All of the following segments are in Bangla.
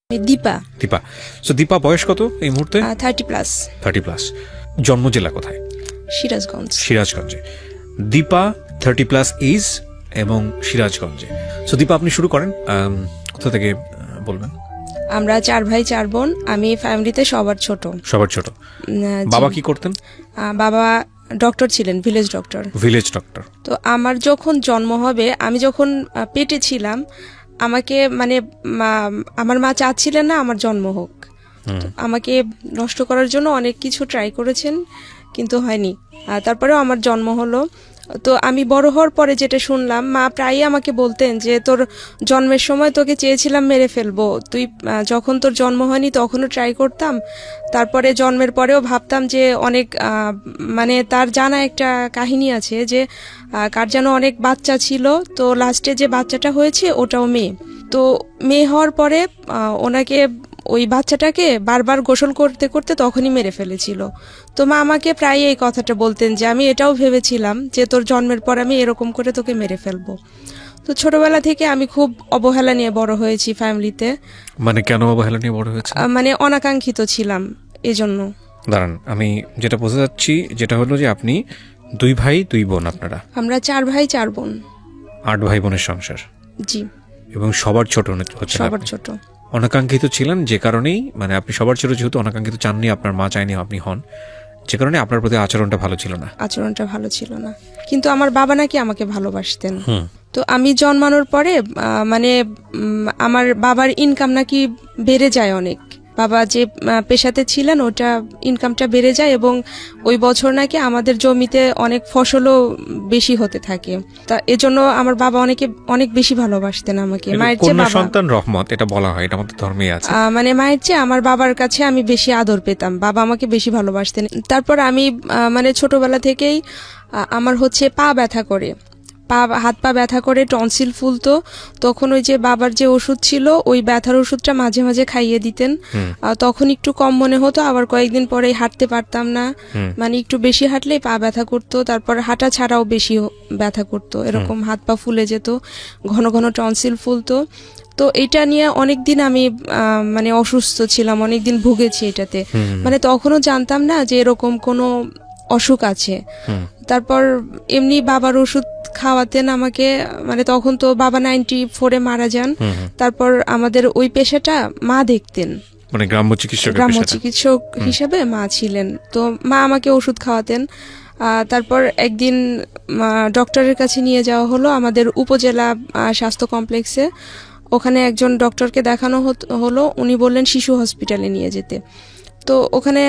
দীপা। দীপা। সো দীপা বয়স কত এই মুহূর্তে? 30+। 30+। জন্ম জেলা কোথায়? সিরাজগঞ্জ। সিরাজগঞ্জে। দীপা 30+ এজ এবং সিরাজগঞ্জে। সো দীপা আপনি শুরু করেন, কোথা থেকে বলবেন? আমরা 4 ভাই 4 বোন। আমি ফ্যামিলিতে সবার ছোট। সবার ছোট। বাবা কি করতেন? বাবা ডক্টর ছিলেন, ভিলেজ ডক্টর। Village doctor. তো আমার যখন জন্ম হবে, আমি যখন পেটে ছিলাম, আমাকে মানে আমার মা চাচ্ছিলেন না আমার জন্ম হোক। আমাকে নষ্ট করার জন্য অনেক কিছু ট্রাই করেছেন, কিন্তু হয়নি। তারপরেও আমার জন্ম হলো। তো আমি বড় হওয়ার পরে যেটা শুনলাম, মা প্রায়ই আমাকে বলতেন যে তোর জন্মের সময় তোকে চেয়েছিলাম মেরে ফেলবো, তুই যখন তোর জন্ম হয়নি তখনও ট্রাই করতাম, তারপরে জন্মের পরেও ভাবতাম যে অনেক মানে তার জানা একটা কাহিনী আছে যে কার যেন অনেক বাচ্চা ছিল, তো লাস্টে যে বাচ্চাটা হয়েছে ওটাও মেয়ে। তো মেয়ে হওয়ার পরে ওনাকে ওই বাচ্চাটাকে বারবার গোসল করতে করতে তখনই মেরে ফেলেছিল। তো মা আমাকে প্রায় এই কথাটা বলতেন যে আমি এটাও ভেবেছিলাম যে তোর জন্মের পর আমি এরকম করে তোকে মেরে ফেলবো। তো ছোটবেলা থেকে আমি খুব অবহেলা নিয়ে বড় হয়েছি ফ্যামিলিতে। মানে কেন অবহেলা নিয়ে বড় হয়েছে? মানে অনাকাঙ্ক্ষিত ছিলাম এজন্য। দাঁড়ান, আমি যেটা বোঝা যাচ্ছি যেটা হলো যে আপনি 2 ভাই 2 বোন। আপনারা? আমরা 4 ভাই 4 বোন। 8 ভাই বোনের সংসার। জি। এবং সবার ছোট হচ্ছে? সবার ছোট। অনাকাঙ্ক্ষিত ছিলেন, যে কারণেই মানে আপনি সবার ছোট, যেহেতু অনাকাঙ্ক্ষিত চাননি, আপনার মা চাইনি আপনি হন, যে কারণে আপনার প্রতি আচরণটা ভালো ছিল না। আচরণটা ভালো ছিল না, কিন্তু আমার বাবা নাকি আমাকে ভালোবাসতেন। তো আমি জন্মানোর পরে মানে আমার বাবার ইনকাম নাকি বেড়ে যায় অনেক। বাবা যে পেশাতে ছিলেন ওটা ইনকামটা বেড়ে যায়, এবং ওই বছর নাকি আমাদের জমিতে অনেক ফসলও বেশি হতে থাকে। তা এজন্য আমার বাবা অনেক বেশি ভালোবাসতেন আমাকে। মায়ের চেয়ে কন্যা সন্তান রহমত এটা বলা হয়, এটা আমাদের ধর্মে আছে। মানে মায়ের চেয়ে আমার বাবার কাছে আমি বেশি আদর পেতাম, বাবা আমাকে বেশি ভালোবাসতেন। তারপর আমি মানে ছোটবেলা থেকেই আমার হচ্ছে পা ব্যথা করে, হাত পা ব্যথা করে, টনসিল ফুলতো। তখন ওই যে বাবার যে ওষুধ ছিল ওই ব্যথার ওষুধটা মাঝে মাঝে খাইয়ে দিতেন। তখন একটু কম মনে হতো, আবার কয়েকদিন পরে হাঁটতে পারতাম না, মানে একটু বেশি হাঁটলেই পা ব্যথা করতো। তারপর হাঁটা ছাড়াও বেশি ব্যথা করতো, এরকম হাত পা ফুলে যেত, ঘন ঘন টনসিল ফুলতো। তো এটা নিয়ে অনেকদিন আমি মানে অসুস্থ ছিলাম, অনেকদিন ভুগেছি এটাতে। মানে তখনও জানতাম না যে এরকম কোনো অসুখ আছে। তারপর এমনি বাবার ওষুধ খাওয়াতেন আমাকে, মানে তখন তো বাবা 94-এ মারা যান। তারপর আমাদের ওই পেশাটা মা দেখতেন, মানে গ্রাম্য চিকিৎসক হিসেবে মা ছিলেন। তো মা আমাকে ওষুধ খাওয়াতেন। তারপর একদিন ডক্টরের কাছে নিয়ে যাওয়া হলো আমাদের উপজেলা স্বাস্থ্য কমপ্লেক্সে। ওখানে একজন ডক্টরকে দেখানো হলো, উনি বললেন শিশু হসপিটালে নিয়ে যেতে। তো ওখানে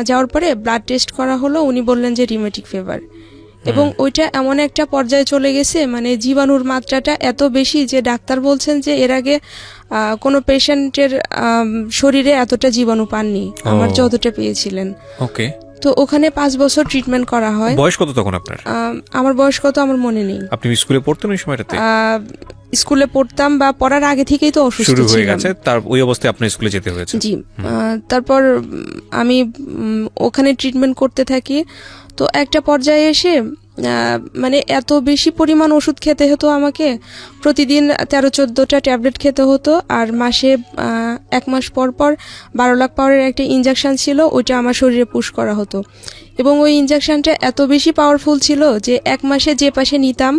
যাওয়ার পরে ব্লাড টেস্ট করা হলো, উনি বললেন যে রিউমেটিক ফিভার। এবং ওইটা এমন একটা পর্যায়ে চলে গেছে, মানে জীবাণুর মাত্রাটা এত বেশি যে ডাক্তার বলছেন যে এর আগে কোনো পেশেন্টের শরীরে এতটা জীবাণু পাননি আমার যতটা পেয়েছিলেন। ওকে। তো ওখানে 5 বছর ট্রিটমেন্ট করা হয়। বয়স কত তখন আপনার? আমার বয়স কত আমার মনে নেই। আপনি স্কুলে পড়তেন ওই সময়টাতে? স্কুলে পড়তাম, বা পড়ার আগে থেকেই তো অসুস্থ শুরু হয়ে গেছে, তার ওই অবস্থায় আপনার স্কুলে যেতে হয়েছে? জি। তারপর আমি ওখানে ট্রিটমেন্ট করতে থাকি। তো একটা পর্যায়ে এসে মানে এত বেশি পরিমাণ ওষুধ খেতে হতো আমাকে, প্রতিদিন 13-14টা ট্যাবলেট খেতে হতো। আর মাসে 1 মাস পর পর 12 লাখ পাওয়ারের একটা ইনজেকশন ছিল, ওইটা আমার শরীরে পুশ করা হতো। এবং ওই ইনজেকশনটা এত বেশি পাওয়ারফুল ছিল যে 1 মাসে যে পাশে নিতাম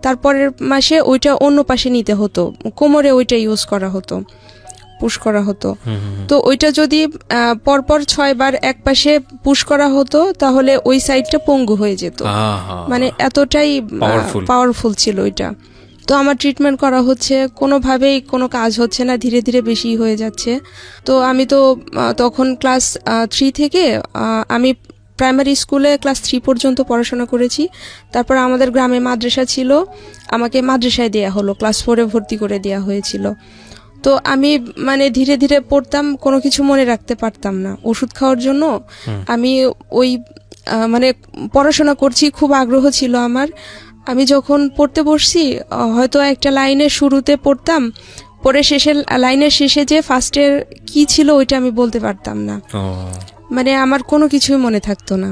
তারপরের মাসে ওইটা অন্য পাশে নিতে হতো, কোমরে ওইটা ইউজ করা হতো, পুশ করা হতো। তো ওইটা যদি পরপর 6 বার এক পাশে পুশ করা হতো তাহলে ওই সাইডটা পঙ্গু হয়ে যেত, মানে এতটাই পাওয়ারফুল ছিল ওইটা। তো আমার ট্রিটমেন্ট করা হচ্ছে, কোনোভাবেই কোনো কাজ হচ্ছে না, ধীরে ধীরে বেশি হয়ে যাচ্ছে। তো আমি তো তখন ক্লাস 3 থেকে আমি প্রাইমারি স্কুলে ক্লাস 3 পর্যন্ত পড়াশোনা করেছি। তারপর আমাদের গ্রামে মাদ্রাসা ছিল, আমাকে মাদ্রাসায় দেয়া হলো, ক্লাস 4-এ ভর্তি করে দেয়া হয়েছিল। তো আমি মানে ধীরে ধীরে পড়তাম, কোনো কিছু মনে রাখতে পারতাম না। ওষুধ খাওয়ার জন্য আমি ওই মানে পড়াশোনা করছি, খুব আগ্রহ ছিল আমার। আমি যখন পড়তে বসছি, হয়তো একটা লাইনের শুরুতে পড়তাম, পরে লাইনের শেষে যে ফার্স্টের কি ছিল ওইটা আমি বলতে পারতাম না, মানে আমার কোনো কিছুই মনে থাকতো না।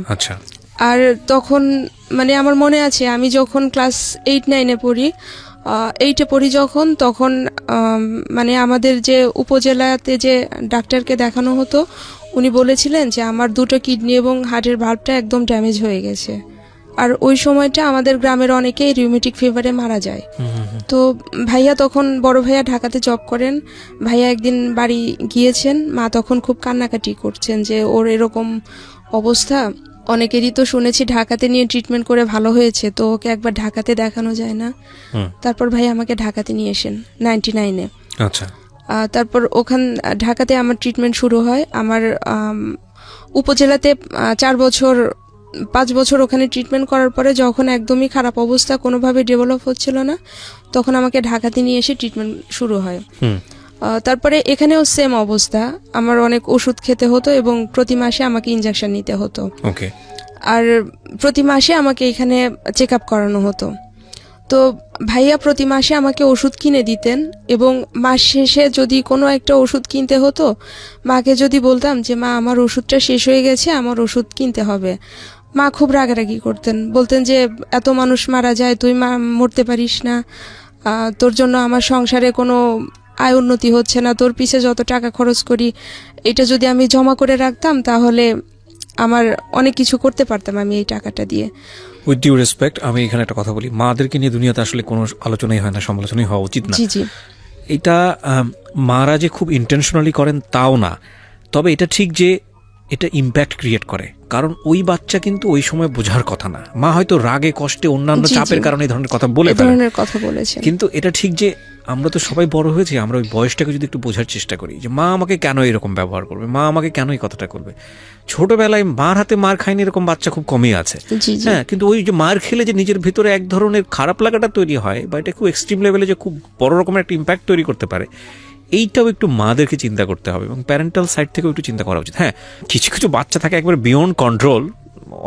আর তখন মানে আমার মনে আছে আমি যখন ক্লাস 8-9-এ পড়ি, এইটে পড়ি যখন, তখন মানে আমাদের যে উপজেলাতে যে ডাক্তারকে দেখানো হতো, উনি বলেছিলেন যে আমার দুটো কিডনি এবং হার্টের ভাল্বটা একদম ড্যামেজ হয়ে গেছে। আর ওই সময়টা আমাদের গ্রামের অনেকেই রিউমেটিক ফিভারে মারা যায়। তো ভাইয়া তখন, বড় ভাইয়া ঢাকাতে জব করেন, ভাইয়া একদিন বাড়ি গিয়েছেন, মা তখন খুব কান্নাকাটি করছেন যে ওর এরকম অবস্থা, অনেকেরই তো শুনেছি ঢাকাতে নিয়ে ট্রিটমেন্ট করে ভালো হয়েছে, তো ওকে একবার ঢাকাতে দেখানো যায় না। তারপর ভাই আমাকে ঢাকাতে নিয়ে আসেন 99-এ। আচ্ছা। তারপর ঢাকাতে আমার ট্রিটমেন্ট শুরু হয়। আমার উপজেলাতে 5 বছর ওখানে ট্রিটমেন্ট করার পরে যখন একদমই খারাপ অবস্থা, কোনোভাবে ডেভেলপ হচ্ছিল না, তখন আমাকে ঢাকাতে নিয়ে এসে ট্রিটমেন্ট শুরু হয়। তারপরে এখানেও সেম অবস্থা, আমার অনেক ওষুধ খেতে হতো এবং প্রতি মাসে আমাকে ইনজেকশন নিতে হতো। ওকে। আর প্রতি মাসে আমাকে এখানে চেক আপ করানো হতো। তো ভাইয়া প্রতি মাসে আমাকে ওষুধ কিনে দিতেন, এবং মাস শেষে যদি কোনো একটা ওষুধ কিনতে হতো, মাকে যদি বলতাম যে মা আমার ওষুধটা শেষ হয়ে গেছে, আমার ওষুধ কিনতে হবে, মা খুব রাগারাগি করতেন, বলতেন যে এত মানুষ মারা যায়, তুই মরতে পারিস না, তোর জন্য আমার সংসারে কোনো আয় উন্নতি হচ্ছে না, তোর পিছে যত টাকা খরচ করি এটা যদি আমি জমা করে রাখতাম তাহলে আমার অনেক কিছু করতে পারতাম আমি এই টাকাটা দিয়ে। উইথ ডিউ রেসপেক্ট, আমি এখানে একটা কথা বলি, মাদেরকে নিয়ে দুনিয়াতে আসলে কোনো আলোচনাই হয় না, সমালোচনাই হওয়া উচিত না। জি জি। এটা মারা যে খুব ইন্টেনশনালি করেন তাও না, তবে এটা ঠিক যে এটা ইম্প্যাক্ট ক্রিয়েট করে, কারণ ওই বাচ্চা কিন্তু ওই সময় বোঝার কথা না। মা হয়তো রাগে কষ্টে অন্যান্য চাপের কারণে এই ধরনের কথা বলে ফেলেন, কিন্তু এটা ঠিক যে আমরা তো সবাই বড় হয়েছি, আমরা ওই বয়সটাকে যদি একটু বোঝার চেষ্টা করি যে মা আমাকে কেন এরকম ব্যবহার করবে, মা আমাকে কেন এই কথাটা করবে। ছোটবেলায় মার হাতে মার খায়নি এরকম বাচ্চা খুব কমই আছে। হ্যাঁ, কিন্তু ওই যে মার খেলে যে নিজের ভিতরে এক ধরনের খারাপ লাগাটা তৈরি হয়, বা এটা খুব এক্সট্রিম লেভেলে যে খুব বড় রকমের একটা ইম্প্যাক্ট তৈরি করতে পারে, এইটাও একটু মাদেরকে চিন্তা করতে হবে এবং প্যারেন্টাল সাইড থেকেও একটু চিন্তা করা উচিত। হ্যাঁ, কিছু কিছু বাচ্চা থাকে একবার বিয়ন্ড কন্ট্রোল,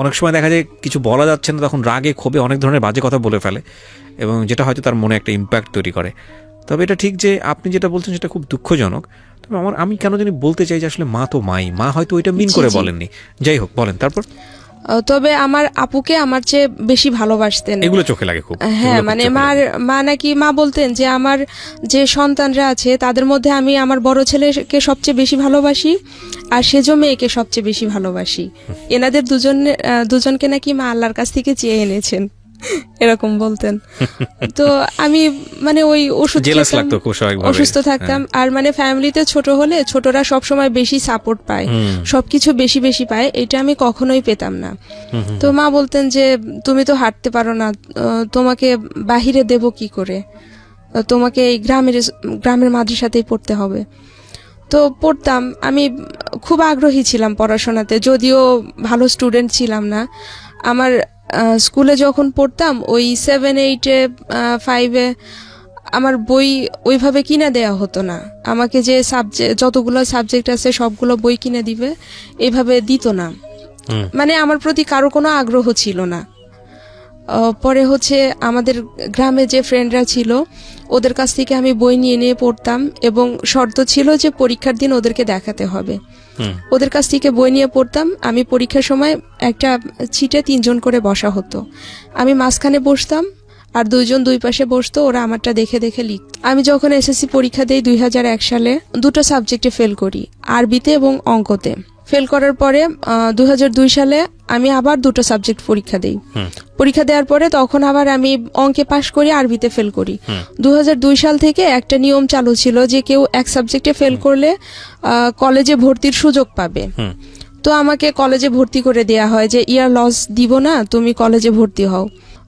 অনেক সময় দেখা যায় কিছু বলা যাচ্ছে না, তখন রাগে ক্ষোভে অনেক ধরনের বাজে কথা বলে ফেলে, এবং যেটা হয়তো তার মনে একটা ইম্প্যাক্ট তৈরি করে। তবে এটা ঠিক যে আপনি যেটা বলছেন সেটা খুব দুঃখজনক। তবে আমি কেন জানি বলতে চাই যে আসলে মা তো মা হয়তো ওইটা মিন করে বলেননি। যাই হোক, বলেন তারপর। তবে আমার আপুকে আমার চেয়ে বেশি ভালোবাসতেন, এগুলো চোখে লাগে খুব। হ্যাঁ, মানে মা বলতেন যে আমার যে সন্তানরা আছে তাদের মধ্যে আমি আমার বড় ছেলেকে সবচেয়ে বেশি ভালোবাসি, আর সেজো মেয়েকে সবচেয়ে বেশি ভালোবাসি। এনাদের দুজনকে নাকি মা আল্লাহর কাছ থেকে চেয়ে এনেছেন, এরকম বলতেন। তো আমি মানে ওই অসুস্থ থাকতাম, আর মানে ফ্যামিলিতে ছোট হলে ছোটরা সবসময় বেশি সাপোর্ট পায়, সবকিছু বেশি বেশি পায়, এটা আমি কখনোই পেতাম না। তো মা বলতেন যে তুমি তো হাঁটতে পারো না, তোমাকে বাহিরে দেব কি করে, তোমাকে এই গ্রামের মাদ্রাসাতেই পড়তে হবে। তো পড়তাম, আমি খুব আগ্রহী ছিলাম পড়াশোনাতে, যদিও ভালো স্টুডেন্ট ছিলাম না। আমার স্কুলে যখন পড়তাম ওই 7, 8, 5 আমার বই ওইভাবে কিনে দেয়া হতো না, আমাকে যে যতগুলো সাবজেক্ট আছে সবগুলো বই কিনে দিবে এইভাবে দিত না, মানে আমার প্রতি কারো কোনো আগ্রহ ছিল না। পরে আমাদের গ্রামে যে ফ্রেন্ডরা ছিল ওদের কাছ থেকে আমি বই নিয়ে পড়তাম, এবং শর্ত ছিল যে পরীক্ষার দিন ওদেরকে দেখাতে হবে। ওদের কাছ থেকে বই নিয়ে পড়তাম। আমি পরীক্ষার সময় একটা ছিটে 3 জন করে বসা হতো, আমি মাঝখানে বসতাম আর 2 জন 2 পাশে বসতো, ওরা আমারটা দেখে দেখে লিখত। আমি যখন এসএসসি পরীক্ষা দেই 2001 সালে, 2টো সাবজেক্টে ফেল করি, আরবিতে এবং অঙ্কতে। ফেল করার পরে 2002 সালে আমি আবার 2টো সাবজেক্ট পরীক্ষা দেই। পরীক্ষা দেওয়ার পরে তখন আবার আমি অঙ্কে পাশ করি, আরবিতে ফেল করি। 2002 সাল থেকে একটা নিয়ম চালু ছিল যে কেউ এক সাবজেক্টে ফেল করলে কলেজে ভর্তির সুযোগ পাবে। তো আমাকে কলেজে ভর্তি করে দেয়া হয় যে ইয়ার লস দিব না, তুমি কলেজে ভর্তি হও।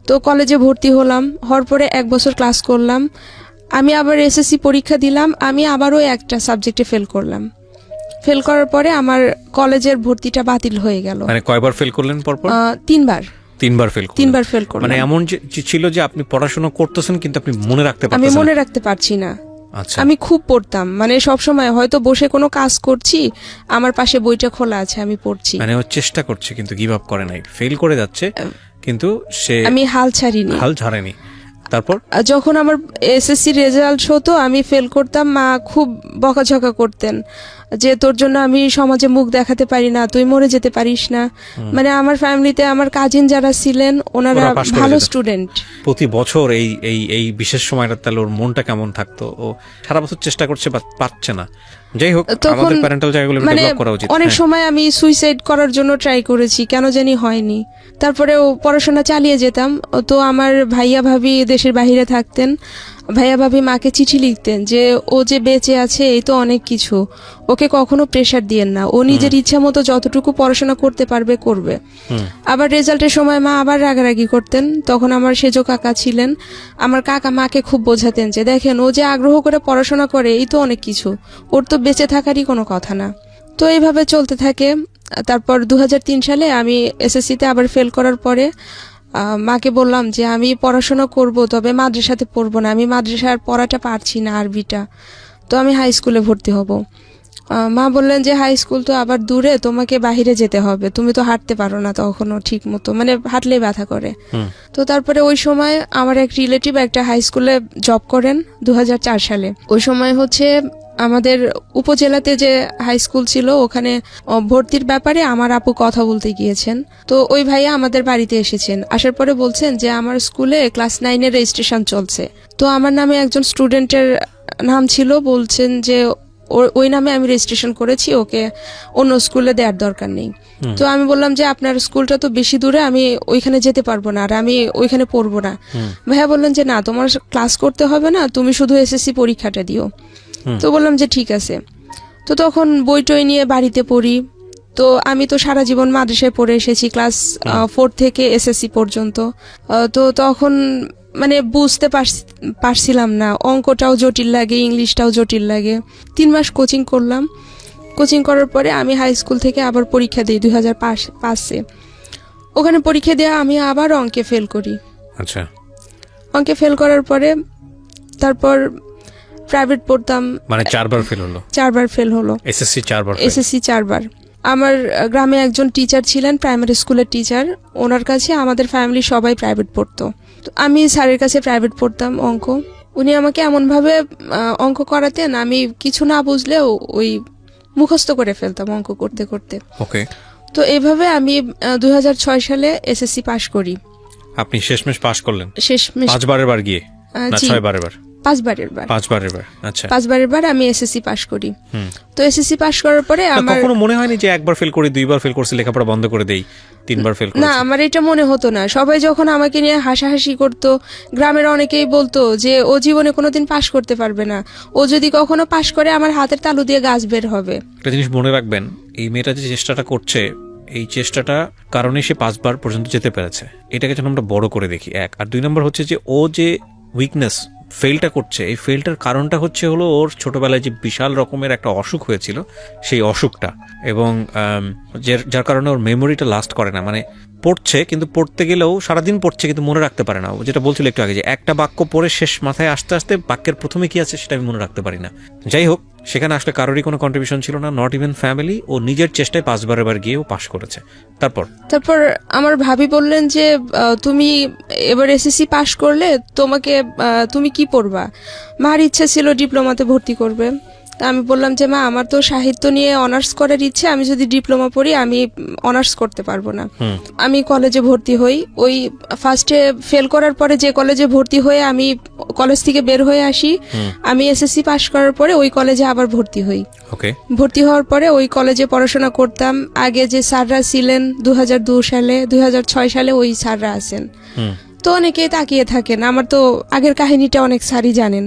তো কলেজে ভর্তি হলাম, হওয়ার পরে 1 বছর ক্লাস করলাম। আমি আবার এসএসসি পরীক্ষা দিলাম, আমি আবারও একটা সাবজেক্টে ফেল করলাম। ফেল করার পরে আমার কলেজের ভর্তিটা বাতিল হয়ে গেল। মানে কয়বার ফেল করলেন পরপর? 3বার। 3বার ফেল করলেন। মানে এমন ছিল যে আপনি পড়াশোনা করতেছেন কিন্তু আপনি মনে রাখতে পারছেন না? আমি মনে রাখতে পারছি না। আচ্ছা। আমি খুব পড়তাম, মানে সব সময় হয়তো বসে কোনো কাজ করছি, আমার পাশে বইটা খোলা আছে, আমি পড়ছি। মানে ও চেষ্টা করছে কিন্তু গিভ আপ করে নাই, ফেল করে যাচ্ছে কিন্তু সে আমি হাল ছাড়েনি। তারপর যখন আমার এসএসসি রেজাল্ট হতো আমি ফেল করতাম, মা খুব বকাঝকা করতেন যে তোর জন্য আমি সমাজে মুখ দেখাতে পারি না, তুই মরে যেতে পারিস না। মানে আমার ফ্যামিলিতে আমার কাজিন যারা ছিলেন ওনারা ওরা পাশ করে ভালো যেত। স্টুডেন্ট। প্রতি বছর এই এই এই বিশেষ সময়টা তাহলে ওর মনটা কেমন থাকতো? ও সারা বছর চেষ্টা করছে বা পাচ্ছে না। যাই হোক, তখন আমাদের প্যারেন্টাল জায়গাগুলো মানে ডেভেলপ করা উচিত। অনেক হ্যাঁ। সময় আমি সুইসাইড করার জন্য ট্রাই করেছি, কেন জানি হয়নি। তারপরে ও পড়াশোনা চালিয়ে যেতাম। তো আমার ভাইয়া ভাবি দেশের বাইরে থাকতেন, ভাইয়া ভাবি মাকে চিঠি লিখতেন যে ও যে বেঁচে আছে এই তো অনেক কিছু, ওকে কখনো প্রেশার দিয়েন না, ও নিজের ইচ্ছা মতো যতটুকু পড়াশোনা করতে পারবে করবে। আবার রেজাল্টের সময় মা আবার রাগারাগি করতেন। তখন আমার সেজো কাকা ছিলেন, আমার কাকা মাকে খুব বোঝাতেন যে দেখেন ও যে আগ্রহ করে পড়াশোনা করে এই তো অনেক কিছু, ওর তো বেঁচে থাকারই কোনো কথা না। তো এইভাবে চলতে থাকে। তারপর 2003 সালে আমি এসএসসিতে আবার ফেল করার পরে মাকে বললাম যে আমি পড়াশোনা করব, তবে মাদ্রাসাতে পড়বো না, আমি মাদ্রাসার পড়াটা পারছি না, আরবিটা, তো আমি হাই স্কুলে ভর্তি হব। মা বললেন যে হাই স্কুল তো আবার দূরে, তোমাকে বাইরে যেতে হবে, তুমি তো হাঁটতে পারো না তখনও ঠিক মতো, মানে হাঁটলেই ব্যথা করে। তো তারপরে ওই সময় আমার এক রিলেটিভ একটা হাই স্কুলে জব করেন 2004 সালে। ওই সময় হচ্ছে আমাদের উপজেলাতে যে হাই স্কুল ছিল ওখানে ভর্তির ব্যাপারে আমার আপু কথা বলতে গিয়েছেন। তো ওই ভাইয়া আমাদের বাড়িতে এসেছেন, আসার পরে বলছেন যে আমার স্কুলে ক্লাস 9-এর রেজিস্ট্রেশন চলছে, তো আমার নামে একজন স্টুডেন্টের নাম ছিল, বলছেন যে ওই নামে আমি রেজিস্ট্রেশন করেছি, ওকে অন্য স্কুলে দেওয়ার দরকার নেই। তো আমি বললাম যে আপনার স্কুলটা তো বেশি দূরে, আমি ওইখানে যেতে পারবো না, আর আমি ওইখানে পড়বো না। ভাইয়া বললেন যে না, তোমার ক্লাস করতে হবে না, তুমি শুধু এসএসসি পরীক্ষাটা দিও। তো বললাম যে ঠিক আছে। তো তখন বই টই নিয়ে বাড়িতে পড়ি। তো আমি তো সারা জীবন মাদ্রাসায় পড়ে এসেছি, ক্লাস 4 থেকে এসএসসি পর্যন্ত। তো তখন মানে বুঝতে পারছিলাম না, অঙ্কটাও জটিল লাগে, ইংলিশটাও জটিল লাগে। 3 মাস কোচিং করলাম। কোচিং করার পরে আমি হাই স্কুল থেকে আবার পরীক্ষা দিই 2005-এ। ওখানে পরীক্ষা দিয়ে আমি আবার অঙ্কে ফেল করি। আচ্ছা, অঙ্কে ফেল করার পরে তারপর প্রাইভেট পড়তাম, মানে 4 বার ফেল হলো? 4 বার ফেল হলো। এসএসসি 4 বার? এসএসসি 4 বার। আমার গ্রামে একজন টিচার ছিলেন, প্রাইমারি স্কুলের টিচার, ওনার কাছে আমাদের ফ্যামিলি সবাই প্রাইভেট পড়তো। তো আমি স্যারের কাছে প্রাইভেট পড়তাম অঙ্ক। উনি আমাকে এমনভাবে অঙ্ক করাতেন, আমি কিছু না বুঝলেও ওই মুখস্থ করে ফেলতাম অঙ্ক করতে করতে। ওকে। তো এইভাবে আমি 2006 সালে এসএসসি পাশ করি। আপনি শেষমেশ পাশ করলেন? শেষমেশ 5 বারের বার গিয়ে না 6 বারের বার? 5 বারের বার। 5 বারের বার। আচ্ছা, 5 বারের বার আমি এসএসসি পাশ করি। তো এসএসসি পাশ করার পরে আমার কখনো মনে হয়নি যে একবার ফেল করি, 2 বার ফেল করছি, লেখাপড়া বন্ধ করে দেই, 3 বার ফেল করেছি? না, আমার এটা মনে হতো না। সবাই যখন আমাকে নিয়ে হাসাহাসি করতো, গ্রামের অনেকেই বলতো যে ও জীবনে কোনোদিন পাশ করতে পারবে না, ও যদি কখনো পাশ করে আমার হাতের তালু দিয়ে গাছ বের হবে। একটা জিনিস মনে রাখবেন, এই মেয়েটা যে চেষ্টাটা করছে, এই চেষ্টাটা কারণে সে 5 বার পর্যন্ত যেতে পেরেছে। এটাকে যেন আমরা বড় করে দেখি, 1। আর 2 নম্বর হচ্ছে যে ও যে উইকনেস, ফেলটা করছে, এই ফেলটার কারণটা হচ্ছে হলো ওর ছোটবেলায় যে বিশাল রকমের একটা অসুখ হয়েছিল, সেই অসুখটা, এবং যার কারণে ওর মেমোরিটা লাস্ট করে না। মানে পড়ছে, কিন্তু পড়তে গেলেও সারাদিন পড়ছে কিন্তু মনে রাখতে পারে না। ও যেটা বলছিল একটু আগে, যে একটা বাক্য পড়ে শেষ মাথায় আস্তে আস্তে বাক্যের প্রথমে কি আছে সেটা আমি মনে রাখতে পারি না। যাই হোক, সেখানে আসলে কারোরই কোনো কন্ট্রিবিউশন ছিল না, নট ইভেন ফ্যামিলি। ও নিজের চেষ্টায় 5 বারের গিয়ে ও পাশ করেছে। তারপর আমার ভাবি বললেন যে তুমি এবার এসএসসি পাশ করলে তোমাকে তুমি কি পড়বা? মার ইচ্ছা ছিল ডিপ্লোমাতে ভর্তি করবে। আমি বললাম যে মা, আমার তো সাহিত্য নিয়ে অনার্স করার ইচ্ছে, আমি যদি ডিপ্লোমা পড়ি আমি অনার্স করতে পারবো না। আমি কলেজে ভর্তি হই। ওই ফার্স্টে ফেল করার পরে যে কলেজে ভর্তি হয়ে আমি কলেজ থেকে বের হয়ে আসি, আমি এসএসসি পাশ করার পরে ওই কলেজে আবার ভর্তি হই। ভর্তি হওয়ার পরে ওই কলেজে পড়াশোনা করতাম। আগে যে স্যাররা ছিলেন 2002 সালে 2006 সালে ওই স্যাররা আছেন। তো অনেকেই তাকিয়ে থাকেন, আমার তো আগের কাহিনীটা অনেক স্যারই জানেন।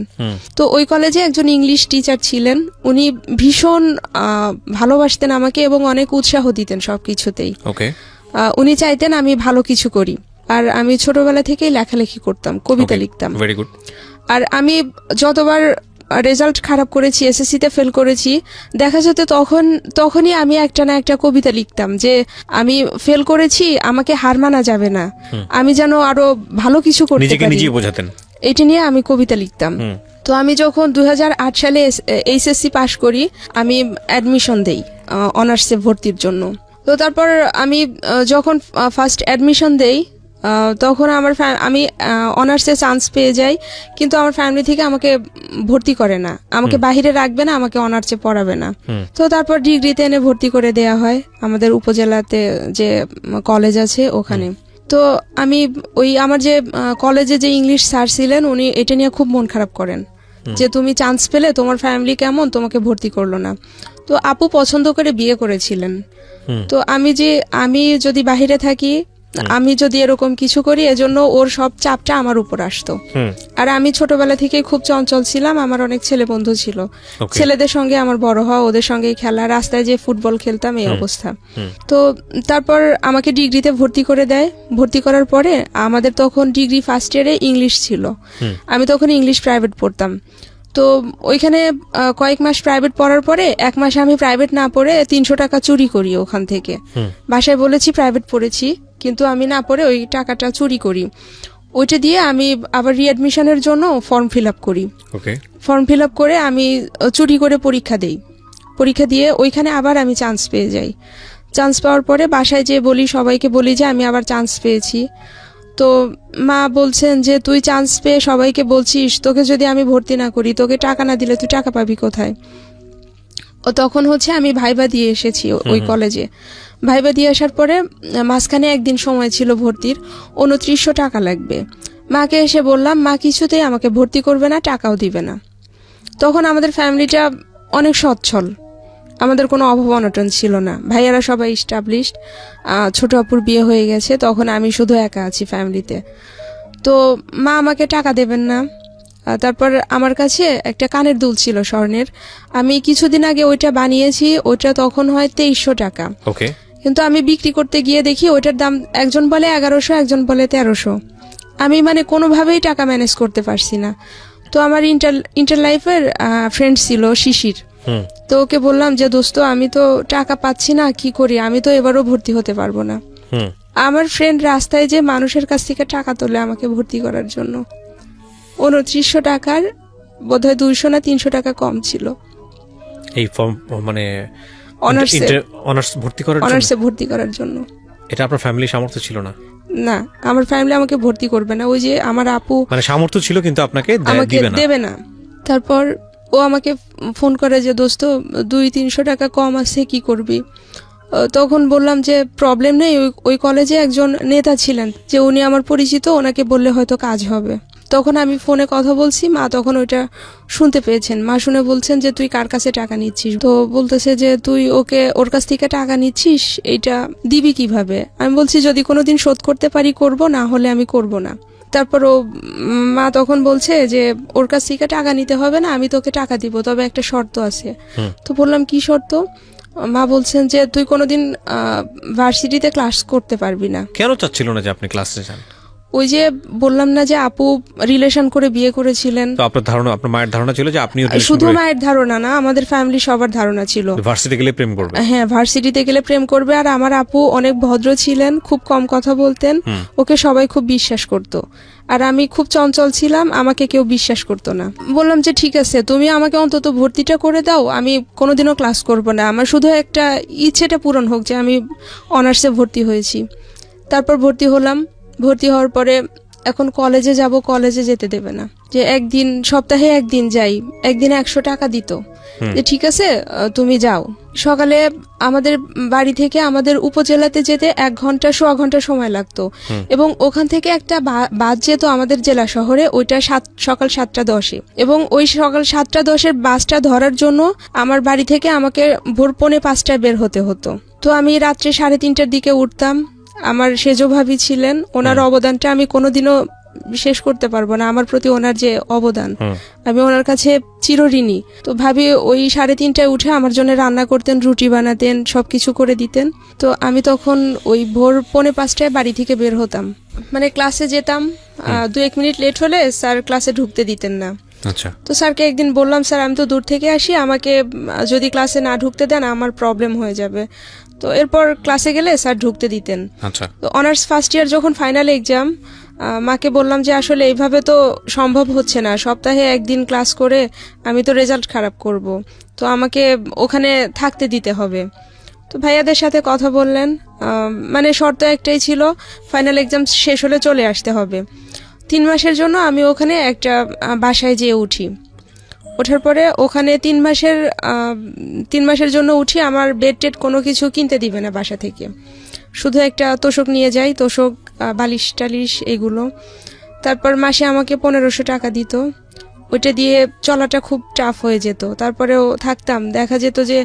তো ওই কলেজে একজন ইংলিশ টিচার ছিলেন, উনি ভীষণ ভালোবাসতেন আমাকে এবং অনেক উৎসাহ দিতেন সবকিছুতেই। উনি চাইতেন আমি ভালো কিছু করি। আর আমি ছোটবেলা থেকেই লেখালেখি করতাম, কবিতা লিখতাম। Very good. আর আমি যতবার রেজাল্ট খারাপ করেছি, এসএসসিতে ফেল করেছি, দেখা যেত তখনই আমি একটা না একটা কবিতা লিখতাম যে আমি ফেল করেছি, আমাকে হার মানা যাবে না, আমি যেন আরো ভালো কিছু করতে পারি, নিজেকে বোঝাতেন। এটা নিয়ে আমি কবিতা লিখতাম। তো আমি যখন 2008 সালে এইচএসসি পাশ করি, আমি অ্যাডমিশন দেই অনার্সে ভর্তির জন্য। তো তারপর আমি যখন ফার্স্ট অ্যাডমিশন দেই, তখন আমি অনার্সে চান্স পেয়ে যাই, কিন্তু আমার ফ্যামিলি থেকে আমাকে ভর্তি করে না, আমাকে বাহিরে রাখবে না, আমাকে অনার্সে পড়াবে না। তো তারপর ডিগ্রিতে এনে ভর্তি করে দেয়া হয় আমাদের উপজেলাতে যে কলেজ আছে ওখানে। তো আমি আমার যে কলেজে যে ইংলিশ স্যার ছিলেন উনি এটা নিয়ে খুব মন খারাপ করেন যে তুমি চান্স পেলে তোমার ফ্যামিলি কেমন তোমাকে ভর্তি করলো না। তো আপু পছন্দ করে বিয়ে করেছিলেন। তো আমি যদি বাহিরে থাকি, আমি যদি এরকম কিছু করি, এজন্য ওর সব চাপটা আমার উপর আসতো। আর আমি ছোটবেলা থেকে খুব চঞ্চল ছিলাম, আমার অনেক ছেলে বন্ধু ছিল, ছেলেদের সঙ্গে আমার বড় হওয়া, ওদের সঙ্গে খেলা, রাস্তায় যে ফুটবল খেলতাম, এই অবস্থা। তো তারপর আমাকে ডিগ্রিতে ভর্তি করে দেয়। ভর্তি করার পরে আমাদের তখন ডিগ্রি ফার্স্ট ইয়ারে ইংলিশ ছিল, আমি তখন ইংলিশ প্রাইভেট পড়তাম। তো ওইখানে কয়েক মাস প্রাইভেট পড়ার পরে 1 মাস আমি প্রাইভেট না পড়ে 300 টাকা চুরি করি ওখান থেকে। বাসায় বলেছি প্রাইভেট পড়েছি, কিন্তু আমি না পড়ে ওই টাকাটা চুরি করি। ওইটা দিয়ে আমি আবার রিঅ্যাডমিশনের জন্য ফর্ম ফিল আপ করি। ফর্ম ফিল আপ করে আমি চুরি করে পরীক্ষা দেই। পরীক্ষা দিয়ে ওইখানে আবার আমি চান্স পেয়ে যাই। চান্স পাওয়ার পরে বাসায় যেয়ে বলি, সবাইকে বলি যে আমি আবার চান্স পেয়েছি। তো মা বলছেন যে তুই চান্স পেয়ে সবাইকে বলছিস, তোকে যদি আমি ভর্তি না করি, তোকে টাকা না দিলে তুই টাকা পাবি কোথায়? ও তখন আমি ভাইবা দিয়ে এসেছি ওই কলেজে। ভাইবা দিয়ে আসার পরে মাঝখানে একদিন সময় ছিল ভর্তির, 2900 টাকা লাগবে। মাকে এসে বললাম, মা কিছুতেই আমাকে ভর্তি করবে না, টাকাও দিবে না। তখন আমাদের ফ্যামিলিটা অনেক সচ্ছল, আমাদের কোনো অভাব অনটন ছিল না, ভাইয়ারা সবাই এস্টাবলিশড, ছোট আপুর বিয়ে হয়ে গেছে, তখন আমি শুধু একা আছি ফ্যামিলিতে। তো মা আমাকে টাকা দেবেন না। তারপর আমার কাছে একটা কানের দুল ছিল স্বর্ণের, আমি কিছুদিন আগে ওইটা বানিয়েছি, ওইটা তখন হয় 2300 টাকা। কিন্তু আমি বিক্রি করতে গিয়ে দেখি ওইটার দাম একজন বলে 1100, একজন বলে 1300। আমি কোনোভাবেই টাকা ম্যানেজ করতে পারছি না। তো আমার ইন্টার লাইফের ফ্রেন্ড ছিল শিশির, তো ওকে বললাম যে দোস্ত আমি তো টাকা পাচ্ছি না, কি করি, আমি তো এবারও ভর্তি হতে পারবো না। আমার ফ্রেন্ড রাস্তায় যে মানুষের কাছ থেকে টাকা তোলে আমাকে ভর্তি করার জন্য, 2900 টাকার বোধহয় 200 না 300 টাকা কম ছিল এই ফর্ম অনার্সে ভর্তি করার জন্য। এটা আপনার ফ্যামিলি সামর্থ্য ছিল না? না, আমার ফ্যামিলি আমাকে ভর্তি করবে না। ওই যে আমার আপু সামর্থ্য ছিল কিন্তু আপনাকে দেবে না। তারপর ও আমাকে ফোন করে যে দোস্ত 200-300 টাকা কম আছে, কি করবি? তখন বললাম যে প্রবলেম নেই, ওই কলেজে একজন নেতা ছিলেন যে উনি আমার পরিচিত, ওনাকে বললে হয়তো কাজ হবে। তখন আমি ফোনে কথা বলছি, মা তখন ওইটা শুনতে পেয়েছেন। মা শুনে বলছেন যে তুই কার কাছে টাকা নিচ্ছিস? তো বলতেছে যে তুই ওর কাছ থেকে টাকা নিচ্ছিস, এইটা দিবি কিভাবে? আমি বলছি যদি কোনোদিন শোধ করতে পারি করব, না হলে আমি করব না। তারপর মা তখন বলছে যে ওর কাছ থেকে টাকা নিতে হবে না, আমি তোকে টাকা দিব, তবে একটা শর্ত আছে। তো বললাম কি শর্ত? মা বলছেন যে তুই কোনোদিন ভার্সিটিতে ক্লাস করতে পারবি না। কেন চাচ্ছিল না যে আপনি ক্লাসে যান? ওই যে বললাম না যে আপু রিলেশন করে বিয়ে করেছিলেন। তো আপনার মায়ের ধারণা ছিল যে আপনি শুধু মায়ের ধারণা না, আমাদের ফ্যামিলি সবার ধারণা ছিল ভার্সিটিতে গেলে প্রেম করবে। হ্যাঁ, ভার্সিটিতে গেলে প্রেম করবে। আর আমার আপু অনেক ভদ্র ছিলেন, খুব কম কথা বলতেন, ওকে সবাই খুব বিশ্বাস করতো। আর আমি খুব চঞ্চল ছিলাম, আমাকে কেউ বিশ্বাস করতো না। বললাম যে ঠিক আছে, তুমি আমাকে অন্তত ভর্তিটা করে দাও, আমি কোনোদিনও ক্লাস করব না, আমার শুধু একটা ইচ্ছেটা পূরণ হোক যে আমি অনার্সে ভর্তি হয়েছি। তারপর ভর্তি হলাম। ভর্তি হওয়ার পরে এখন কলেজে যাব, কলেজে যেতে দেবে না, যে সপ্তাহে একদিন যাই, একদিনে 100 টাকা দিত, যে ঠিক আছে তুমি যাও। সকালে আমাদের বাড়ি থেকে আমাদের উপজেলাতে যেতে 1 ঘন্টা সোয়া ঘন্টা সময় লাগতো, এবং ওখান থেকে একটা বাস যেত আমাদের জেলা শহরে, ওইটা সকাল 7:10, এবং ওই সকাল 7:10 বাসটা ধরার জন্য আমার বাড়ি থেকে আমাকে ভোর 4:45 বের হতে হতো। তো আমি রাত্রে 3:30টার দিকে উঠতাম। আমার সেজো ভাবি ছিলেন, ওনার অবদানটা আমি কোনোদিনও শেষ করতে পারবো না, আমার প্রতি ওনার যে অবদান, আমি ওনার কাছে চিরঋণী। তো ভাবি ওই 3:30টায় উঠে আমার জন্য রান্না করতেন, রুটি বানাতেন, সবকিছু করে দিতেন। তো আমি তখন ওই ভোর 4:45টায় বাড়ি থেকে বের হতাম, ক্লাসে যেতাম, 2-1 মিনিট লেট হলে স্যার ক্লাসে ঢুকতে দিতেন না। আচ্ছা। তো স্যারকে একদিন বললাম, স্যার আমি তো দূর থেকে আসি, আমাকে যদি ক্লাসে না ঢুকতে দেন আমার প্রবলেম হয়ে যাবে। তো এরপর ক্লাসে গেলে স্যার ঢুকতে দিতেন। আচ্ছা। তো অনার্স ফার্স্ট ইয়ার যখন ফাইনাল এক্সাম, মাকে বললাম যে আসলে এইভাবে তো সম্ভব হচ্ছে না, সপ্তাহে একদিন ক্লাস করে আমি তো রেজাল্ট খারাপ করব, তো আমাকে ওখানে থাকতে দিতে হবে। তো ভাইয়াদের সাথে কথা বললেন, মানে শর্ত একটাই ছিল, ফাইনাল এক্সাম শেষ হলে চলে আসতে হবে। 3 মাসের জন্য আমি ওখানে একটা বাসায় যেয়ে উঠি। ওঠার পরে ওখানে 3 মাসের জন্য উঠি। আমার বেড টেড কোনো কিছু কিনতে দিবে না বাসা থেকে, শুধু একটা তোষক নিয়ে যাই, তোষক, বালিশ টালিশ এগুলো। তারপর মাসে আমাকে 1500 টাকা দিত, ওইটা দিয়ে চলাটা খুব টাফ হয়ে যেত। তারপরেও থাকতাম, দেখা যেত যে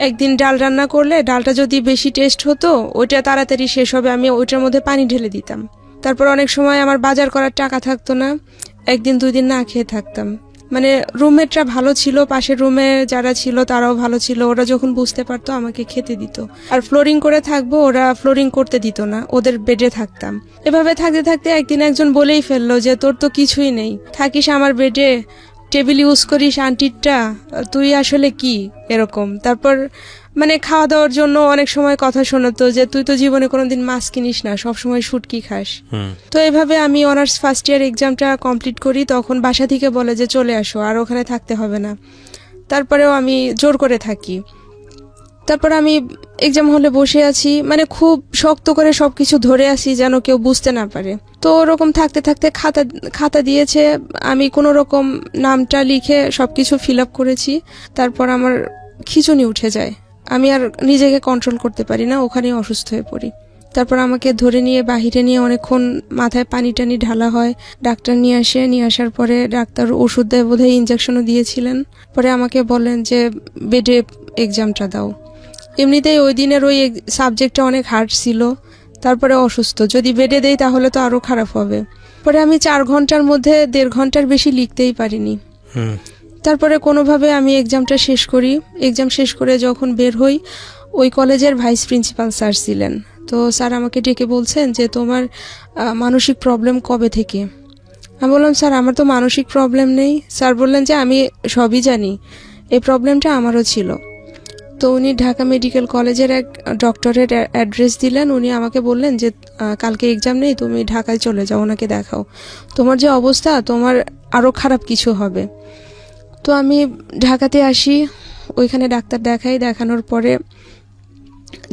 একদিন ডাল রান্না করলে ডালটা যদি বেশি টেস্ট হতো, ওইটা তাড়াতাড়ি শেষ হবে, আমি ওইটার মধ্যে পানি ঢেলে দিতাম। তারপর অনেক সময় আমার বাজার করার টাকা থাকতো না, 1 দিন 2 দিন না খেয়ে থাকতাম। মানে রুমমেটরা ভালো ছিল, পাশের রুমে যারা ছিল তারাও ভালো ছিল, ওরা যখন বুঝতে পারতো আমাকে খেতে দিত। আর ফ্লোরিং করে থাকবো, ওরা ফ্লোরিং করতে দিত না, ওদের বেডে থাকতাম। এভাবে থাকতে থাকতে একদিন একজন বলেই ফেললো যে তোর তো কিছুই নেই, থাকিস আমার বেডে, টেবিল ইউজ করিস আন্টিরটা, তুই আসলে কি এরকম। তারপর মানে খাওয়া দাওয়ার জন্য অনেক সময় কথা শোনাতো যে তুই তো জীবনে কোনোদিন মাছ কিনিস না, সবসময় শুটকি খাস। তো এভাবে আমি অনার্স ফার্স্ট ইয়ার এক্সামটা কমপ্লিট করি। তখন বাসা থেকে বলে যে চলে আসো, আর ওখানে থাকতে হবে না। তারপরেও আমি জোর করে থাকি। তারপর আমি এক্সাম হলে বসে আছি, মানে খুব শক্ত করে সবকিছু ধরে আছি যেন কেউ বুঝতে না পারে। তো ওরকম থাকতে থাকতে খাতা দিয়েছে, আমি কোনো রকম নামটা লিখে সবকিছু ফিল আপ করেছি। তারপর আমার খিঁচুনি উঠে যায়, আমি আর নিজেকে কন্ট্রোল করতে পারি না, ওখানেই অসুস্থ হয়ে পড়ি। তারপর আমাকে ধরে নিয়ে বাহিরে নিয়ে অনেকক্ষণ মাথায় পানি টানি ঢালা হয়, ডাক্তার নিয়ে আসার পরে ডাক্তার ওষুধ দেয়, বোধহয় ইঞ্জেকশনও দিয়েছিলেন। পরে আমাকে বলেন যে বেডে এক্সামটা দাও। এমনিতেই ওই দিনের ওই সাবজেক্টটা অনেক হার্ড ছিল, তারপরে অসুস্থ, যদি বেডে দেই তাহলে তো আরো খারাপ হবে। পরে আমি 4 ঘন্টার মধ্যে 1.5 ঘন্টার বেশি লিখতেই পারিনি। তারপরে কোনোভাবে আমি এক্সামটা শেষ করি। এক্সাম শেষ করে যখন বের হই, ওই কলেজের ভাইস প্রিন্সিপাল স্যার ছিলেন। তো স্যার আমাকে ডেকে বলছেন যে তোমার মানসিক প্রবলেম কবে থেকে। আমি বললাম স্যার আমার তো মানসিক প্রবলেম নেই। স্যার বললেন যে আমি সবই জানি, এই প্রবলেমটা আমারও ছিল। তো উনি ঢাকা মেডিকেল কলেজের এক ডক্টরের অ্যাড্রেস দিলেন। উনি আমাকে বললেন যে কালকে এক্সাম নেই, তুমি ঢাকায় চলে যাও, ওনাকে দেখাও, তোমার যে অবস্থা তোমার আরও খারাপ কিছু হবে। তো আমি ঢাকাতে আসি, ওইখানে ডাক্তার দেখাই। দেখানোর পরে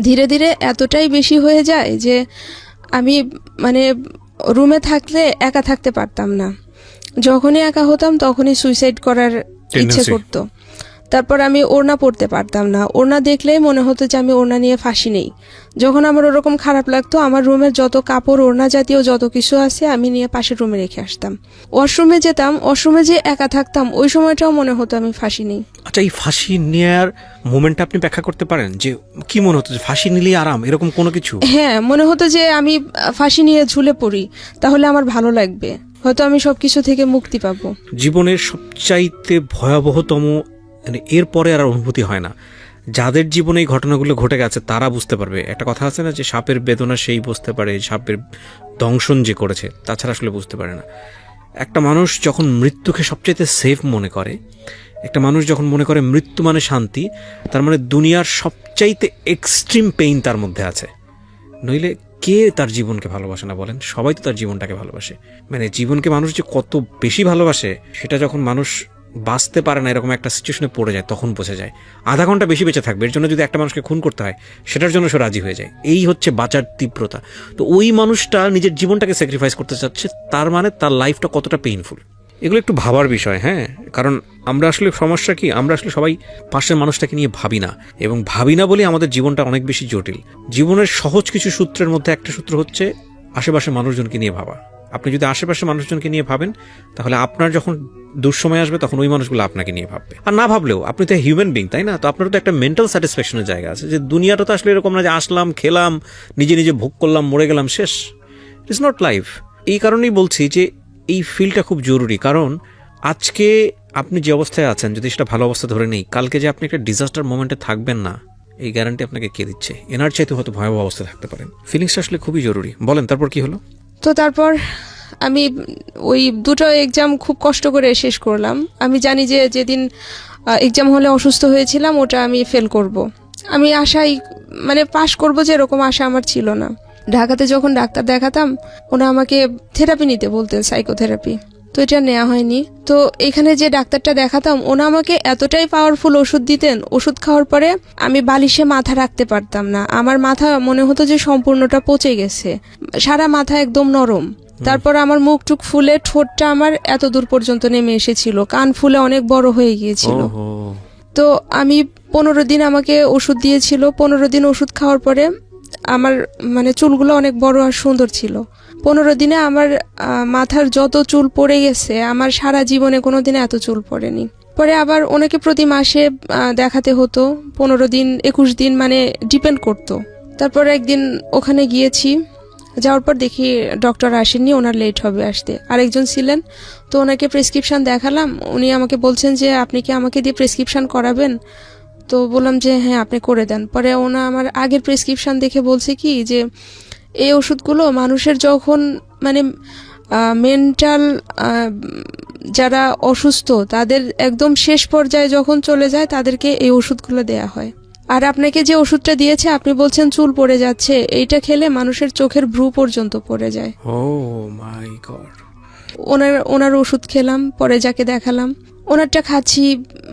ধীরে ধীরে এতটাই বেশি হয়ে যায় যে আমি মানে রুমে থাকলে একা থাকতে পারতাম না। যখনই একা হতাম তখনই সুইসাইড করার ইচ্ছে করতো। তারপর আমি ওড়না পরতে পারতাম না, ওড়না দেখলেই মনে হতো যে আমি ওড়না নিয়ে ফাঁসি নেই। যখন আমার ওরকম খারাপ লাগতো, আমার রুমের যত কাপড় ওড়না জাতীয় যত কিছু আছে আমি নিয়ে পাশের রুমে রেখে আসতাম। ওয়াশরুমে যেতাম, ওয়াশরুমে যে একা থাকতাম, ওই সময়টাও মনে হতো আমি ফাঁসি নেই। আচ্ছা, এই ফাঁসি নেওয়ার মোমেন্টটা আপনি ব্যাখ্যা করতে পারেন যে কি মনে হতো, যে ফাঁসি নিলেই আরাম, এরকম কোনো কিছু? হ্যাঁ, মনে হতো যে আমি ফাঁসি নিয়ে ঝুলে পড়ি, তাহলে আমার ভালো লাগবে, হয়তো আমি সবকিছু থেকে মুক্তি পাবো। জীবনের সবচাইতে ভয়াবহতম, মানে এরপরে আর অনুভূতি হয় না। যাদের জীবনে এই ঘটনাগুলো ঘটে গেছে তারা বুঝতে পারবে। একটা কথা আছে না যে সাপের বেদনা সেই বুঝতে পারে, সাপের দংশন যে করেছে, তাছাড়া আসলে বুঝতে পারে না। একটা মানুষ যখন মৃত্যুকে সবচাইতে সেফ মনে করে, একটা মানুষ যখন মনে করে মৃত্যু মানে শান্তি, তার মানে দুনিয়ার সবচাইতে এক্সট্রিম পেইন তার মধ্যে আছে। নইলে কে তার জীবনকে ভালোবাসে না বলেন? সবাই তো তার জীবনটাকে ভালোবাসে। মানে জীবনকে মানুষ যে কত বেশি ভালোবাসে সেটা যখন মানুষ বাঁচতে পারে না এরকম একটা সিচুয়েশনে পড়ে যায় তখন বোঝা যায়। আধা ঘন্টা বেশি বেঁচে থাকবে, এর জন্য যদি একটা মানুষকে খুন করতে হয় সেটার জন্য সে রাজি হয়ে যায়। এই হচ্ছে বাঁচার তীব্রতা। তো ওই মানুষটা নিজের জীবনটাকে স্যাক্রিফাইস করতে চাচ্ছে, তার মানে তার লাইফটা কতটা পেইনফুল। এগুলো একটু ভাবার বিষয়। হ্যাঁ, কারণ আমরা আসলে সমস্যা কি, আমরা আসলে সবাই পাশের মানুষটাকে নিয়ে ভাবি না, এবং ভাবি না বলে আমাদের জীবনটা অনেক বেশি জটিল। জীবনের সহজ কিছু সূত্রের মধ্যে একটা সূত্র হচ্ছে আশেপাশের মানুষজনকে নিয়ে ভাবা। আপনি যদি আশেপাশের মানুষজনকে নিয়ে ভাবেন, তাহলে আপনার যখন দুঃসময় আসবে তখন ওই মানুষগুলো আপনাকে নিয়ে ভাববে। আর না ভাবলেও আপনি তো হিউম্যান বিং, তাই না? তো আপনার তো একটা মেন্টাল স্যাটিসফ্যাকশনের জায়গা আছে, যে দুনিয়াটা তো আসলে এরকম না যে আসলাম, খেলাম, নিজে নিজে ভোগ করলাম, মরে গেলাম, শেষ। It's not life. এই কারণেই বলছি যে এই ফিলটা খুব জরুরি। কারণ আজকে আপনি যে অবস্থায় আছেন, যদি সেটা ভালো অবস্থা ধরে নেই, কালকে যে আপনি একটা ডিজাস্টার মোমেন্টে থাকবেন না, এই গ্যারান্টি আপনাকে কে দিচ্ছে? এনার চাইতে হয়তো ভয়াবহ অবস্থায় থাকতে পারেন। ফিলিংসটা আসলে খুবই জরুরি। বলেন, তারপর কি হলো? তো তারপর আমি ওই 2টো এক্সাম খুব কষ্ট করে শেষ করলাম। আমি জানি যে যেদিন এক্সাম হলে অসুস্থ হয়েছিলাম ওটা আমি ফেল করব। আমি আশাই মানে পাশ করব যে এরকম আশা আমার ছিল না। ঢাকাতে যখন ডাক্তার দেখাতাম, ওনা আমাকে থেরাপি নিতে বলতেন, সাইকোথেরাপি। তো এটা নেওয়া হয়নি। তো এখানে যে ডাক্তারটা দেখাতাম ওনা আমাকে এতটাই পাওয়ারফুল ওষুধ দিতেন, ওষুধ খাওয়ার পরে আমি বালিশে মাথা রাখতে পারতাম না, আমার মাথা মনে হতো যে সম্পূর্ণটা পচে গেছে, সারা মাথা একদম নরম। তারপর আমার মুখ টুক ফুলে ঠোঁটটা আমার এত দূর পর্যন্ত নেমে এসেছিল, কান ফুলে অনেক বড় হয়ে গিয়েছিল। তো আমি 15 দিন আমাকে ওষুধ দিয়েছিল, 15 দিন ওষুধ খাওয়ার পরে আমার মানে চুলগুলো অনেক বড় আর সুন্দর ছিল। 15 দিনে আমার মাথার যত চুল পড়ে গেছে, আমার সারা জীবনে কোনো দিনে এত চুল পড়েনি। পরে আবার ওনাকে প্রতি মাসে দেখাতে হতো, 15 দিন 21 দিন মানে ডিপেন্ড করতো। তারপর একদিন ওখানে গিয়েছি, যাওয়ার পর দেখি ডক্টর আসেননি, ওনার লেট হবে আসতে, আরেকজন ছিলেন। তো ওনাকে প্রেসক্রিপশন দেখালাম, উনি আমাকে বলছেন যে আপনি কি আমাকে দিয়ে প্রেসক্রিপশন করাবেন? তো বললাম যে হ্যাঁ আপনি করে দেন। পরে ওনা আমার আগের প্রেসক্রিপশন দেখে বলছে কি যে এই ওষুধগুলো মানুষের যখন মানে মেন্টাল যারা অসুস্থ তাদের একদম শেষ পর্যায়ে যখন চলে যায় তাদেরকে এই ওষুধগুলো দেয়া হয়। আর আপনাকে যে ওষুধটা দিয়েছে আপনি বলছেন চুল পড়ে যাচ্ছে, এইটা খেলে মানুষের চোখের ভ্রু পর্যন্ত পড়ে যায়। ও মাই গড। ওনার ওষুধ খেলাম, পরে যাকে দেখালাম ওনারটা খাচ্ছি,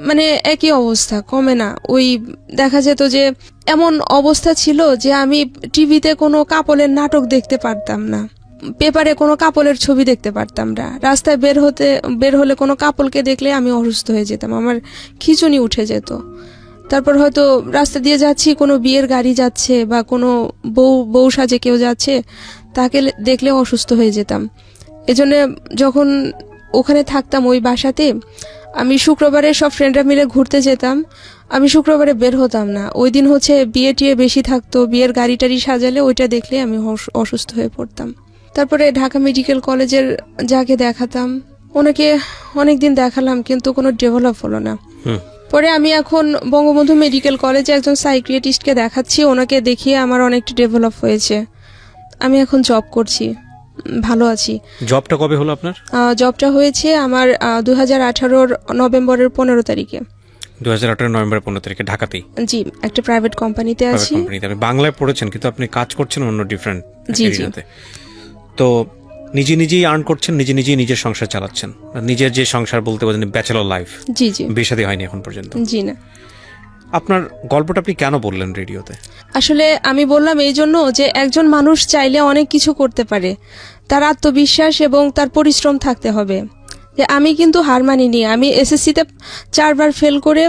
মানে একই অবস্থা, কমে না। ওই দেখা যেত যে এমন অবস্থা ছিল যে আমি টিভিতে কোনো কাপলের নাটক দেখতে পারতাম না, পেপারে কোনো কাপলের ছবি দেখতে পারতাম না, রাস্তায় বের হলে কোনো কাপলকে দেখলে আমি অসুস্থ হয়ে যেতাম, আমার খিঁচুনি উঠে যেত। তারপর হয়তো রাস্তা দিয়ে যাচ্ছি, কোনো বিয়ের গাড়ি যাচ্ছে বা কোনো বউ সাজে কেউ যাচ্ছে, তাকে দেখলে অসুস্থ হয়ে যেতাম। এজন্য যখন ওখানে থাকতাম ওই বাসাতে, আমি শুক্রবারে সব ফ্রেন্ডরা মিলে ঘুরতে যেতাম, আমি শুক্রবারে বের হতাম না। ওই দিন হচ্ছে বিয়ে টিয়ে বেশি থাকতো, বিয়ের গাড়ি টাড়ি সাজালে ওইটা দেখলে আমি অসুস্থ হয়ে পড়তাম। তারপরে ঢাকা মেডিকেল কলেজের যাকে দেখাতাম ওনাকে অনেকদিন দেখালাম, কিন্তু কোনো ডেভেলপ হলো না। পরে আমি এখন বঙ্গবন্ধু মেডিকেল কলেজে একজন সাইকিয়াট্রিস্টকে দেখাচ্ছি, ওনাকে দেখিয়ে আমার অনেকটা ডেভেলপ হয়েছে। আমি এখন জব করছি, ভালো আছি। জবটা কবে হলো আপনার? জবটা হয়েছে আমার 2018 নভেম্বরের 15 তারিখে। 2018 নভেম্বর 15 তারিখে ঢাকাতেই? জি, একটা প্রাইভেট কোম্পানিতে আছি। আপনি বাংলায় পড়েছেন কিন্তু আপনি কাজ করছেন অন্য ডিফারেন্ট এরিয়াতে। তো নিজেই আর্ন করছেন, নিজেই নিজের সংসার চালাচ্ছেন, নিজের যে সংসার বলতে পারেন ব্যাচেলর লাইফ। জি জি। বিয়ে শাদী হয়নি এখন পর্যন্ত? জি না। আপনার গল্পটা আপনি কেন বললেন রেডিওতে? আসলে আমি বললাম এই জন্য যে একজন মানুষ চাইলে অনেক কিছু করতে পারে, তার আত্মবিশ্বাস এবং তার পরিশ্রম থাকতে হবে। যে আমি কিন্তু হার মানিনি, আমি এসএসসিতে 4 বার ফেল করে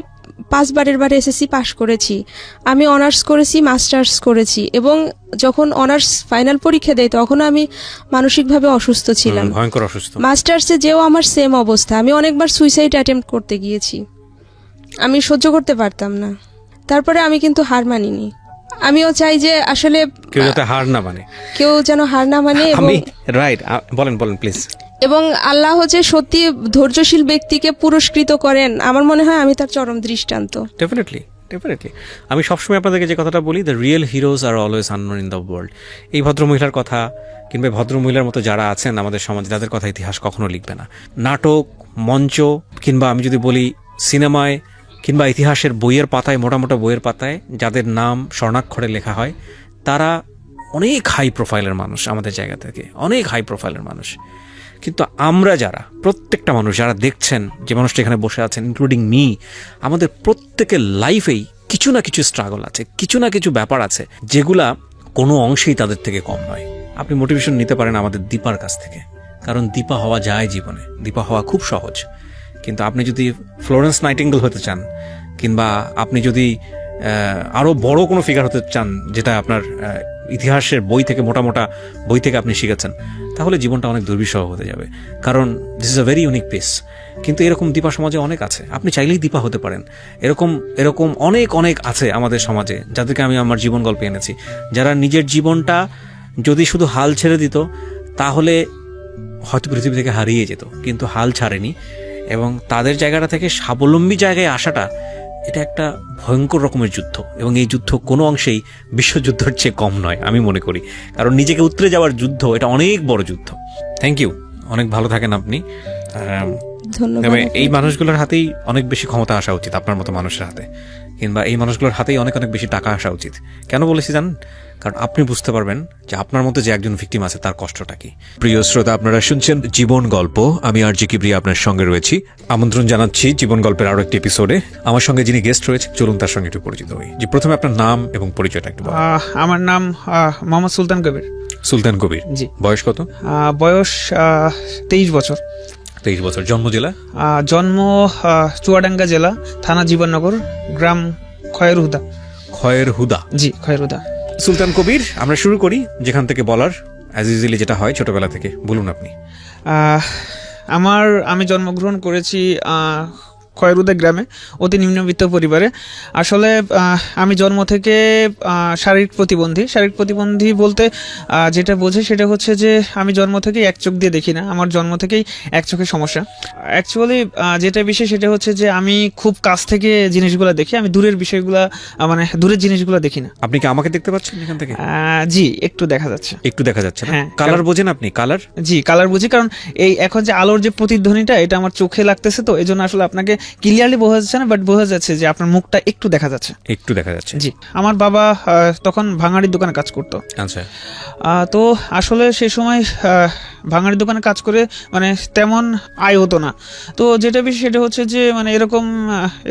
5 বারের বার এসএসসি পাশ করেছি। আমি অনার্স করেছি, মাস্টার্স করেছি, এবং যখন অনার্স ফাইনাল পরীক্ষা দেয় তখন আমি মানসিকভাবে অসুস্থ ছিলাম, ভয়ঙ্কর অসুস্থ। মাস্টার্সে যেও আমার সেম অবস্থা, আমি অনেকবার সুইসাইড অ্যাটেম্প্ট করতে গিয়েছি, আমি সহ্য করতে পারতাম না। তারপরে আমি কিন্তু হার মানিনি। আমিও চাই যে আসলে কেউ যাতে হার না মানে, কেউ যেন হার না মানে। আমি রাইট, বলেন প্লিজ। এবং আল্লাহ হচ্ছে সত্যি ধৈর্যশীল ব্যক্তিকে পুরস্কৃত করেন, আমার মনে হয় আমি তার চরম দৃষ্টান্ত। ডেফিনেটলি। আমি সবসময় আপনাদেরকে যে কথাটা বলি, the real heroes are always unknown in the world. এই ভদ্রমহিলার কথা কিংবা ভদ্রমহিলার মতো যারা আছেন আমাদের সমাজে, তাদের কথা ইতিহাস কখনো লিখবে না। নাটক, মঞ্চ, কিংবা আমি যদি বলি সিনেমায় কিংবা ইতিহাসের বইয়ের পাতায়, মোটা বইয়ের পাতায় যাদের নাম স্বর্ণাক্ষরে লেখা হয়, তারা অনেক হাই প্রোফাইলের মানুষ, আমাদের জায়গা থেকে অনেক হাই প্রোফাইলের মানুষ। কিন্তু আমরা যারা, প্রত্যেকটা মানুষ যারা দেখছেন, যে মানুষটা এখানে বসে আছেন ইনক্লুডিং মি, আমাদের প্রত্যেকের লাইফেই কিছু না কিছু স্ট্রাগল আছে, কিছু না কিছু ব্যাপার আছে যেগুলা কোনো অংশেই তাদের থেকে কম নয়। আপনি মোটিভেশন নিতে পারেন আমাদের দীপার কাছ থেকে, কারণ দীপা হওয়া যায় জীবনে, দীপা হওয়া খুব সহজ। কিন্তু আপনি যদি ফ্লোরেন্স নাইটিঙ্গেল হতে চান, কিংবা আপনি যদি আরও বড় কোনো ফিগার হতে চান, যেটা আপনার ইতিহাসের বই থেকে, মোটা বই থেকে আপনি শিখেছেন, তাহলে জীবনটা অনেক দুর্বিষহ হতে যাবে, কারণ this is a very unique piece. কিন্তু এরকম দীপা সমাজে অনেক আছে, আপনি চাইলেই দীপা হতে পারেন। এরকম অনেক আছে আমাদের সমাজে, যাদেরকে আমি আমার জীবন গল্পে এনেছি, যারা নিজের জীবনটা যদি শুধু হাল ছেড়ে দিত তাহলে হয়তো পৃথিবী থেকে হারিয়ে যেত, কিন্তু হাল ছাড়েনি। এবং তাদের জায়গাটা থেকে স্বাবলম্বী জায়গায় আসাটা, এটা একটা ভয়ঙ্কর রকমের যুদ্ধ, এবং এই যুদ্ধ কোনো অংশেই বিশ্বযুদ্ধের চেয়ে কম নয় আমি মনে করি, কারণ নিজেকে উতরে যাওয়ার যুদ্ধ, এটা অনেক বড় যুদ্ধ। থ্যাংক ইউ, অনেক ভালো থাকেন আপনি। ধন্যবাদ তবে আপনাকে। এই মানুষগুলোর হাতেই অনেক বেশি ক্ষমতা আসা উচিত, আপনার মতো মানুষের হাতে, কিংবা এই মানুষগুলোর হাতেই অনেক অনেক বেশি টাকা আসা উচিত। কেন বলেছি জানেন? কারণ আপনি বুঝতে পারবেন যে আপনার মধ্যে যে একজন ভিকটিম আছে তার কষ্টটা কি। প্রিয় শ্রোতা, আপনারা শুনছেন জীবন গল্প, আমি আরজি কিবরিয়া আপনার সঙ্গে রয়েছি। আমন্ত্রণ জানাচ্ছি জীবন গল্পের আরো একটি এপিসোডে। আমার সঙ্গে যিনি গেস্ট রয়েছে, চলুন তার সঙ্গে একটু পরিচিত হই। যে প্রথমে আপনার নাম এবং পরিচয়টা একটু বলুন। আমার নাম মোহাম্মদ সুলতান কবির। সুলতান কবির। জি। বয়স কত? বয়স 23 বছর। 23 বছর। জন্ম জেলা? জন্ম চুয়াডাঙ্গা জেলা, থানা জীবননগর, গ্রাম খয়ের হুদা। খয়ের হুদা। জি, খয়ের হুদা। সুলতান কবির, আমরা শুরু করি যেখান থেকে বলার, অ্যাজ ইউজুয়ালি যেটা হয় ছোটবেলা থেকে। বলুন আপনি। আমি জন্মগ্রহণ করেছি খয়েরুদা গ্রামে, অতি নিম্নবিত্ত পরিবারে। আসলে আমি জন্ম থেকে শারীরিক প্রতিবন্ধী বলতে যেটা বোঝে সেটা হচ্ছে যে আমি জন্ম থেকেই এক চোখ দিয়ে দেখি না, আমার জন্ম থেকেই এক চোখের সমস্যা। অ্যাকচুয়ালি যেটা বিষয় সেটা হচ্ছে যে আমি খুব কাছ থেকে জিনিসগুলো দেখি, আমি দূরের বিষয়গুলো মানে দূরের জিনিসগুলো দেখি না। আপনি কি আমাকে দেখতে পাচ্ছেন এখান থেকে? জি, একটু দেখা যাচ্ছে। একটু দেখা যাচ্ছে না? হ্যাঁ। কালার বোঝেন আপনি? কালার? জি, কালার বুঝি, কারণ এই এখন যে আলোর যে প্রতিধ্বনিটা এটা আমার চোখে লাগতেছে, তো এই জন্য আসলে আপনাকে ক্লিয়ারলি বোঝা যাচ্ছে না, বাট বোঝা যাচ্ছে যে আপনার মুখটা একটু দেখা যাচ্ছে। একটু দেখা যাচ্ছে। জি। আমার বাবা তখন ভাঙাড়ির দোকানে কাজ করতো। আচ্ছা। তো আসলে সেই সময় ভাঙাড়ির দোকানে কাজ করে মানে তেমন আয় হতো না। তো যেটা বিষয় সেটা হচ্ছে যে মানে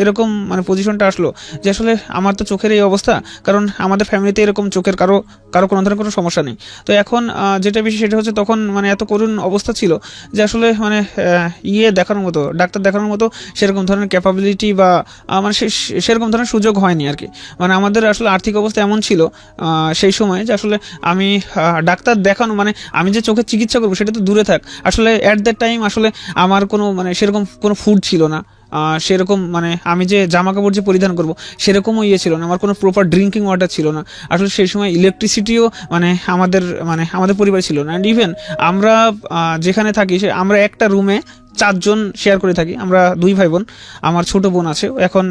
এরকম মানে পজিশনটা আসলো যে আসলে আমার তো চোখের এই অবস্থা, কারণ আমাদের ফ্যামিলিতে এরকম চোখের কারো কোনো ধরনের কোনো সমস্যা নেই। তো এখন যেটা বিষয় সেটা হচ্ছে তখন মানে এত করুণ অবস্থা ছিল যে আসলে মানে দেখানোর মতো, ডাক্তার দেখানোর মতো সেরকম ধরনের ক্যাপাবিলিটি বা মানে সেরকম ধরনের সুযোগ হয়নি আর কি। মানে আমাদের আসলে আর্থিক অবস্থা এমন ছিল সেই সময় যে আসলে আমি ডাক্তার দেখানো মানে আমি যে চোখের চিকিৎসা করবো সেটা তো দূরে থাক, আসলে অ্যাট দ্যাট টাইম আসলে আমার কোনো মানে সেরকম কোনো ফুড ছিল না, সেরকম মানে আমি যে জামা কাপড় যে পরিধান করব সেরকমও ছিল না, আমার কোনো প্রপার ড্রিঙ্কিং ওয়াটার ছিল না। আসলে সেই সময় ইলেকট্রিসিটিও মানে আমাদের পরিবারে ছিল না। অ্যান্ড ইভেন আমরা যেখানে থাকি আমরা একটা রুমে 4 জন শেয়ার করে থাকি, আমরা 2 ভাই বোন। আমার ছোট বোন আছে, এখন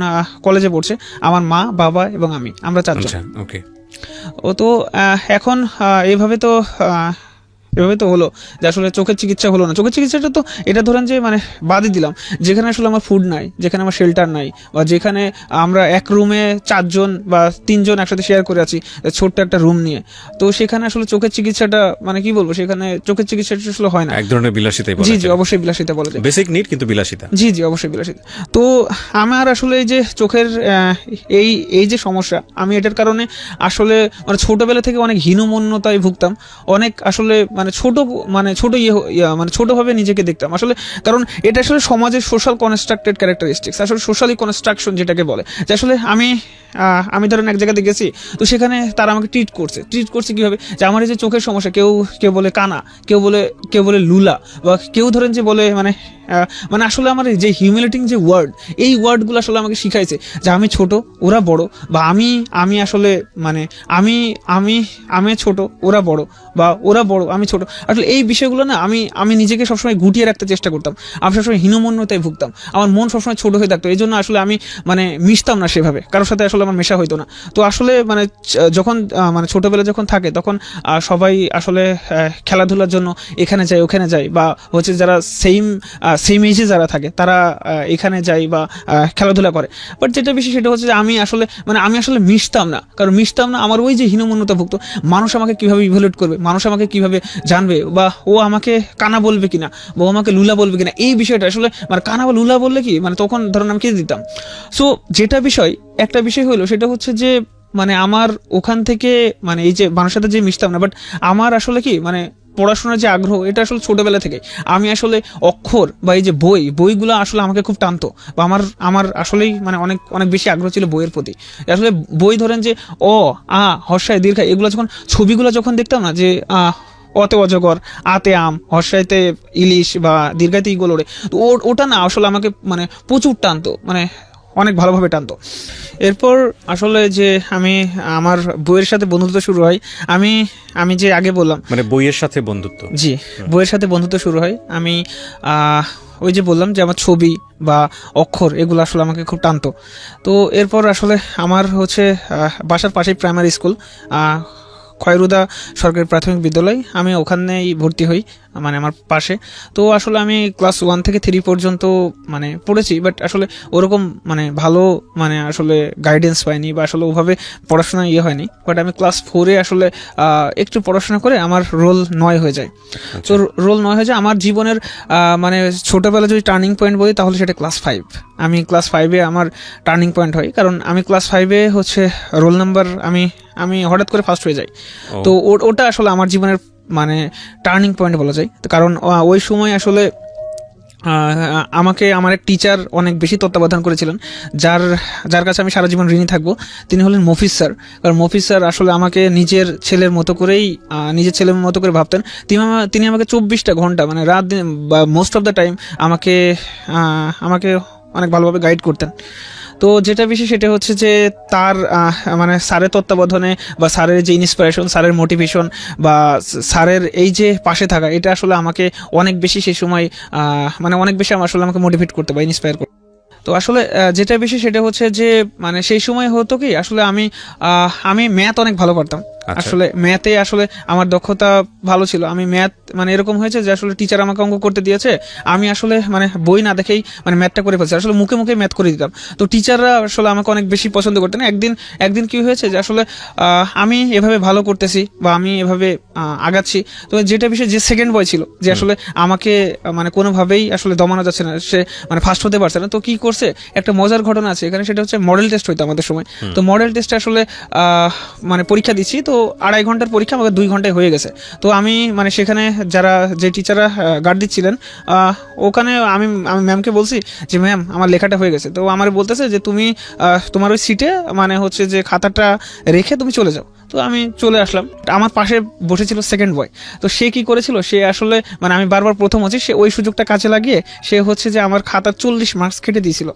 কলেজে পড়ছে। আমার মা, বাবা এবং আমরা 4 জন। আচ্ছা, ওকে। ও তো এখন এভাবে তো হলো যে আসলে চোখের চিকিৎসা হলো না। চোখের চিকিৎসাটা তো এটা ধরেন যে মানে বাদই দিলাম, যেখানে আসলে আমার ফুড নাই, যেখানে আমার শেল্টার নাই, বা যেখানে আমরা এক রুমে 4 জন বা 3 জন একসাথে শেয়ার করে আছি ছোট্ট একটা রুম নিয়ে, তো সেখানে আসলে চোখের চিকিৎসাটা মানে কি বলবো, সেখানে চোখের চিকিৎসাটা আসলে হয় না। এক ধরনের বিলাসিতাই বলা জি, যায়। অবশ্যই বিলাসিতা বলা যায়। বেসিক নিড, কিন্তু বিলাসিতা। জি, অবশ্যই বিলাসিতা। তো আমার আসলে এই যে চোখের এই যে সমস্যা, আমি এটার কারণে আসলে মানে ছোটবেলা থেকে অনেক হীনমন্যতায় ভুগতাম, অনেক আসলে মানে ছোটভাবে নিজেকে দেখতাম আসলে। কারণ এটা আসলে সমাজের সোশ্যাল কনস্ট্রাক্টেড ক্যারেক্টারিস্টিক্স, আসলে সোশ্যালি কনস্ট্রাকশন যেটাকে বলে, যে আসলে আমি ধরেন এক জায়গাতে গেছি, তো সেখানে তারা আমাকে ট্রিট করছে কিভাবে, যে আমার এই যে চোখের সমস্যা, কেউ বলে কানা, কেউ বলে লুলা, বা কেউ ধরেন যে বলে মানে আসলে আমার যে হিউমিলেটিং যে ওয়ার্ড, এই ওয়ার্ডগুলো আসলে আমাকে শিখাইছে যে আমি ছোট, ওরা বড়, বা আমি আসলে মানে আমি ছোট, ওরা বড়, বা ওরা বড়, আমি ছোট। আসলে এই বিষয়গুলো না আমি নিজেকে সবসময় গুটিয়ে রাখতে চেষ্টা করতাম, আমি সবসময় হীনমন্যতায় ভুগতাম, আমার মন সবসময় ছোট হয়ে থাকতো। এই জন্য আসলে আমি মানে মিশতাম না সেভাবে, কারোর সাথে আসলে আমার মেশা হইতো না। তো আসলে মানে যখন মানে ছোটবেলা যখন থাকে তখন সবাই আসলে খেলাধুলার জন্য এখানে যায় ওখানে যায়, বা হচ্ছে যারা সেম এজে যারা থাকে তারা এখানে যায় বা খেলাধুলা করে। বাট যেটা বিষয় সেটা হচ্ছে যে আমি আসলে মিশতাম না, কারণ মিশতাম না, আমার ওই যে হীনমন্যতা ভুগতো, মানুষ আমাকে কিভাবে ইভ্যালুয়েট করবে, মানুষ আমাকে কিভাবে জানবে, বা ও আমাকে কানা বলবে কিনা, বা ও আমাকে লুলা বলবে কিনা, এই বিষয়টা আসলে মানে কানা বা লুলা বললে কি মানে তখন ধরুন আমি কেটে দিতাম। সো একটা বিষয় হলো সেটা হচ্ছে যে মানে আমার ওখান থেকে মানে এই যে মানুষের সাথে যে মিশতাম না, বাট আমার আসলে কি মানে পড়াশোনার যে আগ্রহ, এটা আসলে ছোটবেলা থেকে আমি আসলে অক্ষর বা এই যে বইগুলো আসলে আমাকে খুব টানতো, বা আমার আসলেই মানে অনেক বেশি আগ্রহ ছিল বইয়ের প্রতি। আসলে বই ধরেন যে হর্ষায় দীর্ঘায়, এগুলো যখন ছবিগুলো যখন দেখতাম না, যে অতে অজগর, আতে আম, হর্ষাইতে ইলিশ, বা দীর্ঘাইতে ইগল ওড়ে, তো ওটা না আসলে আমাকে মানে প্রচুর টানতো, মানে অনেক ভালোভাবে টানতো। এরপর আসলে যে আমার বইয়ের সাথে বন্ধুত্ব শুরু হয়, আমি যে আগে বললাম মানে বইয়ের সাথে বন্ধুত্ব। জি, বইয়ের সাথে বন্ধুত্ব শুরু হয়। আমি ওই যে বললাম যে আমার ছবি বা অক্ষর এগুলো আসলে আমাকে খুব টানতো। তো এরপর আসলে আমার হচ্ছে বাসার পাশেই প্রাইমারি স্কুল, খয়রুদা সরকারি প্রাথমিক বিদ্যালয়, আমি ওখানেই ভর্তি হই, মানে আমার পাশে। তো আসলে আমি ক্লাস 1 থেকে 3 পর্যন্ত মানে পড়েছি, বাট আসলে ওরকম মানে ভালো মানে আসলে গাইডেন্স পাইনি বা আসলে ওভাবে পড়াশোনা হয়নি। বাট আমি ক্লাস 4-এ আসলে একটু পড়াশোনা করে আমার রোল 9 হয়ে যায়। তো রোল 9 হয়ে যায় আমার জীবনের মানে ছোটবেলা যদি টার্নিং পয়েন্ট বলি তাহলে সেটা ক্লাস 5। আমি ক্লাস 5-এ আমার টার্নিং পয়েন্ট হয়, কারণ আমি ক্লাস 5-এ হচ্ছে রোল নাম্বার আমি হঠাৎ করে ফার্স্ট হয়ে যাই। তো ওটা আসলে আমার জীবনের মানে টার্নিং পয়েন্ট বলা যায়। তো কারণ ওই সময় আসলে আমাকে আমার এক টিচার অনেক বেশি তত্ত্বাবধান করেছিলেন, যার কাছে আমি সারা জীবন ঋণী থাকবো। তিনি হলেন মফিজ স্যার। কারণ মফিজ স্যার আসলে আমাকে নিজের ছেলের মতো করে ভাবতেন। তিনি আমাকে 24টা ঘন্টা মানে রাত দিন বা মোস্ট অফ দ্য টাইম আমাকে অনেক ভালোভাবে গাইড করতেন। তো যেটা বিষয় সেটা হচ্ছে যে তার মানে স্যারের তত্ত্বাবধানে বা স্যারের যে ইন্সপিরেশন, স্যারের মোটিভেশন বা স্যারের এই যে পাশে থাকা, এটা আসলে আমাকে অনেক বেশি সেই সময় মানে অনেক বেশি আসলে আমাকে মোটিভেট করতে বা ইন্সপায়ার করতে। তো আসলে যেটা বিষয় সেটা হচ্ছে যে মানে সেই সময় হতো কি আসলে আমি ম্যাথ অনেক ভালো পারতাম। আসলে ম্যাথে আসলে আমার দক্ষতা ভালো ছিল। আমি ম্যাথ মানে এরকম হয়েছে যে আসলে টিচার আমাকে অঙ্ক করতে দিয়েছে, আমি আসলে মানে বই না দেখেই মানে ম্যাথটা করে ফেলছি, আসলে মুখে মুখে ম্যাথ করে দিতাম। তো টিচাররা আসলে আমাকে অনেক বেশি পছন্দ করতেন। একদিন কি হয়েছে যে আসলে আমি এভাবে ভালো করতেছি বা আমি এভাবে আগাচ্ছি, তো যেটা বিষয় যে সেকেন্ড বয় ছিল যে আসলে আমাকে মানে কোনোভাবেই আসলে দমানো যাচ্ছে না, সে মানে ফার্স্ট হতে পারছে না। তো কি করছে, একটা মজার ঘটনা আছে এখানে, সেটা হচ্ছে মডেল টেস্ট হইতো আমাদের সময়। তো মডেল টেস্টে আসলে মানে পরীক্ষা দিচ্ছি, তো 2.5 ঘন্টার পরীক্ষা আমাকে 2 ঘন্টায় হয়ে গেছে। তো আমি মানে সেখানে যে টিচাররা গার্ড দিচ্ছিলেন ওখানে আমি ম্যামকে বলছি যে ম্যাম আমার লেখাটা হয়ে গেছে। তো আমার বলতেছে যে তুমি তোমার ওই সিটে মানে হচ্ছে যে খাতাটা রেখে তুমি চলে যাও। তো আমি চলে আসলাম। আমার পাশে বসেছিল সেকেন্ড বয়। তো সে কি করেছিল, সে আসলে মানে আমি বারবার প্রথম হচ্ছি, সে ওই সুযোগটা কাজে লাগিয়ে সে হচ্ছে যে আমার খাতার 40 মার্কস কেটে দিয়েছিল।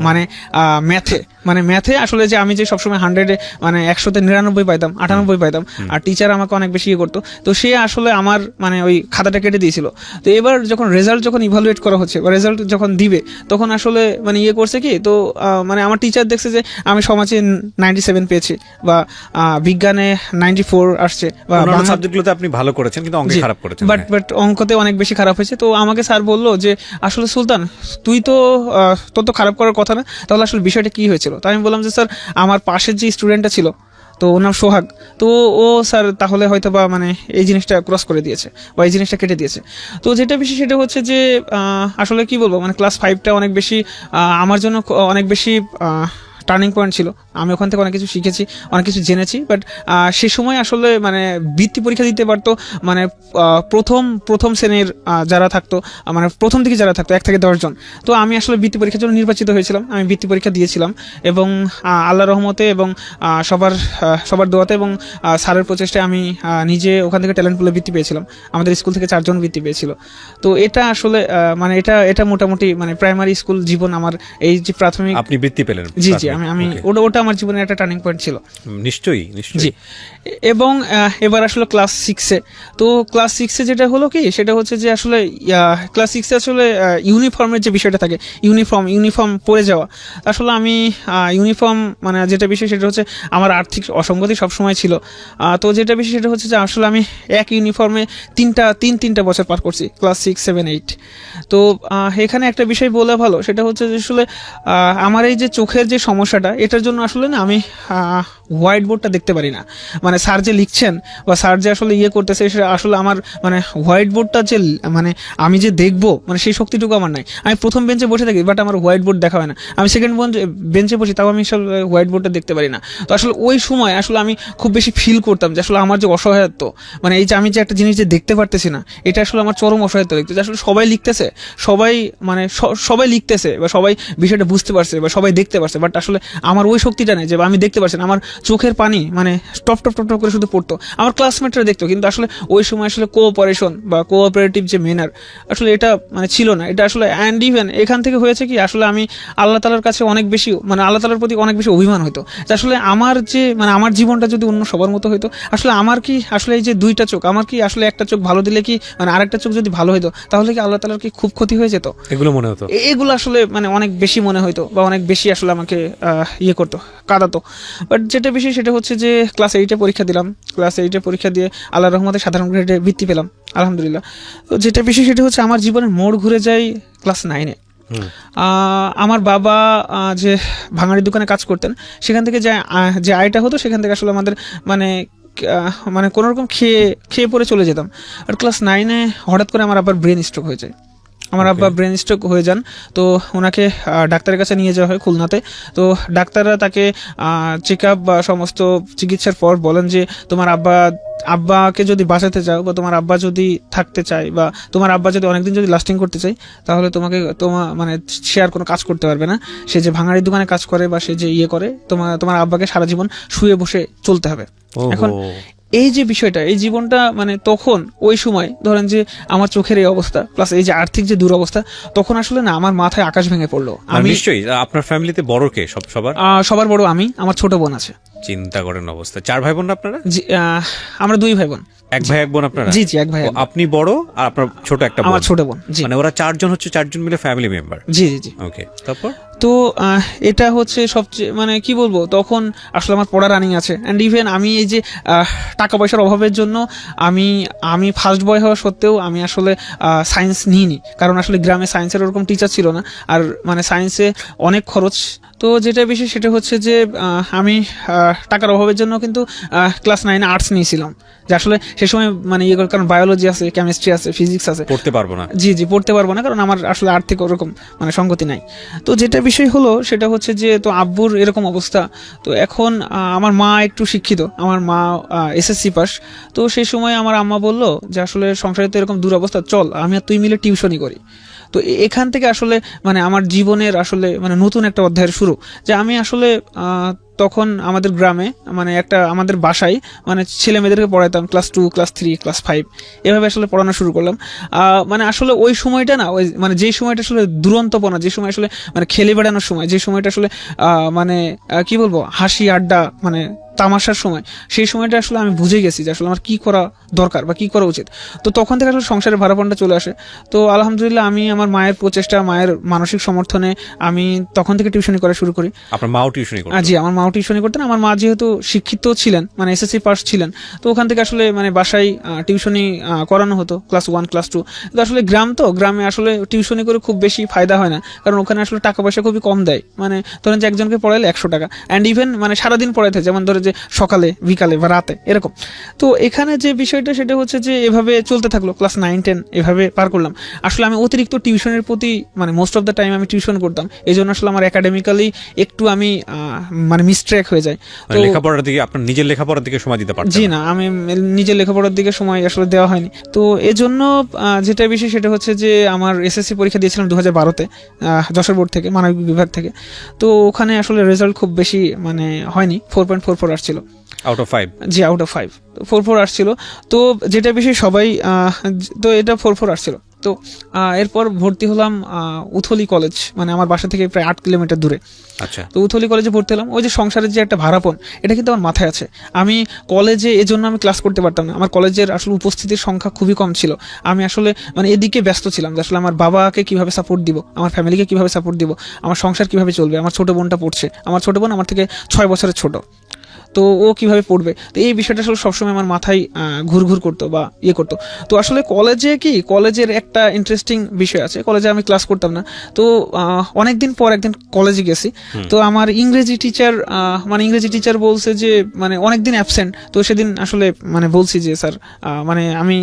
মানে ম্যাথে আসলে যে আমি যে সবসময় 100-এ মানে 100-তে 99 পাইতাম, 98 পাইতাম, আর টিচার আমাকে অনেক বেশি করতো। তো সে আসলে আমার মানে ওই খাতাটা কেটে দিয়েছিল। তো এবার যখন রেজাল্ট ইভালুয়েট করা হচ্ছে বা রেজাল্ট যখন দিবে, তখন আসলে মানে করছে কি, তো মানে আমার টিচার দেখছে যে আমি সমাজে 97 পেয়েছি বা বিজ্ঞানে 94 আসছে বা অন্যান্য সাবজেক্টগুলোতে আপনি ভালো করেছেন কিন্তু অঙ্কে খারাপ করেছেন। বাট অঙ্কতে অনেক বেশি খারাপ হয়েছে। তো আমাকে স্যার বললো যে আসলে সুলতান তুই তো তোর তো খারাপ করার কথা না, তাহলে আসলে বিষয়টা কি হয়েছিল? তো আমি বললাম যে স্যার আমার পাশের যে স্টুডেন্টটা ছিল, তো ওর নাম সোহাগ, তো ও স্যার তাহলে হয়তো বা মানে এই জিনিসটা ক্রস করে দিয়েছে বা এই জিনিসটা কেটে দিয়েছে। তো যেটা বেশি সেটা হচ্ছে যে আসলে কি বলবো, মানে ক্লাস 5টা অনেক বেশি আমার জন্য অনেক বেশি টার্নিং পয়েন্ট ছিল। আমি ওখান থেকে অনেক কিছু শিখেছি, অনেক কিছু জেনেছি। বাট সে সময় আসলে মানে বৃত্তি পরীক্ষা দিতে পারতো মানে প্রথম শ্রেণীর যারা থাকতো, মানে প্রথম দিকে যারা থাকতো 1 থেকে 10 জন। তো আমি আসলে বৃত্তি পরীক্ষার জন্য নির্বাচিত হয়েছিলাম। আমি বৃত্তি পরীক্ষা দিয়েছিলাম এবং আল্লাহর রহমতে এবং সবার দোয়াতে এবং স্যারের প্রচেষ্টায় আমি নিজে ওখান থেকে ট্যালেন্ট পুলে বৃত্তি পেয়েছিলাম। আমাদের স্কুল থেকে 4 জন বৃত্তি পেয়েছিল। তো এটা আসলে মানে এটা মোটামুটি মানে প্রাইমারি স্কুল জীবন আমার এই যে প্রাথমিক। আপনি বৃত্তি পেলেন? জি আমি ওটা আমার জীবনের একটা টার্নিং পয়েন্ট ছিল। নিশ্চয়ই। জি। এবং এবার আসলে ক্লাস 6-এ, তো ক্লাস 6-এ যেটা হলো কি, সেটা হচ্ছে যে আসলে ক্লাস 6-এ আসলে ইউনিফর্মের যে বিষয়টা থাকে, ইউনিফর্ম পরে যাওয়া। আসলে আমি ইউনিফর্ম মানে যেটা বিষয় সেটা হচ্ছে আমার আর্থিক অসঙ্গতি সবসময় ছিল। তো যেটা বিষয় সেটা হচ্ছে যে আসলে আমি এক ইউনিফর্মে তিনটা বছর পার করছি, ক্লাস 6, 7, 8। তো এখানে একটা বিষয় বলে ভালো, সেটা হচ্ছে যে আসলে আমার এই যে চোখের যে সমস্যাটা, এটার জন্য আসলে না আমি হোয়াইট বোর্ডটা দেখতে পারি না। মানে স্যার যে লিখছেন বা স্যার যে আসলে করতেছে, সেটা আসলে আমার মানে হোয়াইট বোর্ডটা যে মানে আমি যে দেখবো মানে সেই শক্তিটুকু আমার নাই। আমি প্রথম বেঞ্চে বসে থাকি, বাট আমার হোয়াইট বোর্ড দেখা হয় না। আমি সেকেন্ড বেঞ্চে বসি, তাও আমি আসলে হোয়াইট বোর্ডটা দেখতে পারি না। তো আসলে ওই সময় আসলে আমি খুব বেশি ফিল করতাম যে আসলে আমার যে অসহায়ত্ব, মানে এই যে আমি যে একটা জিনিস যে দেখতে পারতেছি না, এটা আসলে আমার চরম অসহায়ত্ব দেখতে। আসলে সবাই লিখতেছে, সবাই লিখতেছে বা সবাই বিষয়টা বুঝতে পারছে বা সবাই দেখতে পারছে, বাট আসলে আমার ওই শক্তিটা নেই যে আমি দেখতে পারছি না। আমার চোখের পানি মানে টপ করে শুধু পড়তো। আমার ক্লাসমেটরা দেখতো, কিন্তু আসলে ওই সময় আসলে কোঅপারেশন বা কোঅপারেটিভ যে ম্যানার আসলে এটা মানে ছিল না। এটা আসলে অ্যান্ড ইভেন এখান থেকে হয়েছে কি, আসলে আমি আল্লাহ তাআলার কাছে অনেক বেশি মানে আল্লাহ তাআলার প্রতি অনেক বেশি অভিমান হতো যে আসলে আমার যে মানে আমার জীবনটা যদি অন্য সবার মতো হতো, আসলে আমার কি আসলে এই যে 2টা চোখ, আমার কি আসলে একটা চোখ ভালো দিলে কি মানে আরেকটা চোখ যদি ভালো হতো, তাহলে কি আল্লাহ তাআলার কি খুব ক্ষতি হয়ে যেত? এগুলো মনে হতো, এগুলো আসলে মানে অনেক বেশি মনে হতো বা অনেক বেশি আসলে আমাকে করতো, কাঁদাতো। বাট যেটা যেটা বিষয় সেটা হচ্ছে যে ক্লাস 8-এ পরীক্ষা দিলাম, ক্লাস 8-এ পরীক্ষা দিয়ে আল্লাহর রহমতে সাধারণ গ্রেডে বৃত্তি পেলাম আলহামদুলিল্লাহ। তো যেটা বিষয় সেটা হচ্ছে আমার জীবনের মোড় ঘুরে যায় ক্লাস 9-এ। আমার বাবা যে ভাঙাড়ির দোকানে কাজ করতেন, সেখান থেকে যে আয়টা হতো সেখান থেকে আসলে আমাদের মানে কোনোরকম খেয়ে পরে চলে যেতাম। আর ক্লাস 9-এ হঠাৎ করে আমার আবার ব্রেন স্ট্রোক হয়ে যায়। আমার আব্বা ব্রেন স্ট্রোক হয়ে যান, তো ওনাকে ডাক্তারের কাছে নিয়ে যাওয়া হয় খুলনাতে। তো ডাক্তাররা তাকে চেক আপ বা সমস্ত চিকিৎসার পর বলেন যে তোমার আব্বাকে যদি বাঁচাতে চাও বা তোমার আব্বা যদি থাকতে চায় বা তোমার আব্বা যদি অনেকদিন যদি লাস্টিং করতে চাই, তাহলে মানে সে আর কোনো কাজ করতে পারবে না। সে যে ভাঙাড়ির দোকানে কাজ করে বা সে যে করে, তোমার আব্বাকে সারা জীবন শুয়ে বসে চলতে হবে। এখন এই যে বিষয়টা, এই জীবনটা মানে তখন ওই সময় ধরেন যে আমার চোখের এই অবস্থা প্লাস এই যে আর্থিক যে দুরবস্থা, তখন আসলে না আমার মাথায় আকাশ ভেঙে পড়লো। আমি নিশ্চয়ই আপনার ফ্যামিলিতে বড় কে সবার বড় আমি, আমার ছোট বোন আছে। চিন্তা করেন অবস্থা, 4 ভাই বোন আপনারা? জি, আমরা 2 ভাই বোন। 1 ভাই 1 বোন আপনারা? জি জি, 1 ভাই 1 বোন। আপনি বড় আর আপনার ছোট একটা বোন? আমার ছোট বোন। জি, মানে ওরা 4 জন হচ্ছে 4 জন মিলে ফ্যামিলি মেম্বার। জি জি জি। ওকে, তারপর তো এটা হচ্ছে সবচেয়ে মানে কি বলবো, তখন আসলে আমার পড়া রানিং আছে অ্যান্ড ইভেন আমি এই যে টাকা পয়সার অভাবের জন্য আমি ফার্স্ট বয় হওয়া সত্ত্বেও আমি আসলে সায়েন্স নিইনি, কারণ আসলে গ্রামে সায়েন্সের ওরকম টিচার ছিল না, আর মানে সায়েন্সে অনেক খরচ। তো যেটা বেশি সেটা হচ্ছে যে আমি টাকার অভাবের জন্য কিন্তু ক্লাস 9-এ আর্টস নিয়েছিলাম, যে আসলে সে সময় মানে কারণ বায়োলজি আছে, কেমিস্ট্রি আছে, ফিজিক্স আছে, পড়তে পারবো না। জি জি, পড়তে পারবো না, কারণ আমার আসলে আর্থিক ওরকম মানে সঙ্গতি নাই। তো যেটা বিষয় হলো সেটা হচ্ছে যে তো আব্বুর এরকম অবস্থা, তো এখন আমার মা একটু শিক্ষিত, আমার মা এসএসসি পাস। তো সেই সময় আমার আম্মা বলল যে আসলে সংসারে তো এরকম দুরবস্থা, চল আমি আর তুই মিলে টিউশনই করি। তো এখান থেকে আসলে মানে আমার জীবনের আসলে মানে নতুন একটা অধ্যায়ের শুরু, যে আমি আসলে তখন আমাদের গ্রামে মানে আমাদের বাসায় মানে ছেলে মেয়েদেরকে পড়াতাম ক্লাস 2, ক্লাস 3, ক্লাস 5 এভাবে আসলে পড়ানো শুরু করলাম। মানে আসলে ওই সময়টা না, ওই মানে যেই সময়টা আসলে দুরন্তপনা, যে সময় আসলে মানে খেলে বেড়ানোর সময়, যে সময়টা আসলে মানে কি বলবো, হাসি আড্ডা মানে তামাশার সময়, সেই সময়টা আসলে আমি বুঝে গেছি যে আসলে আমার কি করা দরকার বা কি করা উচিত। তো তখন থেকে আসলে সংসারের ভাড়াপনটা চলে আসে। তো আলহামদুলিল্লাহ আমি আমার মায়ের প্রচেষ্টা, মায়ের মানসিক সমর্থনে আমি তখন থেকে টিউশনি করা শুরু করি। আপনার মাও টিউশনি করতেন? জি, আমার মাও টিউশনি করতেন। আমার মা যেহেতু শিক্ষিত ছিলেন, মানে এসএসসি পাস ছিলেন, তো ওখান থেকে আসলে মানে বাসায় টিউশনি করানো হতো ক্লাস 1, ক্লাস 2। কিন্তু আসলে গ্রামে আসলে টিউশনি করে খুব বেশি ফায়দা হয় না, কারণ ওখানে আসলে টাকা পয়সা খুবই কম দেয়। মানে ধরেন যে একজনকে পড়াইলে 100 টাকা, অ্যান্ড ইভেন মানে সারাদিন পড়াইতে, যেমন ধরে যে সকালে, বিকালে বা রাতে এরকম। তো এখানে যে বিষয়টা সেটা হচ্ছে যে এভাবে চলতে থাকলো, ক্লাস 9, 10 এভাবে পার করলাম। আসলে আমি অতিরিক্ত টিউশনের প্রতি মানে মোস্ট অফ দ্য টাইম আমি টিউশন করতাম, এই জন্য আসলে আমার একাডেমিক্যালি একটু আমি মানে মিসট্র্যাক হয়ে যায়। তো লেখাপড়ার দিকে, আপনার নিজের লেখাপড়ার দিকে সময় দিতে পারছেন? জি না, আমি নিজের লেখাপড়ার দিকে সময় আসলে দেওয়া হয়নি। তো এজন্য যেটা বিষয় সেটা হচ্ছে যে আমার এসএসসি পরীক্ষা দিয়েছিলাম 2012-তে যশোর বোর্ড থেকে, মানবিক বিভাগ থেকে। তো ওখানে আসলে রেজাল্ট খুব বেশি মানে হয়নি, 4.44 আসছিল out of 5। G, out of 5 4.4 আসছিল। তো যেটা বিষয় সবাই তো এটা 4.4 আসছিল। তো এরপর ভর্তি হলাম উথলি কলেজ, মানে আমার বাসা থেকে প্রায় 8 কিলোমিটার দূরে। আচ্ছা। তো উথলি কলেজে ভর্তি হলাম। ওই যে সংসারের যে একটা ভাড়াপন, এটা কিন্তু আমার মাথায় আছে। আমি কলেজে এজন্য আমি ক্লাস করতে পারতাম না, আমার কলেজের আসলে উপস্থিতির সংখ্যা খুবই কম ছিল। আমি আসলে মানে এদিকে ব্যস্ত ছিলাম যে আসলে আমার বাবাকে কিভাবে সাপোর্ট দিব, আমার ফ্যামিলিকে কিভাবে সাপোর্ট দিব, আমার সংসার কিভাবে চলবে। আমার ছোট বোনটা পড়ছে, আমার ছোট বোন আমার থেকে 6 বছরের ছোট, তো ও কিভাবে পড়বে। তো এই বিষয়টা আসলে সবসময় আমার মাথায় ঘুরঘুর করতো বা করতো। তো আসলে কলেজের একটা ইন্টারেস্টিং বিষয় আছে, কলেজে আমি ক্লাস করতাম না। তো অনেকদিন পর একদিন কলেজে গেছি, তো আমার ইংরেজি টিচার বলছে যে মানে অনেকদিন অ্যাবসেন্ট। তো সেদিন আসলে মানে বলছি যে স্যার মানে আমি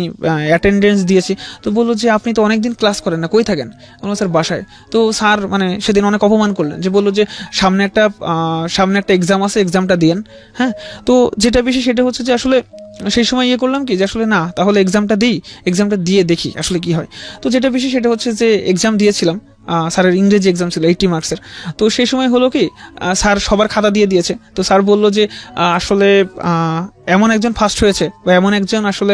অ্যাটেন্ডেন্স দিয়েছি। তো বললো যে আপনি তো অনেকদিন ক্লাস করেন না, কই থাকেন? বললাম স্যার বাসায়। তো স্যার মানে সেদিন অনেক অপমান করলেন, যে বললো যে সামনে একটা এক্সাম আছে, এক্সামটা দিয়েন। হ্যাঁ, তো যেটা বেশি সেটা হচ্ছে যে আসলে সেই সময় করলাম কি যে আসলে না, তাহলে এক্সামটা দিয়ে দেখি আসলে কি হয়। তো যেটা বেশি সেটা হচ্ছে যে এক্সাম দিয়েছিলাম, স্যারের ইংরেজি এক্সাম ছিল 80 মার্কসের। তো সেই সময় হলো কি স্যার সবার খাতা দিয়ে দিয়েছে। তো স্যার বললো যে আসলে এমন একজন ফার্স্ট হয়েছে বা এমন একজন আসলে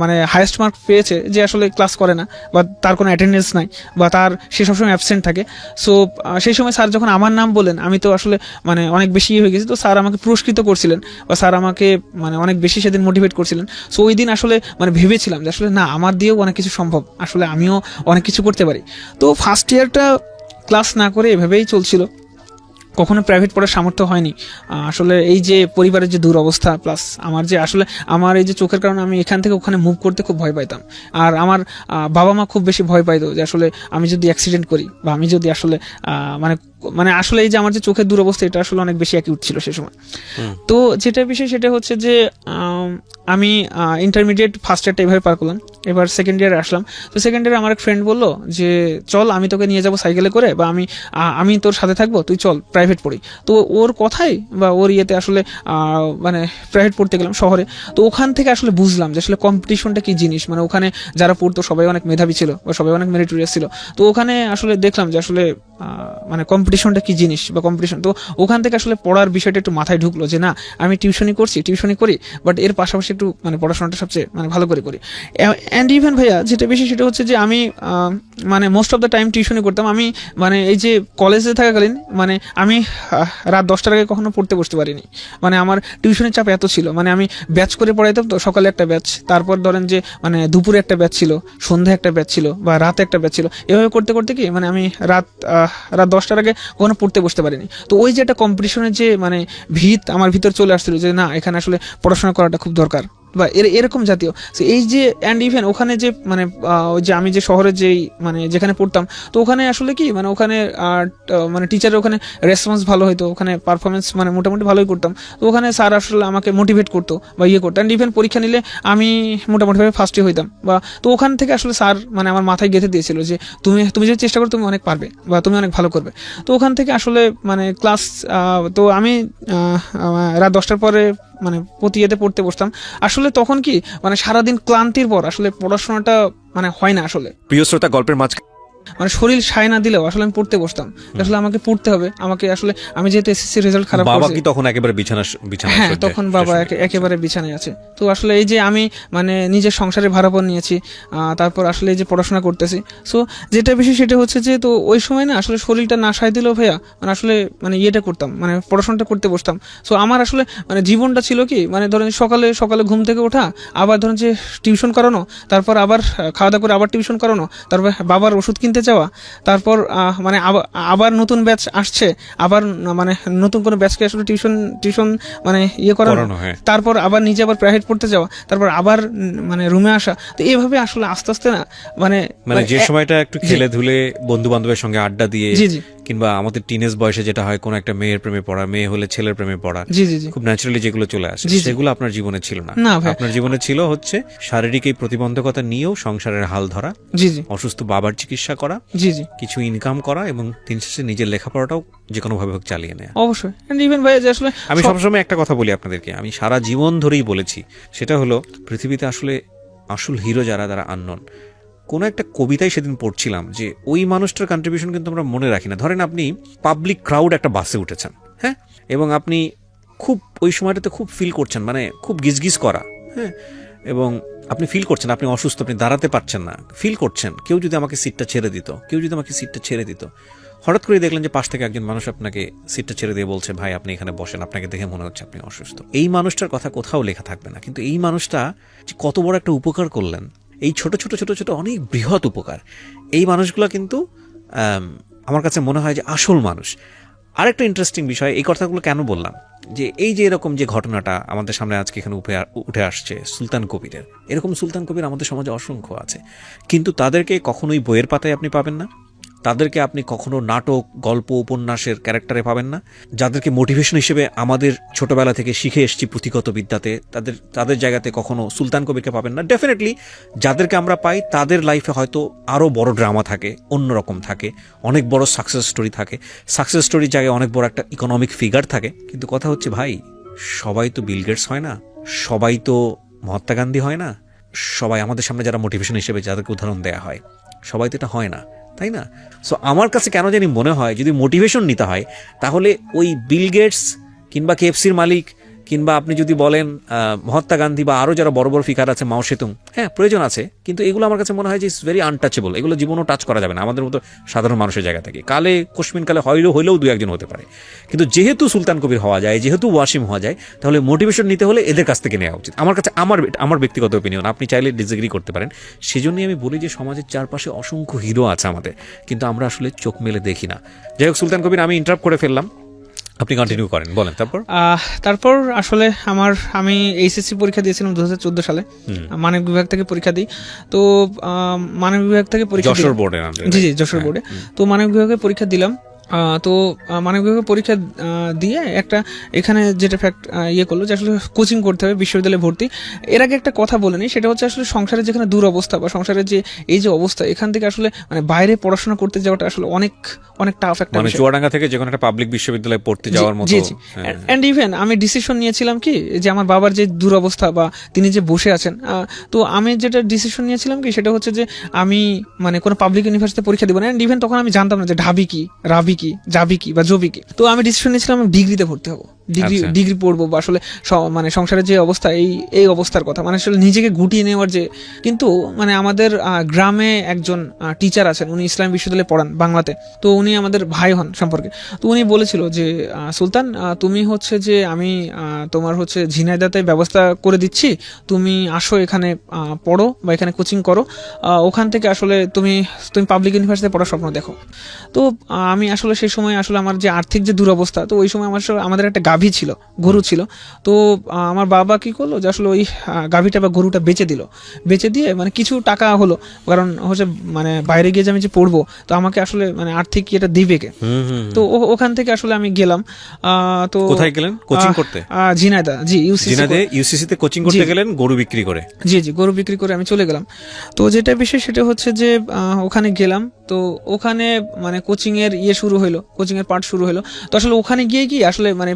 মানে হাইয়েস্ট মার্ক পেয়েছে যে আসলে ক্লাস করে না বা তার কোনো অ্যাটেন্ডেন্স নাই বা সে সবসময় অ্যাবসেন্ট থাকে। সো সেই সময় স্যার যখন আমার নাম বলেন, আমি তো আসলে মানে অনেক বেশি হয়ে গেছি। তো স্যার আমাকে পুরস্কৃত করছিলেন বা স্যার আমাকে মানে অনেক বেশি সেদিন মোটিভেট করছিলেন। সো ওই দিন আসলে মানে ভেবেছিলাম যে আসলে না, আমার দিয়েও অনেক কিছু সম্ভব, আসলে আমিও অনেক কিছু করতে পারি। তো ফার্স্ট ইয়ারটা ক্লাস না করে এভাবেই চলছিল। কখনো প্রাইভেট পড়ার সামর্থ্য হয়নি। আসলে এই যে পরিবারের যে দুরবস্থা, প্লাস আমার যে আসলে আমার এই যে চোখের কারণে আমি এখান থেকে ওখানে মুভ করতে খুব ভয় পাইতাম। আর আমার বাবা মা খুব বেশি ভয় পাইতো যে আসলে আমি যদি অ্যাক্সিডেন্ট করি বা আমি যদি আসলে মানে মানে আসলে এই যে আমার যে চোখের দুরবস্থা, এটা আসলে অনেক বেশি অ্যাকিউট ছিল সে সময়। তো যেটা বিষয় সেটা হচ্ছে যে আমি ইন্টারমিডিয়েট ফার্স্ট ইয়ারটা এভাবে পার করলাম, এবার সেকেন্ড ইয়ারে আসলাম। তো সেকেন্ড ইয়ারে আমার এক ফ্রেন্ড বললো যে চল আমি তোকে নিয়ে যাবো সাইকেলে করে, বা আমি তোর সাথে থাকবো, তুই চল প্রাইভেট পড়ি। তো ওর কথাই বা ওর ইয়েতে আসলে মানে প্রাইভেট পড়তে গেলাম শহরে। তো ওখান থেকে আসলে বুঝলাম যে আসলে কম্পিটিশনটা কি জিনিস। মানে ওখানে যারা পড়তো সবাই অনেক মেধাবী ছিল বা সবাই অনেক মেরিটোরিয়াস ছিল। তো ওখানে আসলে দেখলাম যে আসলে মানে কম্পিটিশনটা কি জিনিস বা কম্পিটিশন। তো ওখান থেকে আসলে পড়ার বিষয়টা একটু মাথায় ঢুকলো যে না, আমি টিউশনি করি, বাট এর পাশাপাশি একটু মানে পড়াশোনাটা সবচেয়ে মানে ভালো করে করি। অ্যান্ড ইভেন ভাইয়া যেটা বেশি সেটা হচ্ছে যে আমি মানে মোস্ট অফ দ্য টাইম টিউশনি করতাম। আমি মানে এই যে কলেজে থাকাকালীন মানে আমি রাত 10টার আগে কখনো পড়তে বসতে পারিনি। মানে আমার টিউশনের চাপ এত ছিল, মানে আমি ব্যাচ করে পড়াইতাম। তো সকালে একটা ব্যাচ, তারপর ধরেন যে মানে দুপুরে একটা ব্যাচ ছিল, সন্ধ্যায় একটা ব্যাচ ছিল, বা রাতে একটা ব্যাচ ছিল। এভাবে করতে করতে কি মানে আমি রাত 10টার আগে কখনো পড়তে বসতে পারিনি। তো ওই যে একটা কম্পিটিশনের যে মানে ভিত আমার ভিতর চলে আসছিল যে না, এখানে আসলে পড়াশোনা করাটা খুব দরকার বা এরকম জাতীয়। এই যে অ্যান্ড ইভেন ওখানে যে মানে ওই যে আমি যে শহরে যেই মানে যেখানে পড়তাম, তো ওখানে আসলে কি মানে ওখানে মানে টিচারের ওখানে রেসপন্স ভালো হতো, ওখানে পারফরমেন্স মানে মোটামুটি ভালোই করতাম। তো ওখানে স্যার আসলে আমাকে মোটিভেট করতো বা ইয়ে করতো। অ্যান্ড ইভেন পরীক্ষা নিলে আমি মোটামুটিভাবে ফার্স্টই হইতাম বা। তো ওখান থেকে আসলে স্যার মানে আমার মাথায় গেঁথে দিয়েছিল যে তুমি যদি চেষ্টা করো তুমি অনেক পারবে বা তুমি অনেক ভালো করবে। তো ওখান থেকে আসলে মানে ক্লাস তো আমি রাত 10টার পরে মানে প্রতি ইয়েতে পড়তে বসতাম। আসলে তখন কি মানে সারাদিন ক্লান্তির পর আসলে পড়াশোনাটা মানে হয় না আসলে। প্রিয় শ্রোতা, গল্পের মাঝ মানে শরীর সায় না দিলেও আসলে আমি পড়তে বসতাম। আসলে আমাকে পড়তে হবে, আমাকে আসলে আমি যেহেতু এসএসসি রেজাল্ট খারাপ বাবা করেছি। কি তখন একেবারে বিছানা হ্যাঁ, তখন বাবা একেবারে বিছানায় আছে। তো আসলে এই যে আমি মানে নিজের সংসারে ভাড়াপণ নিয়েছি, তারপর আসলে এই যে পড়াশোনা করতেছি। সো যেটা বেশি সেটা হচ্ছে যে তো ওই সময় না আসলে শরীরটা না সায় দিলেও ভাইয়া মানে আসলে মানে ইয়েটা করতাম, মানে পড়াশোনাটা করতে বসতাম। সো আমার আসলে মানে জীবনটা ছিল কি মানে ধরেন সকালে ঘুম থেকে ওঠা, আবার ধরেন যে টিউশন করানো, তারপর আবার খাওয়া দাওয়া করে আবার টিউশন করানো, তারপর বাবার ওষুধ কিনতে যাওয়া, তারপর মানে আবার নতুন ব্যাচ আসছে, আবার মানে নতুন কোনো ব্যাচকে আসলে টিউশন মানে ইয়ে করানো, তারপর আবার নিজে আবার প্রাইভেট পড়তে যাওয়া, তারপর আবার মানে রুমে আসা। তো এইভাবে আসলে আস্তে আস্তে না মানে যে সময়টা একটু খেলে ধুলে বন্ধু বান্ধবের সঙ্গে আড্ডা দিয়ে, কিংবা আমাদের টিনেজ বয়সে যেটা হয় কোন একটা মেয়ের প্রেমে পড়া, মেয়ে হলে ছেলের প্রেমে পড়া, খুব ন্যাচারালি যেগুলো চলে আসে, সেগুলো আপনার জীবনে ছিল না। আপনার জীবনে ছিল হচ্ছে শারীরিক এই প্রতিবন্ধকতা নিয়েও সংসারের হাল ধরা, অসুস্থ বাবার চিকিৎসা করা, কিছু ইনকাম করা, এবং দিন শেষে নিজের লেখাপড়াটাও যে কোনো ভাবে হোক চালিয়ে নেওয়া। অবশ্যই ইভেন ভাই যে আসলে আমি সবসময় একটা কথা বলি আপনাদেরকে, আমি সারা জীবন ধরেই বলেছি, সেটা হলো পৃথিবীতে আসলে আসল হিরো যারা তারা আননোন। কোনো একটা কবিতায় সেদিন পড়ছিলাম যে ওই মানুষটার কন্ট্রিবিউশন কিন্তু আমরা মনে রাখি না। ধরেন আপনি পাবলিক ক্রাউড একটা বাসে উঠেছেন, হ্যাঁ, এবং আপনি খুব ওই সময়টাতে খুব ফিল করছেন, মানে খুব গিজগিজ করা, হ্যাঁ, এবং আপনি ফিল করছেন আপনি অসুস্থ, আপনি দাঁড়াতে পারছেন না, ফিল করছেন কেউ যদি আমাকে সিটটা ছেড়ে দিত, হঠাৎ করে দেখলেন যে পাশ থেকে একজন মানুষ আপনাকে সিটটা ছেড়ে দিয়ে বলছে, ভাই আপনি এখানে বসেন, আপনাকে দেখে মনে হচ্ছে আপনি অসুস্থ। এই মানুষটার কথা কোথাও লেখা থাকবে না, কিন্তু এই মানুষটা যে কত বড় একটা উপকার করলেন, এই ছোট ছোট ছোট ছোট অনেক বৃহৎ উপকার, এই মানুষগুলো কিন্তু আমার কাছে মনে হয় যে আসল মানুষ। আরেকটা ইন্টারেস্টিং বিষয়, এই কথাগুলো কেন বললাম, যে এই যে এরকম যে ঘটনাটা আমাদের সামনে আজকে এখানে উঠে আসছে সুলতান কবিরের, এরকম সুলতান কবির আমাদের সমাজে অসংখ্য আছে, কিন্তু তাদেরকে কখনোই বইয়ের পাতায় আপনি পাবেন না, তাদেরকে আপনি কখনো নাটক, গল্প, উপন্যাসের ক্যারেক্টারে পাবেন না, যাদেরকে মোটিভেশন হিসেবে আমাদের ছোটবেলা থেকে শিখে এসেছি পুঁথিগত বিদ্যাতে, তাদের জায়গাতে কখনো সুলতান কবিরকে পাবেন না। ডেফিনেটলি যাদেরকে আমরা পাই তাদের লাইফে হয়তো আরও বড় ড্রামা থাকে, অন্যরকম থাকে, অনেক বড় সাকসেস স্টোরি থাকে, সাকসেস স্টোরির জায়গায় অনেক বড় একটা ইকোনমিক ফিগার থাকে। কিন্তু কথা হচ্ছে ভাই, সবাই তো বিল গেটস হয় না, সবাই তো মহাত্মা গান্ধী হয় না, সবাই আমাদের সামনে যারা মোটিভেশন হিসেবে যাদেরকে উদাহরণ দেওয়া হয়, সবাই তো এটা হয় না, তাই না? সো আমার কাছে কেন জানি মনে হয় যদি মোটিভেশন নিতে হয় তাহলে ওই বিল গেটস কিংবা কেএফসির মালিক, কিংবা আপনি যদি বলেন মহাত্মা গান্ধী বা আরও যারা বড় বড় ফিগার আছে, মাও সেতুং, হ্যাঁ প্রয়োজন আছে, কিন্তু এগুলো আমার কাছে মনে হয় যে ইটস ভেরি আনটাচেবল, এগুলো জীবনও টাচ করা যাবে না আমাদের মতো সাধারণ মানুষের জায়গা থেকে। কালে কোশ্মিন কালে হইলেও দু একজন হতে পারে, কিন্তু যেহেতু সুলতান কবির হওয়া যায়, যেহেতু ওয়াসিম হওয়া যায়, তাহলে মোটিভেশন নিতে হলে এদের কাছ থেকে নেওয়া উচিত। আমার কাছে আমার ব্যক্তিগত ওপিনিয়ন, আপনি চাইলে ডিসএগ্রি করতে পারেন। সেজন্যই আমি বলি যে সমাজের চারপাশে অসংখ্য হিরো আছে আমাদের, কিন্তু আমরা আসলে চোখ মেলে দেখি না। যাই হোক, সুলতান কবির আমি ইন্টারাপ্ট করে ফেললাম, আপনি কন্টিনিউ করেন, বলেন তারপর। তারপর আসলে আমি এইচএসসি পরীক্ষা দিয়েছিলাম 2014 সালে, মানবিক বিভাগ থেকে পরীক্ষা দিই। তো মানবিক বিভাগ থেকে পরীক্ষা যশোর বোর্ডে? জি যশোর বোর্ডে। তো মানবিক বিভাগে পরীক্ষা দিলাম। তো মানবিক বিভাগে পরীক্ষা দিয়ে একটা এখানে যেটা ফ্যাক্ট করলো যে আসলে কোচিং করতে হবে, বিশ্ববিদ্যালয়ে ভর্তি। এর আগে একটা কথা বলে নিই, সেটা হচ্ছে আসলে সংসারের যেখানে দুরবস্থা বা সংসারের যে এই যে অবস্থা, এখান থেকে আসলে মানে বাইরে পড়াশোনা করতে যাওয়াটা আসলে অনেক অনেক টাফ একটা মানে বিষয়। চুয়াডাঙ্গা থেকে যে কোনো একটা পাবলিক বিশ্ববিদ্যালয়ে পড়তে যাওয়ার মতো। এন্ড ইভেন আমি ডিসিশন নিয়েছিলাম কি, যে আমার বাবার যে দুরবস্থা বা তিনি যে বসে আছেন, তো আমি যেটা ডিসিশন নিয়েছিলাম কি, সেটা হচ্ছে যে আমি মানে কোনো পাবলিক ইউনিভার্সিটিতে পরীক্ষা দিব না। এন্ড ইভেন তখন আমি জানতাম না যে ঢাবি কি, রাবি কি, যাবি কি বা জবি কি। তো আমি ডিসিশন নিয়েছিলাম আমি ডিগ্রিতে ভর্তি হবো, ডিগ্রি পড়বো, বা আসলে মানে সংসারের যে অবস্থা, এই অবস্থার কথা মানে আসলে নিজেকে গুটিয়ে নেওয়ার যে। কিন্তু মানে আমাদের গ্রামে একজন টিচার আছেন, উনি ইসলাম বিশ্ববিদ্যালয়ে পড়ান বাংলাতে। তো উনি আমাদের ভাই হন সম্পর্কে। তো উনি বলেছিল যে সুলতান, তুমি হচ্ছে যে আমি তোমার হচ্ছে ঝিনাইদাতে ব্যবস্থা করে দিচ্ছি, তুমি আসো এখানে পড়ো বা এখানে কোচিং করো, ওখান থেকে আসলে তুমি পাবলিক ইউনিভার্সিটিতে পড়ার স্বপ্ন দেখো। তো আমি আসলে সেই সময় আসলে আমার যে আর্থিক যে দুরবস্থা, তো ওই সময় আমাদের একটা গাভী ছিল, গরু ছিল। তো আমার বাবা কি করলো যে আসলে ওই গাভীটা বা গরুটা বেচে দিয়ে মানে কিছু টাকা হলো, কারণ হচ্ছে মানে বাইরে গিয়ে যে আমি যে পড়বো, তো আমাকে আসলে মানে আর্থিক এটা দিবে কে। তো ওখান থেকে আসলে আমি গেলাম। তো কোথায় গেলেন কোচিং করতে? ঝিনাইদা, জি ইউসিসি তে কোচিং করতে গেলেন গরু বিক্রি করে? জি গরু বিক্রি করে আমি চলে গেলাম। তো যেটা বিষয় সেটা হচ্ছে যে ওখানে গেলাম, তো ওখানে মানে কোচিং এর শুরু হলো, কোচিং এর পার্ট শুরু হলো। তো আসলে ওখানে গিয়ে কি আসলে মানে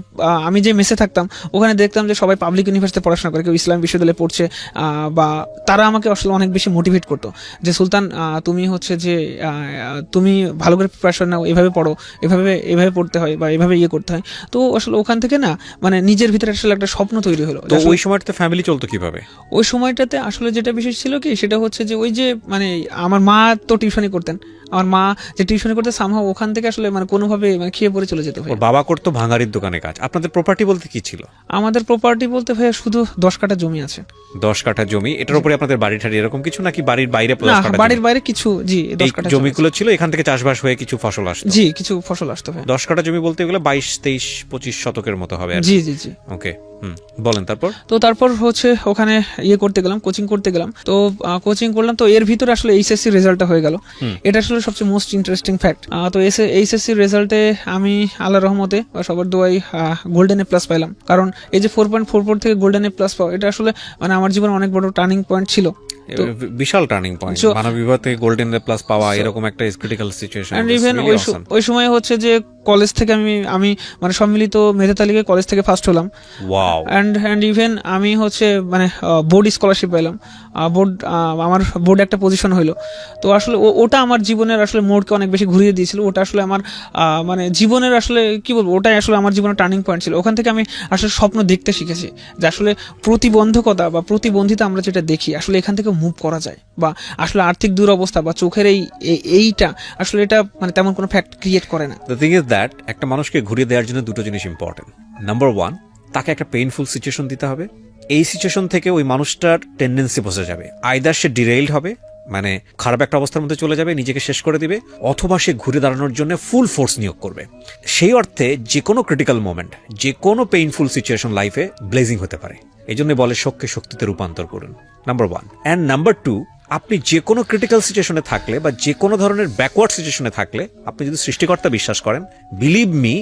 আমি যে মেসে থাকতাম, ওখানে দেখতাম যে সবাই পাবলিক ইউনিভার্সিটিতে পড়াশোনা করে, কেউ ইসলাম বিশ্ববিদ্যালয়ে পড়ছে, বা তারা আমাকে আসলে অনেক বেশি মোটিভেট করতো যে সুলতান, তুমি হচ্ছে যে তুমি ভালো করে প্রিপারেশন নাও, এভাবে পড়ো, এভাবে পড়তে হয় বা এভাবে করতে হয়। তো আসলে ওখান থেকে না মানে নিজের ভিতরে আসলে একটা স্বপ্ন তৈরি হলো। তো ওই সময়টাতে ফ্যামিলি চলতো কিভাবে? ওই সময়টাতে আসলে যেটা বিশেষ ছিল কি, সেটা হচ্ছে যে ওই যে মানে আমার মা তো টিউশনি করতেন, আমার মা যে টিউশনি করতে সামহাও ওখান থেকে আসলে মানে কোনোভাবে মানে খেয়ে পড়ে চলে যেতে হয়। বাবা করতো ভাঙারির দোকানে কাজ। আপনাদের প্রপার্টি বলতে কি ছিল? আমাদের প্রপার্টি বলতে ভাই শুধু 10 কাঠা জমি আছে। 10 কাঠা জমি, এটার উপরে আপনাদের বাড়ি ঠাড়ি এরকম কিছু নাকি বাড়ির বাইরে? বাড়ির বাইরে কিছু, জি 10 কাঠা জমিগুলো ছিল, এখান থেকে চাষবাস হয়ে কিছু ফসল আসতো? জি কিছু ফসল আসতো। 10 কাঠা জমি বলতে গেলে 22, 23, 25 শতকের মতো হবে। জি ওকে, বলেন তারপর। তো তারপর হচ্ছে ওখানে করতে গেলাম, কোচিং করতে গেলাম। তো কোচিং করলাম, তো এর ভিতরে আসলে এইচএসসি রেজাল্টটা হয়ে গেল। এটা আসলে সবচেয়ে মোস্ট ইন্টারেস্টিং ফ্যাক্ট। তো এইচএসসি রেজাল্টে আমি আল্লাহর রহমতে সবার দোয়াই গোল্ডেন এ প্লাস পাইলাম। কারণ এই যে 4.44 থেকে গোল্ডেন এ প্লাস পাওয়া, এটা আসলে মানে আমার জীবনে অনেক বড় টার্নিং পয়েন্ট ছিল, বিশাল টার্নিং পয়েন্ট। মানবিক বিভাগ থেকে গোল্ডেন এ প্লাস পাওয়া এরকম একটা ক্রিটিক্যাল সিচুয়েশন। এন্ড ইভেন ওই সময় হচ্ছে যে কলেজ থেকে আমি মানে সম্মিলিত মেধা তালিকায় কলেজ থেকে ফার্স্ট হলাম। ওয়াও। এন্ড ইভেন আমি হচ্ছে মানে বোর্ড স্কলারশিপ পেলাম, আমার বোর্ডে একটা পজিশন হলো। তো আসলে ওটা আমার জীবনের আসলে মোড়কে অনেক বেশি ঘুরিয়ে দিয়েছিল। ওটা আসলে আমার মানে জীবনের আসলে কি বলবো, ওটাই আসলে আমার জীবনের টার্নিং পয়েন্ট ছিল। ওখান থেকে আমি আসলে স্বপ্ন দেখতে শিখেছি যে আসলে প্রতিবন্ধকতা বা প্রতিবন্ধিতা আমরা যেটা দেখি, আসলে এখান থেকে মুভ করা যায়, বা আসলে আর্থিক দুরবস্থা বা চোখের এইটা আসলে এটা মানে তেমন কোনো ফ্যাক্ট ক্রিয়েট করে না। দ্য থিং ইজ দ্যাট একটা মানুষকে ঘুরিয়ে দেওয়ার জন্য দুটো জিনিস ইম্পর্টেন্ট। নাম্বার 1, তাকে একটা পেইনফুল সিচুয়েশন দিতে হবে। এই সিচুয়েশন থেকে ওই মানুষটার টেন্ডেন্সি বসে যাবে, আইদার সে ডিরেইলড হবে, মানে খারাপ একটা অবস্থার মধ্যে চলে যাবে, নিজেকে শেষ করে দিবে, অথবা সে ঘুরে দাঁড়ানোর জন্য ফুল ফোর্স নিয়োগ করবে। সেই অর্থে যে কোনো ক্রিটিক্যাল মোমেন্ট, যে কোনো পেইনফুল সিচুয়েশন লাইফে ব্লেজিং হতে পারে। এই জন্য বলে শোককে শক্তিতে রূপান্তর করুন, নাম্বার 1। অ্যান্ড নাম্বার 2, আপনি যে কোনো ক্রিটিক্যাল সিচুয়েশনে থাকলে বা যে কোনো ধরনের ব্যাকওয়ার্ড সিচুয়েশনে থাকলে, আপনি যদি সৃষ্টিকর্তা বিশ্বাস করেন, বিলিভ মি,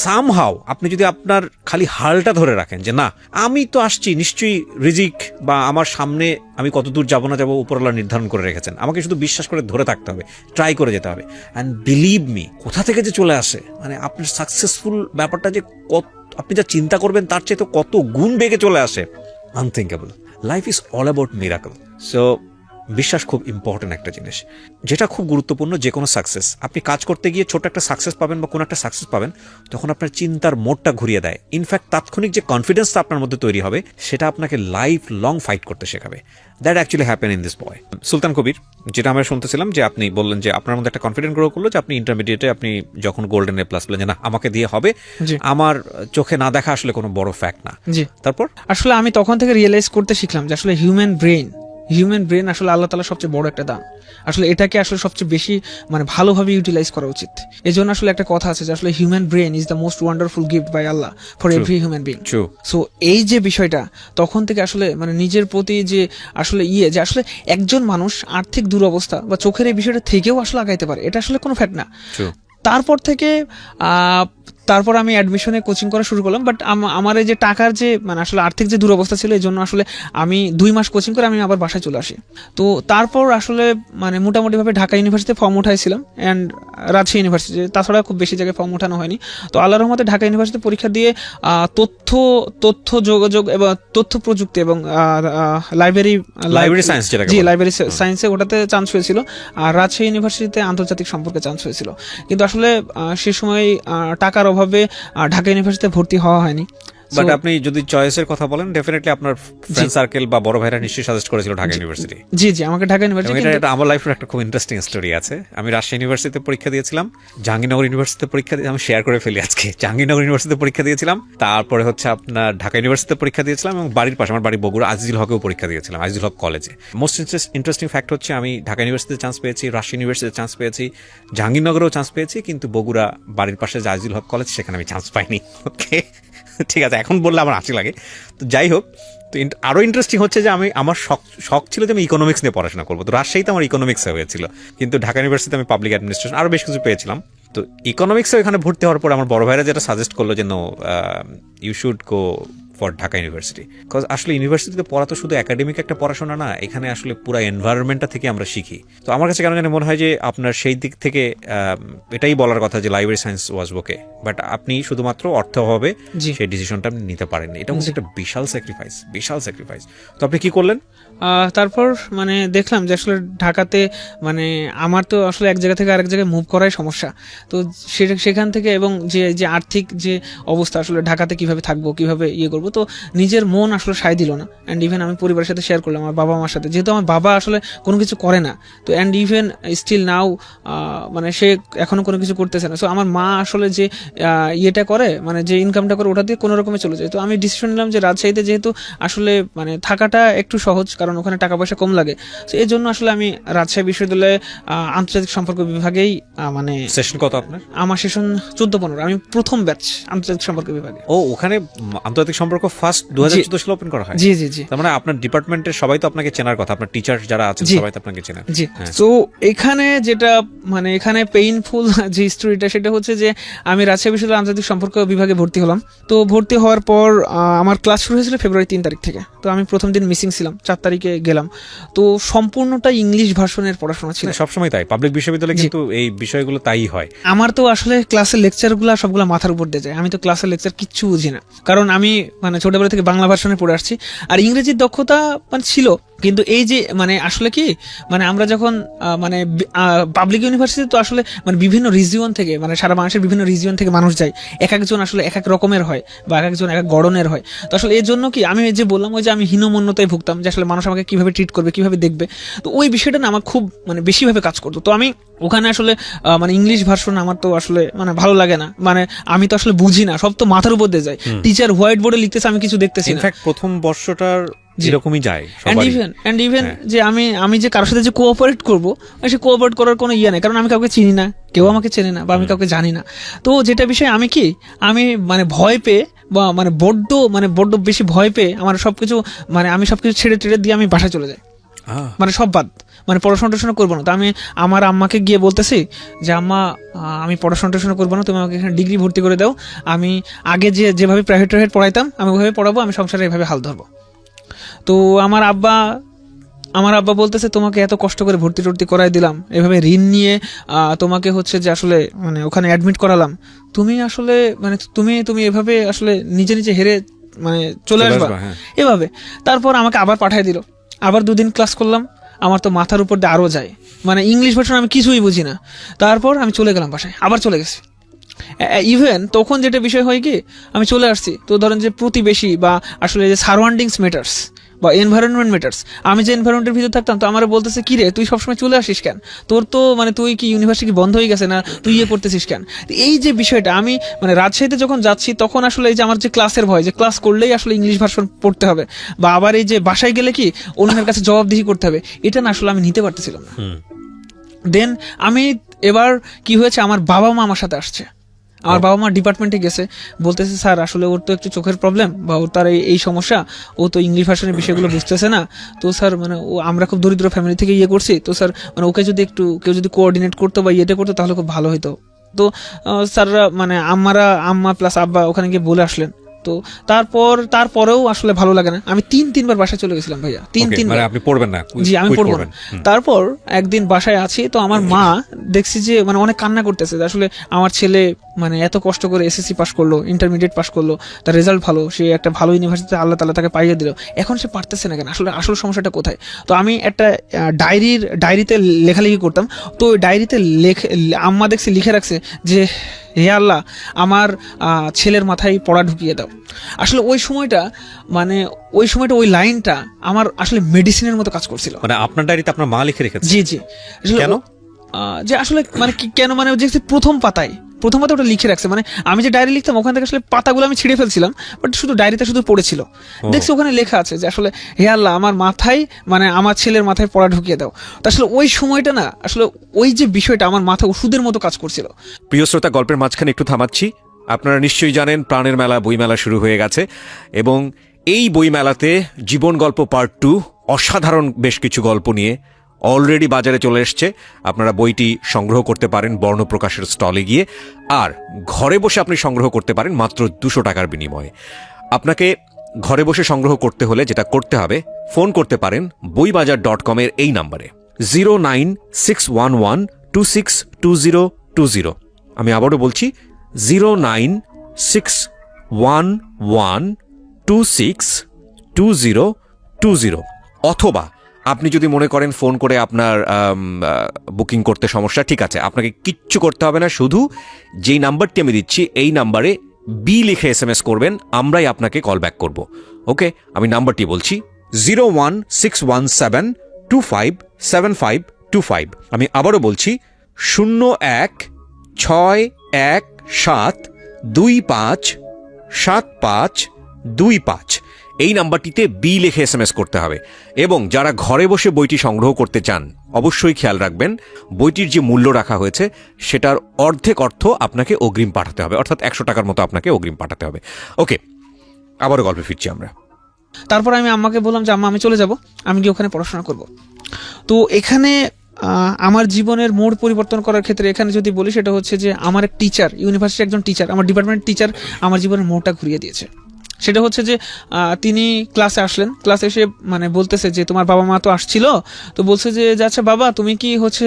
সামহাও আপনি যদি আপনার খালি হালটা ধরে রাখেন যে না আমি তো আসছি, নিশ্চয়ই রিজিক বা আমার সামনে আমি কত দূর যাবো না যাবো উপরওয়ালা নির্ধারণ করে রেখেছেন, আমাকে শুধু বিশ্বাস করে ধরে থাকতে হবে, ট্রাই করে যেতে হবে। অ্যান্ড বিলিভ মি, কোথা থেকে যে চলে আসে, মানে আপনার সাকসেসফুল ব্যাপারটা যে আপনি যা চিন্তা করবেন তার চেয়ে তো কত গুণ বেগে চলে আসে, unthinkable. Life is all about miracle. So বিশ্বাস খুব ইম্পর্টেন্ট একটা জিনিস, যেটা খুব গুরুত্বপূর্ণ। যে কোনো সাকসেস, আপনি কাজ করতে গিয়ে ছোট একটা সাকসেস পাবেন বা কোনো একটা সাকসেস পাবেন, তখন আপনার চিন্তার মোডটা ঘুরিয়ে দেয়। ইনফ্যাক্ট তাৎক্ষণিক যে কনফিডেন্সটা আপনার মধ্যে তৈরি হবে, সেটা আপনাকে লাইফ লং ফাইট করতে শেখাবে। That actually happen in this boy. Sultan Kabir, যেটা আমরা শুনতেছিলাম যে আপনি বললেন যে আপনার মধ্যে একটা কনফিডেন্ট গ্রো করলো, যে আপনি ইন্টারমিডিয়েটে আপনি যখন গোল্ডেন এ প্লাস পেলেন যে না আমাকে দিয়ে হবে, আমার চোখে না দেখা আসলে কোনো বড় ফ্যাক্ট না। জি, তারপর আসলে আমি তখন থেকে রিয়েলাইজ করতে শিখলাম যে আসলে হিউম্যান ব্রেইন হিউম্যান ব্রেন আসলে আল্লাহ তাআলা সবচেয়ে বড় একটা দান। আসলে এটাকে আসলে সবচেয়ে বেশি মানে ভালোভাবে ইউটিলাইজ করা উচিত। এই জন্য আসলে একটা কথা আছে যে আসলে human brain is the most wonderful gift by Allah for every human being. True. So এই যে বিষয়টা তখন থেকে আসলে মানে নিজের প্রতি যে আসলে যে আসলে একজন মানুষ আর্থিক দুরবস্থা বা চোখের এই বিষয়টা থেকেও আসলে আগাইতে পারে, এটা আসলে কোনো ফ্যাক্ট না। ট্রু। তারপর থেকে তারপর আমি অ্যাডমিশনে কোচিং করা শুরু করলাম, বাট আমার এই যে টাকার যে মানে আসলে আর্থিক যে দুরবস্থা ছিল এই জন্য আসলে আমি 2 মাস কোচিং করে আমি আবার বাসায় চলে আসি। তো তারপর আসলে মানে মোটামুটিভাবে ঢাকা ইউনিভার্সিটিতে ফর্ম উঠাইছিলাম অ্যান্ড রাজশাহী ইউনিভার্সিটি, তাছাড়া খুব বেশি জায়গায় ফর্ম ওঠানো হয়নি। তো আল্লাহর রহমতে ঢাকা ইউনিভার্সিটিতে পরীক্ষা দিয়ে তথ্য যোগাযোগ এবং তথ্য প্রযুক্তি এবং লাইব্রেরি সায়েন্স যেটাকে জি বলে। লাইব্রেরি সায়েন্সে ওটাতে চান্স হয়েছিল, আর রাজশাহী ইউনিভার্সিটিতে আন্তর্জাতিক সম্পর্কে চান্স হয়েছিল। কিন্তু আসলে সে সময় টাকার অভাবে ঢাকা ইউনিভার্সিটিতে ভর্তি হওয়া হয়নি। বাট So, আপনি যদি চয়েসের কথা বলেন, ডেফিনেটলি আপনার ফ্রেন্ড সার্কেল বা বড় ভাইরা নিশ্চয়ই সাজেস্ট করেছিল ঢাকা ইউনিভার্সিটি। জি আমাকে ঢাকা এবং ইউনিভার্সিটি এটা আমার লাইফের একটা খুব ইন্টারেস্টিং স্টোরি আছে। আমি রাজশাহী ইউনিভার্সিটিতে পরীক্ষা দিয়েছিলাম, জাহাঙ্গীরনগর ইউনিভার্সিটিতে পরীক্ষা দিয়ে আমি শেয়ার করে ফেলি আজকে। জাহাঙ্গীরনগর ইউনিভার্সিটিতে পরীক্ষা দিয়েছিলাম, তারপরে হচ্ছে আপনার ঢাকা ইউনিভার্সিটিতে পরীক্ষা দিয়েছিলাম, এবং বাড়ির পাশে আমার বাড়ি বগুড়া আজিজুল হকেও পরীক্ষা দিয়েছিলাম, আজিজুল হক কলেজে। মোস্ট ইন্টারেস্টিং ফ্যাক্ট হচ্ছে আমি ঢাকা ইউনিভার্সিটিতে চান্স পেয়েছি, রাজশাহী ইউনিভার্সিটিতে চান্স পেয়েছি, জাহাঙ্গীরনগরেও চান্স পেয়েছি, কিন্তু বগুড়া বাড়ির পাশে যে আজিজুল হক কলেজ সেখানে আমি চান্স পাইনি। ওকে, ঠিক আছে, এখন বললে আমার হাসি লাগে। তো যাই হোক, তো আরও ইন্টারেস্টিং হচ্ছে যে আমার শখ ছিল যে আমি ইকোনমিক্স নিয়ে পড়াশোনা করবো। তো রাজশাহীতে আমার ইকোনমিক্সে হয়েছিল, কিন্তু ঢাকা ইউনিভার্সিটিতে আমি পাবলিক অ্যাডমিনিস্ট্রেশন আরও বেশ কিছু পেয়েছিলাম। তো ইকোনমিক্সে এখানে ভর্তি হওয়ার পর আমার বড় ভাইরা যেটা সাজেস্ট করলো যে no, you should go for Dhaka university. Because আসলে ইউনিভার্সিটিতে পড়া তো শুধু একাডেমিক একটা পড়াশোনা না, এখানে আসলে পুরো এনভায়রনমেন্টটা থেকে আমরা শিখি। তো আমার কাছে কেন জানি মনে হয় যে আপনার সেই দিক থেকে এটাই বলার কথা যে library science was okay, but আপনি শুধুমাত্র অর্থ অভাবে সেই ডিসিশনটা আপনি নিতে পারেননি। এটা হচ্ছে একটা বিশাল স্যাক্রিফাইস। তো আপনি কি করলেন? তারপর মানে দেখলাম যে আসলে ঢাকাতে মানে আমার তো আসলে এক জায়গা থেকে আরেক জায়গায় মুভ করাই সমস্যা। তো সেখান থেকে এবং যে আর্থিক যে অবস্থা আসলে ঢাকাতে কিভাবে থাকবো, কিভাবে করবো, তো নিজের মন আসলে সায় দিল না। অ্যান্ড ইভেন আমি পরিবারের সাথে শেয়ার করলাম, আমার বাবা মার সাথে, যেহেতু আমার বাবা আসলে কোনো কিছু করে না। তো অ্যান্ড ইভেন স্টিল নাও মানে সে এখনো কোনো কিছু করতেছে না। সো আমার মা আসলে যে ইয়েটা করে, মানে যে ইনকামটা করে ওটা দিয়ে কোনো রকমে চলে যায়। তো আমি ডিসিশন নিলাম যে রাজশাহীতে যেহেতু আসলে মানে থাকাটা একটু সহজ, কারণ ওখানে টাকা পয়সা কম লাগে। তো এই জন্য আসলে আমি রাজশাহী বিশ্ববিদ্যালয়ে আন্তর্জাতিক সম্পর্ক বিভাগেই মানে সেশন কত আপনার? আমার সেশন 14-15, আমি প্রথম ব্যাচ আন্তর্জাতিক সম্পর্ক বিভাগে। ও, ওখানে আন্তর্জাতিক সম্পর্ক ফার্স্ট 2014 সালে ওপেন করা হয়? জি। তার মানে আপনার ডিপার্টমেন্টের সবাই তো আপনাকে চেনার কথা, আপনার টিচার যারা আছেন সবাই তো আপনাকে চেনেন। জি। তো এখানে যেটা মানে এখানে পেইনফুল যে স্টোরিটা সেটা হচ্ছে যে আমি রাজশাহী বিশ্ববিদ্যালয়ের আন্তর্জাতিক সম্পর্ক বিভাগে ভর্তি হলাম। তো ভর্তি হওয়ার পর আমার ক্লাস শুরু হয়েছিল ফেব্রুয়ারি 3 তারিখ থেকে। তো আমি প্রথম দিন মিসিং ছিলাম, 4 তারিখে গেলাম। তো সম্পূর্ণটা ইংলিশ ভার্সনের পড়াশোনা ছিল। সবসময় তাই, পাবলিক বিশ্ববিদ্যালয়ে কিন্তু এই বিষয়গুলো তাই হয়। আমার তো আসলে ক্লাসের লেকচারগুলো সবগুলো মাথার উপর দিয়ে যায়, আমি তো ক্লাসের লেকচার কিচ্ছু বুঝি না, কারণ আমি মানে ছোটবেলা থেকে বাংলা ভার্সনে পড়ে আসছি। আর ইংরেজির দক্ষতা মানে ছিল, কিন্তু এই যে মানে আসলে কি মানে আমরা যখন মানে পাবলিক ইউনিভার্সিটি তো আসলে মানে বিভিন্ন রিজিয়ন থেকে, মানে সারা বাংলাদেশের বিভিন্ন রিজিয়ন থেকে মানুষ যায়, এক একজন আসলে এক এক রকমের হয় বা এক একজন এক এক গড়নের হয়। তো আসলে এর জন্য কি আমি যে বললাম ওই যে আমি হীনমন্যতায় ভুগতাম, যে আসলে মানুষ আমাকে কিভাবে ট্রিট করবে, কিভাবে দেখবে। তো ওই বিষয়টা না আমার খুব মানে বেশিভাবে কাজ করতো। তো আমি ওখানে আসলে মানে ইংলিশ ভার্সন আমার তো আসলে মানে ভালো লাগে না, মানে আমি তো আসলে বুঝি না, সব তো মাথার উপর দিয়ে যায়। টিচার হোয়াইট বোর্ডে লিখতেছে, আমি কিছু দেখতেছি না। ইনফ্যাক্ট প্রথম বর্ষটার এরকমই যায় এন্ড ইভেন যে আমি যে কারোর সাথে যে কোঅপারেট করবো, সে কোঅপারেট করার কোনো ইয়ে নেই, কারণ আমি কাউকে চিনি না, কেউ আমাকে চেনে না, বা আমি কাউকে জানি না। তো যেটা বিষয় আমি মানে ভয় পেয়ে বা মানে বড্ড বেশি ভয় পেয়ে আমার সবকিছু মানে আমি সবকিছু ছেড়ে দিয়ে আমি বাসায় চলে যাই, মানে সব বাদ, মানে পড়াশোনা করবো না। তো আমি আমার আম্মাকে গিয়ে বলতেছি যে আম্মা, আমি পড়াশোনা করবো না, তুমি আমাকে এখানে ডিগ্রি ভর্তি করে দাও, আমি আগে যেভাবে প্রাইভেট পড়াইতাম আমি ওইভাবে পড়াবো, আমি সংসারে এইভাবে হাল ধরবো। তো আমার আব্বা বলতেছে, তোমাকে এত কষ্ট করে ভর্তি করাই দিলাম, এভাবে ঋণ নিয়ে তোমাকে হচ্ছে যে আসলে মানে ওখানে অ্যাডমিট করালাম, তুমি আসলে মানে তুমি এভাবে আসলে নিজে হেরে মানে চলে আসবা এভাবে। তারপর আমাকে আবার পাঠিয়ে দিল, আবার 2 দিন ক্লাস করলাম, আমার তো মাথার উপর দিয়ে আরও যায়, মানে ইংলিশ ভার্সন আমি কিছুই বুঝি না। তারপর আমি চলে গেলাম বাসায়, আবার চলে গেছি। ইভেন তখন যেটা বিষয় হয় কি, আমি চলে আসছি, তো ধরেন যে প্রতিবেশী বা আসলে যে সারাউন্ডিংস ম্যাটার্স, বা এনভায়রনমেন্ট ম্যাটার্স। আমি যে এনভায়রনমেন্টের ভিতরে থাকতাম, তো আমার বলতেছে কি রে তুই সবসময় চলে আসিস কেন, তোর তো মানে তুই কি ইউনিভার্সিটি বন্ধ হয়ে গেছে না, তুই ইয়ে করতেছিস কেন। তো এই যে বিষয়টা, আমি মানে রাজশাহীতে যখন যাচ্ছি তখন আসলে এই যে আমার যে ক্লাসের ভয়, যে ক্লাস করলেই আসলে ইংলিশ ভার্সন পড়তে হবে, বা আবার এই যে বাসায় গেলে কি অন্যের কাছে জবাবদিহি করতে হবে, এটা না আসলে আমি নিতে পারতেছিলাম না। দেন আমি এবার কি হয়েছে, আমার বাবা মা আমার সাথে আসছে। আমার বাবা মা ডিপার্টমেন্টে গেছে, বলতেছে স্যার আসলে ওর তো একটু চোখের প্রবলেম, বা ওর তার এই সমস্যা, ও তো ইংলিশ ভার্সনের বিষয়গুলো বুঝতেছে না। তো স্যার মানে ও আমরা খুব দরিদ্র ফ্যামিলি থেকে ইয়ে করছি, তো স্যার মানে ওকে যদি একটু কেউ যদি কোঅর্ডিনেট করতো বা ইয়েটা করতো তাহলে খুব ভালো হতো। তো স্যাররা মানে আম্মা প্লাস আব্বা ওখানে গিয়ে বলে আসলেন। তো তারপরেও আসলে ভালো লাগে না, আমি 3-3 বার বাসায় চলে গেছিলাম ভাইয়া, 3 মানে আপনি পড়বেন না? জি আমি quit পড়বো না। করবেন। তারপর একদিন বাসায় আছি, তো আমার মা দেখছি যে মানে অনেক কান্না করতেছে, যে আসলে আমার ছেলে মানে এত কষ্ট করে এসএসসি পাস করলো, ইন্টারমিডিয়েট পাস করলো, তার রেজাল্ট ভালো, সে একটা ভালো ইউনিভার্সিটিতে আল্লাহ তাআলা তাকে পাইয়ে দিল, এখন সে পারতেছে না কেন, আসল সমস্যাটা কোথায়। তো আমি একটা ডায়েরিতে লেখালেখি করতাম, তো ওই ডায়েরিতে আম্মা দেখছি লিখে রাখছে যে হে আল্লাহ আমার ছেলের মাথায় পড়া ঢুকিয়ে দাও। আসলে ওই সময়টা ওই লাইনটা আমার আসলে মেডিসিনের মতো কাজ করছিল। মানে আপনার ডায়েরিতে আপনার মা লিখে রেখেছে? জি জি। আসলে কেন? যে আসলে মানে কেন, মানে যে প্রথম পাতায় ওটা লিখে রাখছে, মানে আমি যে ডায়েরি লিখতাম ওখান থেকে আসলে পাতাগুলো আমি ছিঁড়ে ফেলছিলাম, বাট শুধু ডায়েরিতে শুধু পড়েছিল। দেখছি ওখানে লেখা আছে যে আসলে হে আল্লাহ আমার মাথায় মানে আমার ছেলের মাথায় পড়া ঢুকিয়ে দাও। তো আসলে ওই সময়টা না আসলে ওই যে বিষয়টা আমার মাথায় ওষুধের মতো কাজ করছিল। প্রিয় শ্রোতা, গল্পের মাঝখানে একটু থামাচ্ছি। আপনারা নিশ্চয়ই জানেন প্রাণের মেলা বইমেলা শুরু হয়ে গেছে, এবং এই বইমেলাতে জীবন গল্প পার্ট 2 অসাধারণ বেশ কিছু গল্প নিয়ে অলরেডি বাজারে চলে এসছে। আপনারা বইটি সংগ্রহ করতে পারেন বর্ণপ্রকাশের স্টলে গিয়ে, আর ঘরে বসে আপনি সংগ্রহ করতে পারেন মাত্র 200 টাকার বিনিময়ে। আপনাকে ঘরে বসে সংগ্রহ করতে হলে যেটা করতে হবে, ফোন করতে পারেন boibajar.com এর এই নাম্বারে 09611262020। আমি আবারও বলছি 09611262020। অথবা আপনি যদি মনে করেন ফোন করে আপনার বুকিং করতে সমস্যা, ঠিক আছে, আপনাকে কিচ্ছু করতে হবে না, শুধু যেই নাম্বারটি আমি দিচ্ছি এই নাম্বারে বি লিখে SMS করবেন, আমরাই আপনাকে কল ব্যাক করব। ওকে, আমি নাম্বারটি বলছি 01617257525। আমি আবারও বলছি 01617257525। এই নাম্বারটিতে বি লিখে SMS করতে হবে। এবং যারা ঘরে বসে বইটি সংগ্রহ করতে চান অবশ্যই খেয়াল রাখবেন, বইটির যে মূল্য রাখা হয়েছে সেটার অর্ধেক অর্থ আপনাকে অগ্রিম পাঠাতে হবে, অর্থাৎ 100 টাকার মতো আপনাকে অগ্রিম পাঠাতে হবে। ওকে, আবারও গল্পে ফিরছি আমরা। তারপর আমি আম্মাকে বললাম যে আম্মা আমি চলে যাব, আমি গিয়ে ওখানে পড়াশোনা করব। তো এখানে আমার জীবনের মোড় পরিবর্তন করার ক্ষেত্রে এখানে যদি বলি সেটা হচ্ছে যে আমার এক টিচার, ইউনিভার্সিটির একজন টিচার, আমার ডিপার্টমেন্ট টিচার আমার জীবনের মোড়টা ঘুরিয়ে দিয়েছে। সেটা হচ্ছে যে তিনি ক্লাসে আসলেন, ক্লাসে এসে মানে বলতেছে যে তোমার বাবা মা তো আসছিল, তো বলছে যে আচ্ছা বাবা তুমি কি হচ্ছে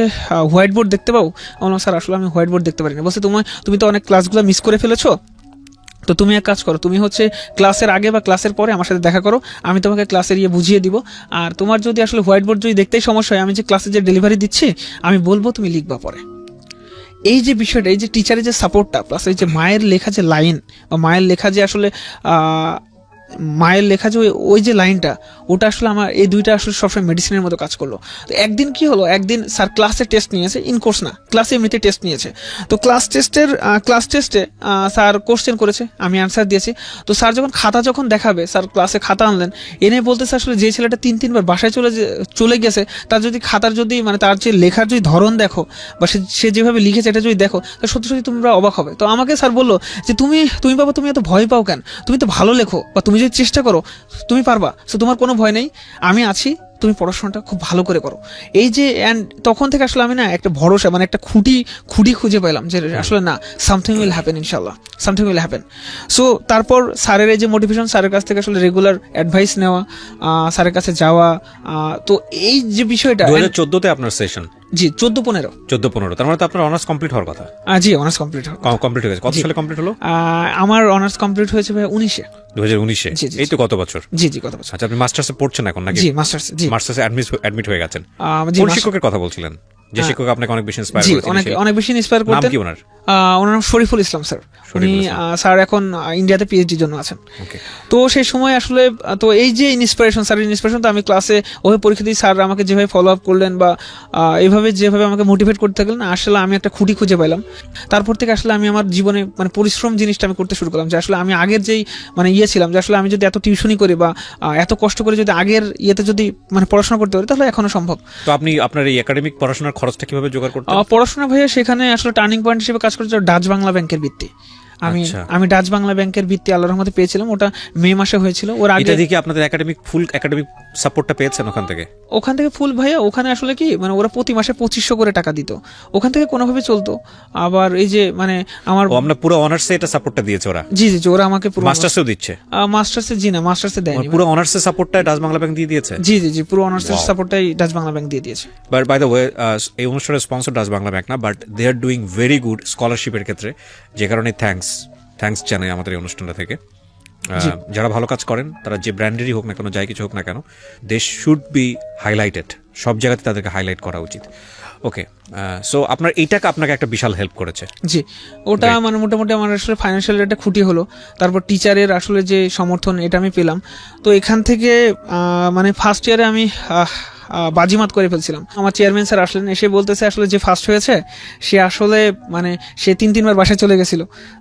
হোয়াইট বোর্ড দেখতে পাও? বললাম স্যার আসলে আমি হোয়াইট বোর্ড দেখতে পারি না। বলছে তুমি তো অনেক ক্লাসগুলো মিস করে ফেলেছো, তো তুমি এক কাজ করো, তুমি হচ্ছে ক্লাসের আগে বা ক্লাসের পরে আমার সাথে দেখা করো, আমি তোমাকে ক্লাসের বুঝিয়ে দিব। আর তোমার যদি আসলে হোয়াইট বোর্ড যদি দেখতেই সমস্যা হয়, আমি যে ক্লাসে যে ডেলিভারি দিচ্ছি আমি বলবো, তুমি লিখবা পরে। এই যে বিষয়টা, এই যে টিচারের যে সাপোর্টটা প্লাস এই যে মায়ের লেখা যে লাইন বা মায়ের লেখা যে আসলে ওই যে লাইনটা, ওটা আসলে আমার এই দুইটা আসলে সবসময় মেডিসিনের মতো কাজ করলো। তো একদিন কি হলো, একদিন স্যার ক্লাসে টেস্ট নিয়েছে, ইনকোর্স না, ক্লাসে এমনিতে টেস্ট নিয়েছে। তো ক্লাস টেস্টে স্যার কোশ্চেন করেছে, আমি অ্যান্সার দিয়েছি। তো স্যার যখন দেখাবে, স্যার ক্লাসে খাতা আনলেন, এনে বলতেছে আসলে যে ছেলেটা 3-3 বার বাসায় চলে গেছে, তার যদি খাতার যদি মানে তার যে লেখার যদি ধরন দেখো বা সে যেভাবে লিখেছে এটা যদি দেখো, তো সত্যি সত্যি তোমরা অবাক হবে। তো আমাকে স্যার বললো যে তুমি বাবা তুমি এত ভয় পাও কেন, তুমি তো ভালো লেখো, বা তুমি যদি চেষ্টা করো তুমি পারবা, তো তোমার কোনো ভয় নেই, আমি আছি, তুমি পড়াশোনাটা খুব ভালো করে করো। এই যে তখন থেকে আসলে আমি না একটা ভরসা মানে একটা খুঁটি খুঁজে পেলাম যে আসলে না, সামথিং উইল হ্যাপেন, ইনশাল্লাহ সামথিং উইল হ্যাপেন। সো তারপর স্যারের এই যে মোটিভেশন, স্যারের কাছ থেকে আসলে রেগুলার অ্যাডভাইস নেওয়া, স্যারের কাছে যাওয়া, তো এই যে বিষয়টা 2014-তে আপনার সেশন? জি 14-15। তার মানে তো আপনার অনার্স কমপ্লিট হওয়ার কথা? জি অনার্স কমপ্লিট হয়ে গেছে। কত সালে কমপ্লিট হলো? আমার অনার্স কমপ্লিট হয়েছে ভাই 2019-এ। এই তো কত বছর? জি গত বছর। আচ্ছা, আপনি মাস্টার্সে পড়ছেন এখন নাকি? জি মাস্টার্সে অ্যাডমিট হয়ে গেছেন। জি কোন শিক্ষকের কথা বলছিলেন যে শিক্ষক আপনাকে অনেক বেশি ইন্সপায়ার জি করেছেন অনেক অনেক বেশি ইন্সপায়ার নাম করতেন। কি ওনার? ওনার নাম শরীফুল ইসলাম স্যার। উনি স্যার এখন ইন্ডিয়াতে পিএইচডির জন্য আছেন। ওকে। তো সেই সময় আসলে তো এই যে ইন্সপিরেশন, স্যারের ইন্সপিরেশন, তো আমি ক্লাসে ওভাবে পরীক্ষা দিই, স্যার আমাকে যেভাবে ফলো আপ করলেন বা এইভাবে যেভাবে আমাকে মোটিভেট করতে থাকলেন, আসলে আমি একটা খুঁটি খুঁজে পেলাম। তারপর থেকে আসলে আমি আমার জীবনে মানে পরিশ্রম জিনিসটা আমি করতে শুরু করলাম, যে আসলে আমি আগের যেই মানে ছিলাম, যে আসলে আমি যদি এত টিউশনি করি বা এত কষ্ট করে যদি আগের ইয়েতে যদি মানে পড়াশোনা করতে পারি, তাহলে এখনো সম্ভব। তো আপনি আপনার এই একাডেমিক পড়াশোনার খরচটা কিভাবে জোগাড় করতেন? পড়াশোনা ভাইয়া সেখানে আসলে টার্নিং পয়েন্ট হিসেবে কাজ করেছে ডাচ বাংলা ব্যাংকের ভিত্তি। আমি ডাচ বাংলা ব্যাংকের ভিত্তি আল্লাহর রহমতে পেয়েছিলাম, ওটা মে মাসে হয়েছিল। ওর আগে এটা দেখি আপনাদের ফুল একাডেমিক সাপোর্টটা পেয়েছেন ওখান থেকে? ওখান থেকে ফুল ভাইয়া, ওখানে আসলে কি মানে ওরা প্রতি মাসে 2500 করে টাকা দিত, ওখান থেকে কোনোভাবে চলতো। আবার এই যে মানে আমার আমরা পুরো অনার্সে এটা সাপোর্টটা দিয়েছে ওরা? জি জি, ওরা আমাকে পুরো মাস্টার্সেও দিচ্ছে? মাস্টার্সে জি না, মাস্টার্সে দেয়নি। পুরো অনার্সের সাপোর্টটা ডাচ বাংলা ব্যাংক দিয়ে দিয়েছে? জি জি জি, পুরো অনার্সের সাপোর্টটাই ডাচ বাংলা ব্যাংক দিয়ে দিয়েছে। বাট বাই দ্য ওয়ে, এই অনুষ্ঠানের স্পন্সর ডাচ বাংলা ব্যাংক না, but they are doing very good স্কলারশিপের ক্ষেত্রে, যে কারণে থ্যাঙ্কস জানাই আমাদের এই অনুষ্ঠানটা থেকে। যারা ভালো কাজ করেন, তারা যে ব্র্যান্ডেরই হোক না কেন, যাই কিছু হোক না কেন, দে শুড বি হাইলাইটেড, সব জায়গাতে তাদেরকে হাইলাইট করা উচিত। ওকে, সো আপনার এই টাকা আপনাকে একটা বিশাল হেল্প করেছে? জি, ওটা মানে মোটামুটি আমার আসলে ফাইন্যান্সিয়াল একটা খুঁটি হলো। তারপর টিচারের আসলে যে সমর্থন, এটা আমি পেলাম। তো এখান থেকে মানে ফার্স্ট ইয়ারে আমি বাজিমাত করে ফেলছিলাম। আমার চেয়ারম্যান স্যার আসলেন, এসে বলতেছে আসলে যে ফার্স্ট হয়েছে সে আসলে মানে সে 3-3 বার বাসায় চলে গেছিল,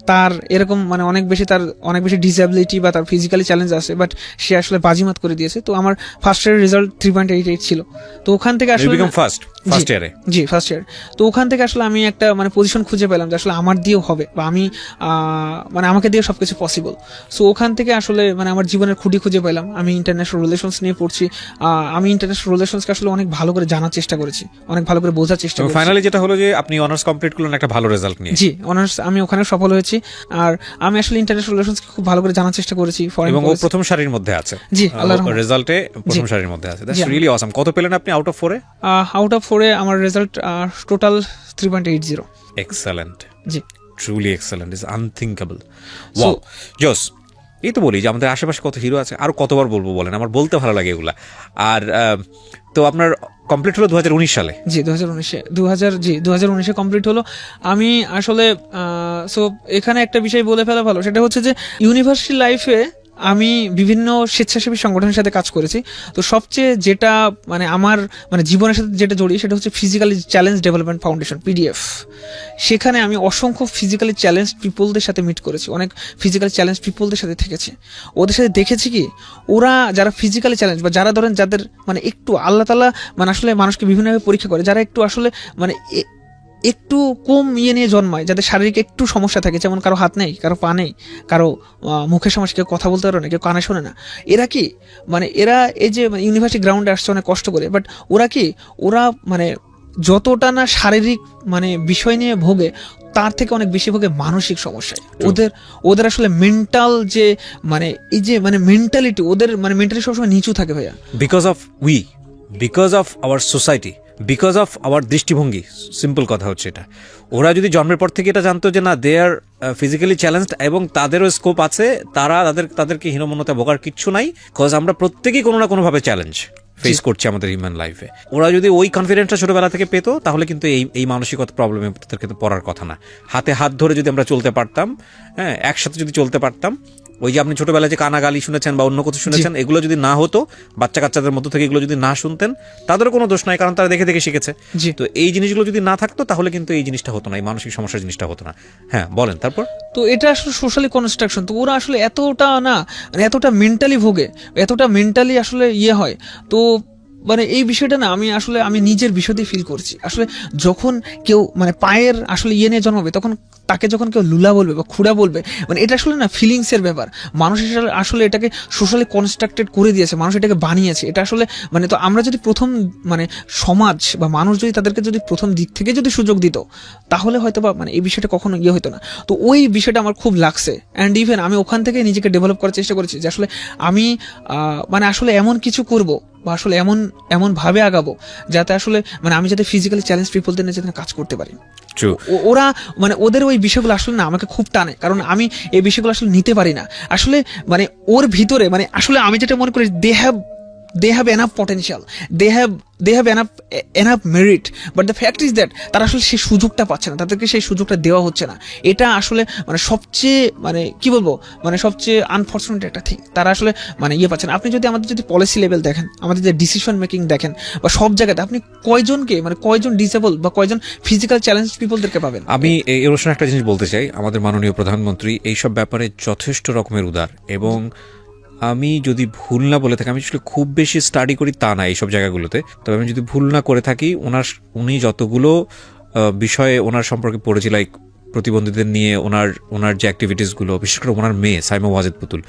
তার এরকম মানে অনেক বেশি ডিসএবিলিটি বা তার ফিজিক্যালি চ্যালেঞ্জ আছে, বাট সে আসলে বাজিমাত করে দিয়েছে। তো আমার ফার্স্ট ইয়ারের রেজাল্ট 3.88 ছিল। তো ওখান থেকে আসলে ফার্স্ট ইয়ারে জি ফার্স্ট ইয়ার, তো ওখান থেকে আসলে আমি একটা মানে পজিশন খুঁজে পেলাম যে আসলে আমার দিয়েও হবে বা আমি মানে আমাকে দিয়ে সবকিছু পসিবল। সো ওখান থেকে আসলে মানে আমার জীবনের খুঁটি খুঁজে পেলাম। আমি ইন্টারন্যাশনাল রিলেশনস নিয়ে পড়ছি। আমি ইন্টারন্যাশনাল রিলেশনসকে আসলে অনেক ভালো করে জানার চেষ্টা করেছি, অনেক ভালো করে বোঝার চেষ্টা করেছি। ফাইনালি যেটা হলো যে আপনি অনার্স কমপ্লিট করলেন একটা ভালো রেজাল্ট নিয়ে। জি, অনার্স আমি ওখানে সফল হয়েছি। আর আমি আসলে ইন্টারন্যাশনাল রিলেশনসকে খুব ভালো করে জানার চেষ্টা করেছি। এবং ও প্রথম সারির মধ্যে আছে? জি, আল্লাহর রহমতে রেজাল্টে প্রথম সারির মধ্যে আছে। That's really awesome. কত পেলেন আপনি আউট অফ 4-এ? আউট অফ 4-এ আমার result total 3.80। Excellent, G, truly excellent, is unthinkable. Wow, জোস। এই তো বলি যে আমাদের আশেপাশে কত হিরো আছে, আর কতবার বলবো বলেন, আমার বলতে ভালো লাগে এগুলা। আর তো আপনার কমপ্লিট হলো 2019 সালে? জি 2019-এ কমপ্লিট হলো। আমি আসলে সো এখানে একটা বিষয় বলে ফেলা ভালো, সেটা হচ্ছে যে ইউনিভার্সিটি লাইফে আমি বিভিন্ন স্বেচ্ছাসেবী সংগঠনের সাথে কাজ করেছি। তো সবচেয়ে যেটা মানে আমার মানে জীবনের সাথে যেটা জড়িয়ে, সেটা হচ্ছে physically challenge development foundation, PDF. সেখানে আমি অসংখ্য ফিজিক্যালি চ্যালেঞ্জ পিপলদের সাথে মিট করেছি, অনেক ফিজিক্যালি চ্যালেঞ্জ পিপলদের সাথে থেকেছি। ওদের সাথে দেখেছি কি ওরা যারা ফিজিক্যালি চ্যালেঞ্জ বা যারা ধরেন যাদের মানে একটু আল্লাহ তাআলা মানে আসলে মানুষকে বিভিন্নভাবে পরীক্ষা করে, যারা একটু আসলে মানে একটু কম নিয়ে জন্মায়, যাদের শারীরিক একটু সমস্যা থাকে, যেমন কারো হাত নেই, কারো পা নেই, কারো মুখের সমস্যা, কেউ কথা বলতে পারে না, কেউ কানে শোনে না। এরা কি মানে এরা এই যে ইউনিভার্সিটি গ্রাউন্ডে আসছে অনেক কষ্ট করে, বাট ওরা মানে যতটা না শারীরিক মানে বিষয় নিয়ে ভোগে, তার থেকে অনেক বেশি ভোগে মানসিক সমস্যায়। ওদের আসলে মেন্টাল যে মানে এই যে মানে মেন্টালিটি, ওদের মানে মেন্টালি সবসময় নিচু থাকে ভাইয়া। Because of our society, because of our দৃষ্টিভঙ্গি। সিম্পল কথা হচ্ছে এটা। ওরা যদি জন্মের পর থেকে এটা জানতো যে না, দে আর ফিজিক্যালি চ্যালেঞ্জড এবং তাদেরও স্কোপ আছে, তাদেরকে হীনমন্যতায় ভোগার কিচ্ছু নাই, কজ আমরা প্রত্যেকেই কোনো না কোনোভাবে চ্যালেঞ্জ ফেস করছি আমাদের হিউম্যান লাইফে। ওরা যদি ওই কনফিডেন্সটা ছোটবেলা থেকে পেতো, তাহলে কিন্তু এই মানসিকতা প্রবলেমে তাদের কিন্তু পড়ার কথা না। হাতে হাত ধরে যদি আমরা চলতে পারতাম, হ্যাঁ, একসাথে যদি চলতে পারতাম, ওই যে আপনি ছোটবেলায় যে কানাগালি শুনেছেন বা অন্য কিছু শুনেছেন, এগুলো যদি না হতো, বাচ্চা কাচ্চাদের মধ্য থেকে এগুলো যদি না শুনতেন, তাদেরও কোনো দোষ নাই, কারণ তারা দেখে দেখে শিখেছে। তো এই জিনিসগুলো যদি না থাকতো, তাহলে কিন্তু এই জিনিসটা হতো না, এই মানসিক সমস্যার জিনিসটা হতো না। হ্যাঁ, বলেন তারপর। তো এটা আসলে সোশ্যালি কনস্ট্রাকশন। তো ওরা আসলে এতটা না মানে এতটা মেন্টালি ভোগে, এতটা মেন্টালি আসলে হয়। তো মানে এই বিষয়টা না আমি নিজের বিষয়তেই ফিল করছি। আসলে যখন কেউ মানে পায়ের আসলে নিয়ে জন্মাবে, তখন তাকে যখন কেউ লুলা বলবে বা খুড়া বলবে, মানে এটা আসলে না ফিলিংসের ব্যাপার। মানুষ আসলে এটাকে সোশ্যালি কনস্ট্রাক্টেড করে দিয়েছে, মানুষ এটাকে বানিয়েছে। এটা আসলে মানে তো আমরা যদি প্রথম মানে সমাজ বা মানুষ যদি তাদেরকে যদি প্রথম দিক থেকে যদি সুযোগ দিত, তাহলে হয়তো বা মানে এই বিষয়টা কখনো হতো না। তো ওই বিষয়টা আমার খুব লাগছে। অ্যান্ড ইভেন আমি ওখান থেকে নিজেকে ডেভেলপ করার চেষ্টা করেছি যে আসলে আমি মানে আসলে এমন কিছু করব বা আসলে এমন ভাবে আগাবো যাতে আসলে মানে আমি যাতে ফিজিক্যালি চ্যালেঞ্জ পিপলদের নিয়ে যাতে কাজ করতে পারি। ওরা মানে ওদের ওই বিষয়গুলো আসলে না আমাকে খুব টানে, কারণ আমি এই বিষয়গুলো আসলে নিতে পারি না। আসলে মানে ওর ভিতরে মানে আসলে আমি যেটা মনে করি, they have they have enough potential, they have enough merit, but the fact is that তারা আসলে সেই সুযোগটা পাচ্ছে না, তাদেরকে সেই সুযোগটা দেওয়া হচ্ছে না। এটা আসলে মানে সবচেয়ে মানে কি বলবো মানে সবচেয়ে আনফর্চুনেট একটা থিং। তারা আসলে মানে ইয়ে পাচ্ছে না। আপনি যদি আমাদের যদি পলিসি লেভেল দেখেন, আমাদের যে ডিসিশন মেকিং দেখেন, বা সব জায়গাতে আপনি কয়জনকে মানে কয়জন ডিসেবল বা কয়জন ফিজিক্যাল চ্যালেঞ্জ পিপলদেরকে পাবেন? আমি এই অনুষ্ঠানে একটা জিনিস বলতে চাই, আমাদের মাননীয় প্রধানমন্ত্রী এইসব ব্যাপারে যথেষ্ট রকমের উদার, এবং আমি যদি ভুল না বলে থাকি, আমি আসলে খুব বেশি স্টাডি করি তা না এইসব জায়গাগুলোতে, তবে আমি যদি ভুল না করে থাকি উনি যতগুলো বিষয়ে ওনার সম্পর্কে পড়েছি, লাইক প্রতিবন্ধীদের নিয়ে ওনার যে অ্যাক্টিভিটিসগুলো, বিশেষ করে ওনার মেয়ে সাইমা ওয়াজেদ পুতুল,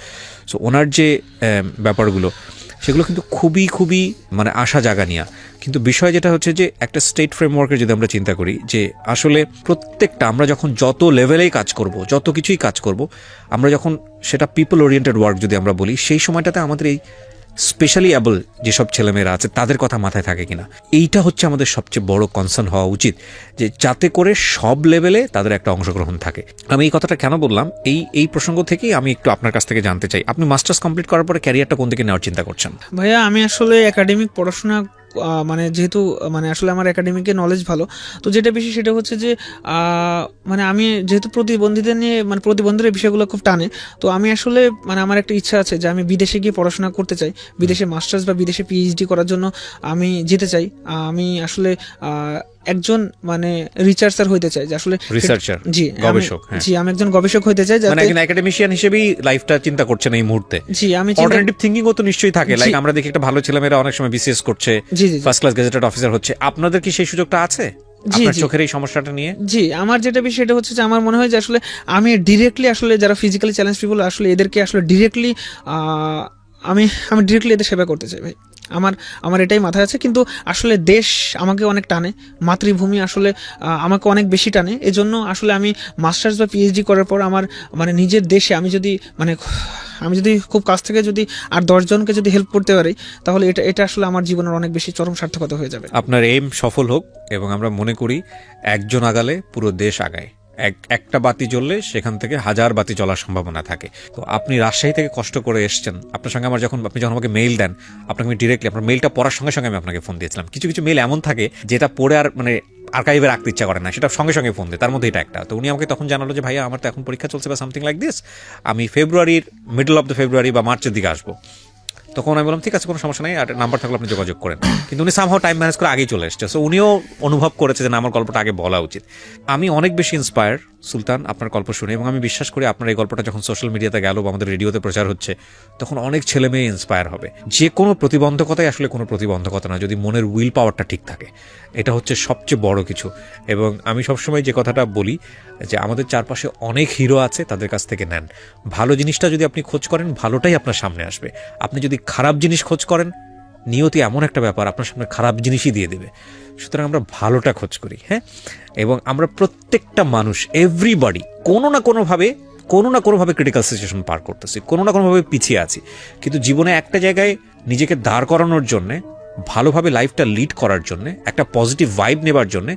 সো ওনার যে ব্যাপারগুলো সেগুলো কিন্তু খুবই খুবই মানে আশা জাগানিয়া। কিন্তু বিষয় যেটা হচ্ছে যে একটা স্টেট ফ্রেমওয়ার্কের যদি আমরা চিন্তা করি যে আসলে প্রত্যেকটা আমরা যখন যত লেভেলেই কাজ করব, যত কিছুই কাজ করব, আমরা যখন সেটা পিপল ওরিয়েন্টেড ওয়ার্ক যদি আমরা বলি, সেই সময়টাতে আমাদের এই স্পেশালি অ্যাবল যেসব ছেলেমেয়েরা আছে তাদের কথা মাথায় থাকে কিনা, এইটা হচ্ছে আমাদের সবচেয়ে বড় কনসার্ন হওয়া উচিত, যে যাতে করে সব লেভেলে তাদের একটা অংশগ্রহণ থাকে। আমি এই কথাটা কেন বললাম, এই প্রসঙ্গ থেকেই আমি একটু আপনার কাছ থেকে জানতে চাই, আপনি মাস্টার্স কমপ্লিট করার পরে ক্যারিয়ারটা কোন দিকে নেওয়ার চিন্তা করছেন? ভাইয়া আমি আসলে একাডেমিক পড়াশোনা মানে যেহেতু মানে আসলে আমার একাডেমিকে নলেজ ভালো, তো যেটা বেশি সেটা হচ্ছে যে মানে আমি যেহেতু প্রতিবন্ধীদের নিয়ে মানে প্রতিবন্ধীদের বিষয়গুলো খুব টানে, তো আমি আসলে মানে আমার একটা ইচ্ছা আছে যে আমি বিদেশে গিয়ে পড়াশোনা করতে চাই, বিদেশে মাস্টার্স বা বিদেশে পিএইচডি করার জন্য আমি যেতে চাই। আমি আসলে একজন মানে রিসার্চার হইতে চাই, যে আসলে রিসার্চার, জি গবেষক। জি আমি একজন গবেষক হইতে চাই, মানে একজন একাডেমিশিয়ান হিসেবেই লাইফটা চিন্তা করছেন এই মুহূর্তে। জি আমি অল্টারনেটিভ থিংকিংও তো নিশ্চয়ই থাকে, লাইক আমরা দেখি একটা ভালো ছেলেমেয়েরা অনেক সময় বিসিএস করছে, ফার্স্ট ক্লাস গেজেটেড অফিসার হচ্ছে, আপনাদের কি সেই সুযোগটা আছে আপনার চোখের এই সমস্যাটা নিয়ে? জি আমার যেটা বিষয় সেটা হচ্ছে যে আমার মনে হয় যে আসলে আমি ডিরেক্টলি আসলে যারা ফিজিক্যালি চ্যালেঞ্জ পিপল আসলে এদেরকে আসলে ডিরেক্টলি আমি ডিরেক্টলি এদের সেবা করতে চাই ভাই। আমার এটাই মাথায় আছে, কিন্তু আসলে দেশ আমাকে অনেক টানে, মাতৃভূমি আসলে আমাকে অনেক বেশি টানে। এজন্য আসলে আমি মাস্টার্স বা পিএইচডি করার পর আমার মানে নিজের দেশে আমি যদি খুব কাছ থেকে যদি আর 10 জনকে যদি হেল্প করতে পারি, তাহলে এটা আসলে আমার জীবনের অনেক বেশি চরম সার্থকতা হয়ে যাবে। আপনার এইম সফল হোক, এবং আমরা মনে করি একজন আগালে পুরো দেশ আগায়, একটা বাতি জ্বললে সেখান থেকে 1000 বাতি জ্বলার সম্ভাবনা থাকে। তো আপনি রাজশাহী থেকে কষ্ট করে এসেছেন, আপনার সঙ্গে আপনি যখন আমাকে মেইল দেন, আপনাকে আমি ডিরেক্টলি আপনার মেইলটা পড়ার সঙ্গে সঙ্গে আমি আপনাকে ফোন দিয়েছিলাম। কিছু কিছু মেইল এমন থাকে যেটা পড়ে আর মানে আর্কাইভে রাখতে ইচ্ছা করে না, সেটা সঙ্গে সঙ্গে ফোন দেয়, তার মধ্যে এটা একটা। তো উনি আমাকে তখন জানালো যে ভাইয়া আমার তো এখন পরীক্ষা চলছে বা সামথিং লাইক দিস, আমি মিডল অফ দ্য ফেব্রুয়ারি বা মার্চের দিকে আসবো। তখন আমি বললাম ঠিক আছে, কোনো সমস্যা নেই, আর নাম্বার থাকলে আপনি যোগাযোগ করেন। কিন্তু উনি সামহাও টাইম ম্যানেজ করে আগেই চলে এসছে, সো উনিও অনুভব করেছে যে না, আমার গল্পটা আগে বলা উচিত। আমি অনেক বেশি ইন্সপায়ার সুলতান আপনার গল্প শুনে, এবং আমি বিশ্বাস করি আপনার এই গল্পটা যখন সোশ্যাল মিডিয়াতে গেল বা আমাদের রেডিওতে প্রচার হচ্ছে, তখন অনেক ছেলে মেয়ে ইন্সপায়ার হবে। যে কোনো প্রতিবন্ধকতাই আসলে কোনো প্রতিবন্ধকতা না, যদি মনের উইল পাওয়ারটা ঠিক থাকে, এটা হচ্ছে সবচেয়ে বড় কিছু। এবং আমি সবসময় যে কথাটা বলি যে আমাদের চারপাশে অনেক হিরো আছে, তাদের কাছ থেকে নেন। ভালো জিনিসটা যদি আপনি খোঁজ করেন, ভালোটাই আপনার সামনে আসবে। আপনি যদি খারাপ জিনিস খোঁজ করেন, নিয়তি এমন একটা ব্যাপার, আপনার সামনে খারাপ জিনিসই দিয়ে দেবে। সুতরাং আমরা ভালোটা খোঁজ করি, হ্যাঁ। এবং আমরা প্রত্যেকটা মানুষ, এভরিবডি কোনো না কোনোভাবে ক্রিটিক্যাল সিচুয়েশন পার করতেছি, কোনো না কোনোভাবে পিছিয়ে আছি। কিন্তু জীবনে একটা জায়গায় নিজেকে দাঁড় করানোর জন্যে, ভালোভাবে লাইফটা লিড করার জন্যে, একটা পজিটিভ ভাইব নেবার জন্যে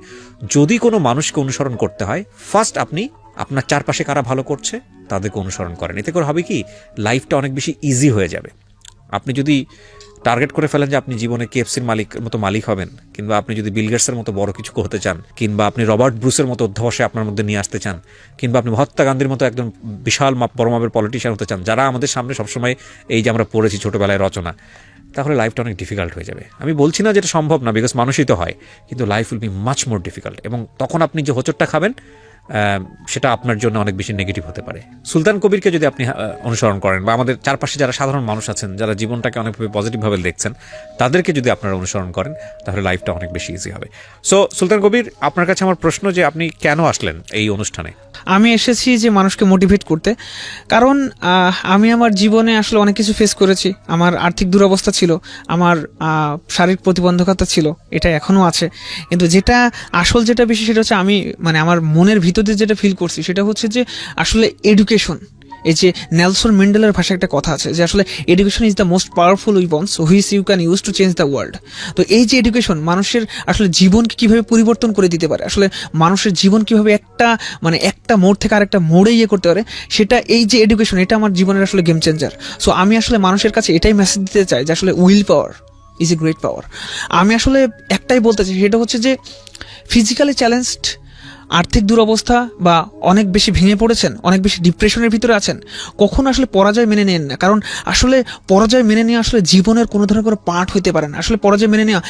যদি কোনো মানুষকে অনুসরণ করতে হয়, ফার্স্ট আপনি আপনার চারপাশে কারা ভালো করছে তাদেরকে অনুসরণ করেন। এতে করে হবে কি, লাইফটা অনেক বেশি ইজি হয়ে যাবে। আপনি যদি টার্গেট করে ফেলেন যে আপনি জীবনে কেএফসির মতো মালিক হবেন, কিংবা আপনি যদি বিল গেটসের মতো বড় কিছু করতে চান, কিংবা আপনি রবার্ট ব্রুসের মতো অধ্যবসায় আপনার মধ্যে নিয়ে আসতে চান, কিংবা আপনি মহাত্মা গান্ধীর মতো একজন বিশাল বড় মাপের পলিটিশিয়ান হতে চান, যারা আমাদের সামনে সবসময় এই যে আমরা পড়েছি ছোটবেলায় রচনা, তাহলে লাইফটা অনেক ডিফিকাল্ট হয়ে যাবে। আমি বলছি না যেটা সম্ভব না, বিকজ মানুষই তো হয়, কিন্তু life will be much more difficult. এবং তখন আপনি যে হোঁচটটা খাবেন সেটা আপনার জন্য অনেক বেশি নেগেটিভ হতে পারে। সুলতান কবিরকে যদি আপনি অনুসরণ করেন, বা আমাদের চারপাশে যারা সাধারণ মানুষ আছেন, যারা জীবনটাকে অনেকভাবে পজিটিভভাবে দেখছেন, তাদেরকে যদি আপনারা অনুসরণ করেন, তাহলে লাইফটা অনেক বেশি ইজি হবে। সো সুলতান কবির, আপনার কাছে আমার প্রশ্ন যে আপনি কেন আসলেন এই অনুষ্ঠানে? আমি এসেছি যে মানুষকে মোটিভেট করতে, কারণ আমি আমার জীবনে আসলে অনেক কিছু ফেস করেছি। আমার আর্থিক দুরবস্থা ছিল, আমার শারীরিক প্রতিবন্ধকতা ছিল, এটা এখনও আছে। কিন্তু যেটা বেশি সেটা হচ্ছে আমি মানে আমার মনের ভিতরে যেটা ফিল করছি সেটা হচ্ছে যে আসলে এই যে নেলসন ম্যান্ডেলার ভাষায় একটা কথা আছে যে আসলে education is the most powerful weapons which you can use to change the world. তো এই যে এডুকেশন মানুষের আসলে জীবনকে কিভাবে পরিবর্তন করে দিতে পারে, আসলে মানুষের জীবন কিভাবে একটা মোড় থেকে আরেকটা মোড়ে করতে পারে, সেটা এই যে এডুকেশন, এটা আমার জীবনের আসলে গেম চেঞ্জার। সো আমি আসলে মানুষের কাছে এটাই মেসেজ দিতে চাই যে আসলে will power is a great power. আমি আসলে একটাই বলতে চাই, সেটা হচ্ছে যে ফিজিক্যালি চ্যালেঞ্জড, আর্থিক দুরবস্থা বা অনেক বেশি ভেঙে পড়েছেন, অনেক বেশি ডিপ্রেশনের ভিতরে আছেন, কখনো আসলে পরাজয় মেনে নেন না। কারণ আসলে পরাজয় মেনে নেওয়া আসলে জীবনের কোনো ধরনের কোনো পার্ট হতে পারে না। আসলে পরাজয় মেনে নেওয়া